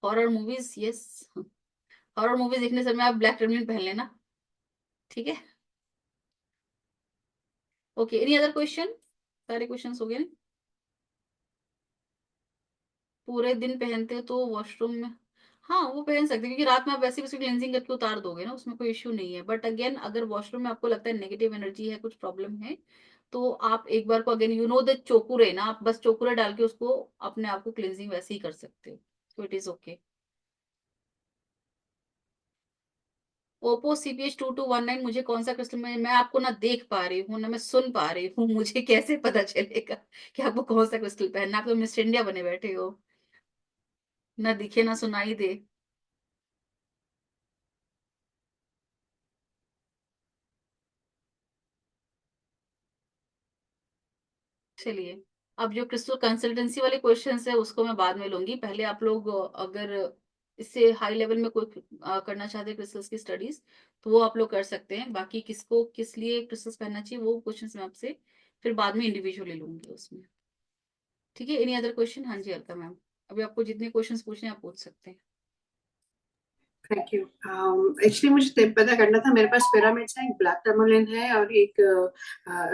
S1: Horror movies, yes, horror movies देखने समय आप ब्लैक टर्मिन पहन लेना, ठीक है। Okay, any other question? सारे क्वेश्चंस हो गए? पूरे दिन पहनते हैं तो वॉशरूम में, हाँ वो पहन सकते हैं, क्योंकि रात में आप वैसे भी उसकी क्लेंजिंग करके उतार दोगे ना, उसमें कोई इश्यू नहीं है। बट अगेन अगर वॉशरूम में आपको लगता है नेगेटिव एनर्जी है, कुछ प्रॉब्लम है, तो आप एक बार को अगेन यू नो द चोकुरे ना, आप बस चोकुरे डाल के उसको अपने आप को क्लेंजिंग वैसे ही कर सकते हो, तो it is okay. Oppo CPH2219 मुझे कौन सा क्रिस्टल में, मैं आपको ना देख पा रही हूँ ना मैं सुन पा रही हूँ, मुझे कैसे पता चलेगा कि आपको कौन सा क्रिस्टल पहनना? आप तो मिस इंडिया बने बैठे हो, ना दिखे ना सुनाई दे। चलिए, अब जो क्रिस्टल कंसल्टेंसी वाले क्वेश्चंस है उसको मैं बाद में लूंगी। पहले आप लोग अगर इससे हाई लेवल में कोई करना चाहते हैं क्रिस्टल्स की स्टडीज, तो वो आप लोग कर सकते हैं। बाकी किसको किस लिए क्रिस्टल्स पहनना चाहिए वो क्वेश्चंस मैं आपसे फिर बाद में इंडिविजुअली लूंगी उसमें, ठीक है। Any other question? हाँ जी अलका मैम, अभी आपको जितने क्वेश्चंस पूछने हैं आप पूछ सकते हैं।
S4: Thank you. एक्चुअली मुझे पता करना था, मेरे पास पिरामिड्स है, एक ब्लैक टर्मोलिन है और एक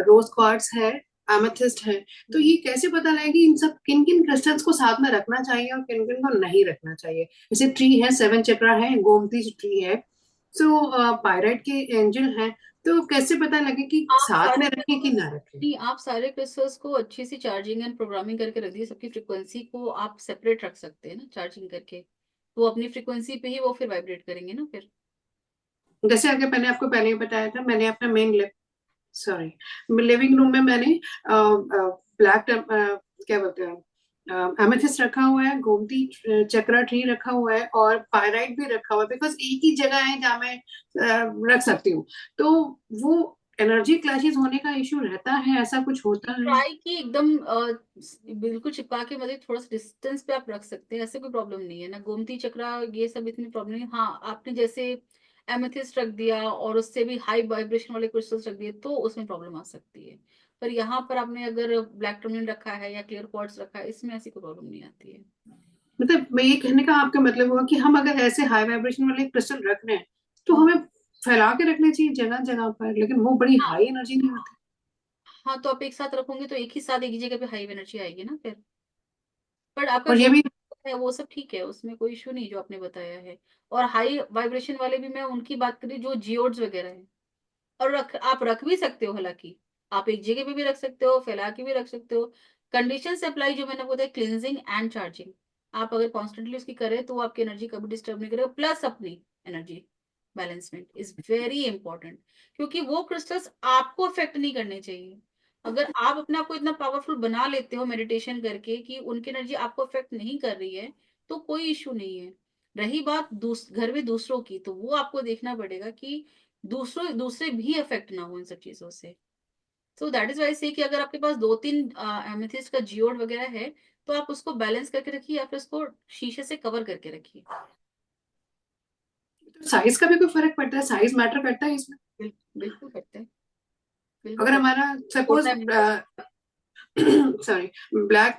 S4: रोज क्वार्ट्ज है, एमेथिस्ट है। तो ये कैसे पता लगे कि इन सब किन किन क्रिस्टल्स को साथ में रखना चाहिए और किन किन को नहीं रखना चाहिए? जैसे ट्री है, 7 चक्रा है, गोमती ट्री है, सो पायराइट के एंजल है, तो कैसे पता लगे कि
S1: आप
S4: साथ में
S1: सारे
S4: रखें कि ना रखें?
S1: नहीं, आप सारे क्रिस्टल्स को अच्छी सी चार्जिंग एंड प्रोग्रामिंग करके रख दिए, सबकी फ्रीक्वेंसी को आप सेपरेट रख सकते हैं ना चार्जिंग करके, तो अपनी फ्रीक्वेंसी पे ही वो फिर वाइब्रेट करेंगे ना फिर।
S4: जैसे अगर मैंने आपको पहले ही बताया था, मैंने अपना मेन सॉरी लिविंग रूम में मैंने ब्लैक क्या बोलते हैं, एमेथिस्ट रखा हुआ है, गोमती चक्रा ट्री रखा हुआ है और पायराइट भी रखा हुआ है, बिकॉज एक ही जगह है जहाँ मैं रख सकती हूँ। तो वो एनर्जी क्लैशेस होने का इश्यू रहता है, ऐसा कुछ होता है?
S1: ट्राई की एकदम बिल्कुल चिपका के, मतलब थोड़ा सा डिस्टेंस पे आप रख सकते हैं, ऐसे कोई प्रॉब्लम नहीं है ना। गोमती चक्रा ये सब इतनी प्रॉब्लम नहीं। हाँ, आपने जैसे एमेथिस्ट रख दिया और उससे भी हाई वाइब्रेशन वाले क्रिस्टल्स रख दिए तो उसमें प्रॉब्लम आ सकती है। पर यहाँ पर आपने अगर ब्लैक टर्मलिन रखा है या क्लियर क्वार्ट्ज रखा है, इसमें ऐसी कोई प्रॉब्लम नहीं आती है।
S4: मतलब मैं ये कहने का आपका मतलब हुआ कि हम अगर ऐसे हाई वाइब्रेशन वाले क्रिस्टल रख रहे हैं तो
S1: हाँ,
S4: हमें फैला के रखने चाहिए जगह जगह पर, लेकिन वो बड़ी
S1: हाँ,
S4: हाई एनर्जी नहीं होती।
S1: हाँ, तो आप एक साथ रखोगे तो एक ही साथ एक ही जगह पे हाई एनर्जी आएगी ना फिर। पर आपका
S4: और
S1: जो
S4: ये भी
S1: है वो सब ठीक है, उसमें कोई इशू नहीं जो आपने बताया है। और हाई वाइब्रेशन वाले भी मैं उनकी बात करी जो जियोड्स वगैरह है, और आप रख भी सकते हो, हालांकि आप एक जगह पे भी रख सकते हो, फैला के भी रख सकते हो। कंडीशन से अप्लाई जो मैंने बताया, क्लींजिंग एंड चार्जिंग, आप अगर कॉन्स्टेंटली उसकी करें तो वो आपकी एनर्जी कभी डिस्टर्ब नहीं करेगा, प्लस अपनी एनर्जी बैलेंसमेंट इज वेरी इंपॉर्टेंट, क्योंकि वो क्रिस्टल्स आपको अफेक्ट नहीं करने चाहिए। अगर आप अपने आप को इतना पावरफुल बना लेते हो मेडिटेशन करके कि उनकी एनर्जी आपको अफेक्ट नहीं कर रही है, तो कोई इशू नहीं है। रही बात घर में दूसरों की, तो वो आपको देखना पड़ेगा कि दूसरे भी अफेक्ट ना हो इन सब चीजों से। सो दैट इज वाई से कि अगर आपके पास 2-3 एमेथिस्ट का जियोड वगैरह है, तो आप उसको बैलेंस करके रखिए या फिर उसको शीशे से कवर करके रखिए।
S4: साइज का भी कोई फर्क पड़ता है? साइज मैटर करता है इसमें?
S1: बिल्कुल करते हैं, बिल्कुल
S4: अगर
S1: करते
S4: हमारा
S1: हैं।
S4: सपोज
S1: छोटा है
S4: सॉरी ब्लैक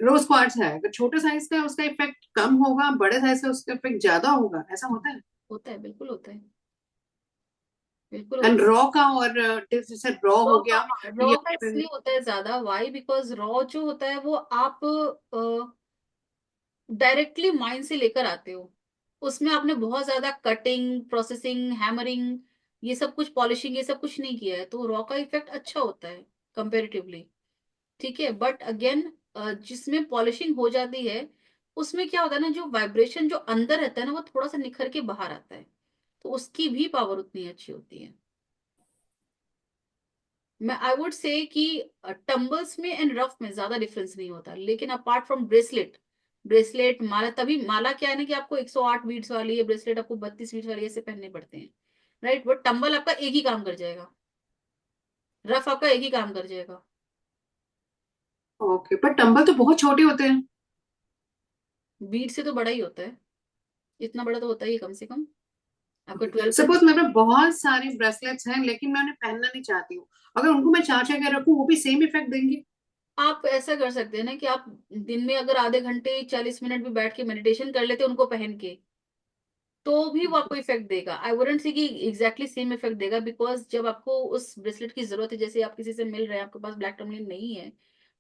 S4: रोज क्वार्ट्ज है, अगर छोटे साइज का है उसका इफेक्ट कम होगा, बड़े साइज का उसका इफेक्ट ज्यादा होगा, ऐसा होता है?
S1: होता है, बिल्कुल होता है, बिल्कुल
S4: एंड
S1: होता है।
S4: रॉ का और जैसे रॉ
S1: रॉ
S4: हो
S1: का,
S4: गया
S1: हाँ, रॉ
S4: या
S1: का
S4: फिर
S1: इसलिए होता है ज्यादा, वाई बिकॉज रॉ जो होता है वो आप डायरेक्टली माइंड से लेकर आते हो। उसमें आपने बहुत ज्यादा कटिंग, प्रोसेसिंग, हैमरिंग, ये सब कुछ, पॉलिशिंग, ये सब कुछ नहीं किया है, तो रॉ का इफेक्ट अच्छा होता है कंपेरेटिवली। ठीक है, बट अगेन जिसमें पॉलिशिंग हो जाती है, उसमें क्या होता है ना, जो वाइब्रेशन जो अंदर रहता है ना, वो थोड़ा सा निखर के बाहर आता है, तो उसकी भी पावर उतनी अच्छी होती है। मैं आई वुड से कि टम्बल्स में एंड रफ में ज्यादा डिफरेंस नहीं होता, लेकिन अपार्ट फ्रॉम ब्रेसलेट, माला, तभी माला क्या है ना कि आपको 108 बीट्स वाली है, ब्रेसलेट आपको 32 बीट्स वाली ऐसे पहनने पड़ते हैं, राइट। बट टम्बल आपका एक ही काम कर जाएगा, रफ आपका एक ही काम कर जाएगा।
S4: ओके, पर टंबल तो बहुत छोटे होते हैं।
S1: बीट से तो बड़ा ही होता है, इतना बड़ा तो होता ही है कम से कम, आपका 12 का।
S4: सपोज मेरे पास बहुत सारे ब्रेसलेट्स हैं लेकिन मैं उन्हें पहनना नहीं चाहती हूँ, अगर उनको मैं चाचा के रखूँ वो भी सेम इफेक्ट देंगे?
S1: आप ऐसा कर सकते हैं ना कि आप दिन में अगर आधे घंटे 40 मिनट भी बैठ के मेडिटेशन कर लेते हैं उनको पहन के, तो भी वो आपको इफेक्ट देगा। आई वुडंट से कि एग्जैक्टली सेम इफेक्ट देगा, बिकॉज जब आपको उस ब्रेसलेट की जरूरत है, जैसे आप किसी से मिल रहे हैं, आपके पास ब्लैक टर्मलिन नहीं है,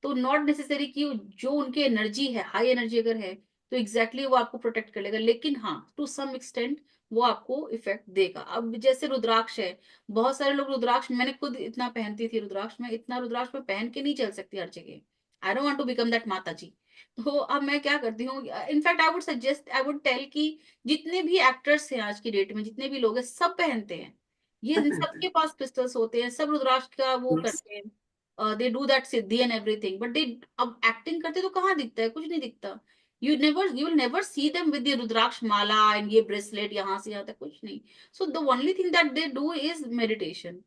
S1: तो नॉट नेसेसरी कि जो उनकी एनर्जी है, हाई एनर्जी अगर है, तो एग्जैक्टली वो आपको प्रोटेक्ट कर लेगा, लेकिन हाँ, टू सम एक्सटेंट वो आपको इफेक्ट देगा। अब जैसे रुद्राक्ष है, बहुत सारे लोग रुद्राक्ष, मैंने खुद इतना पहनती थी रुद्राक्ष में, इतना रुद्राक्ष में पहन के नहीं चल सकती हर जगह। I don't want to become that माता जी। तो अब मैं क्या करती हूँ, इनफैक्ट आई वुड टेल कि जितने भी एक्टर्स हैं आज की डेट में, जितने भी लोग हैं, सब पहनते हैं, ये
S4: सब
S1: इन
S4: पहनते
S1: सबके पास क्रिस्टल्स होते हैं, सब रुद्राक्ष का वो
S4: हैं।
S1: करते हैं, they do that Siddhi and everything, but they अब एक्टिंग करते तो कहाँ दिखता है, कुछ नहीं दिखता। You will never see them with the rudraksha mala and ये ब्रेसलेट यहाँ से यहाँ तक, कुछ नहीं। So the only thing that they do is meditation.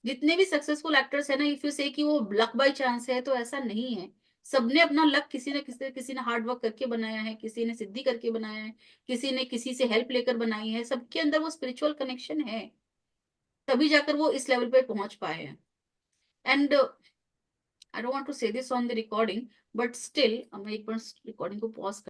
S1: जितने भी सक्सेसफुल एक्टर्स है ना, इफ यू से कि वो लक बाय चांस है, तो ऐसा नहीं है। सबने अपना लक किसी ने हार्ड वर्क करके बनाया है, किसी ने सिद्धि करके बनाया है, किसी ने किसी से हेल्प लेकर बनाई है, सबके अंदर वो स्पिरिचुअल कनेक्शन है, तभी जाकर वो इस लेवल पे पहुंच पाए हैं। And I don't want to say this on the recording, but still मैं एक बार रिकॉर्डिंग को पॉज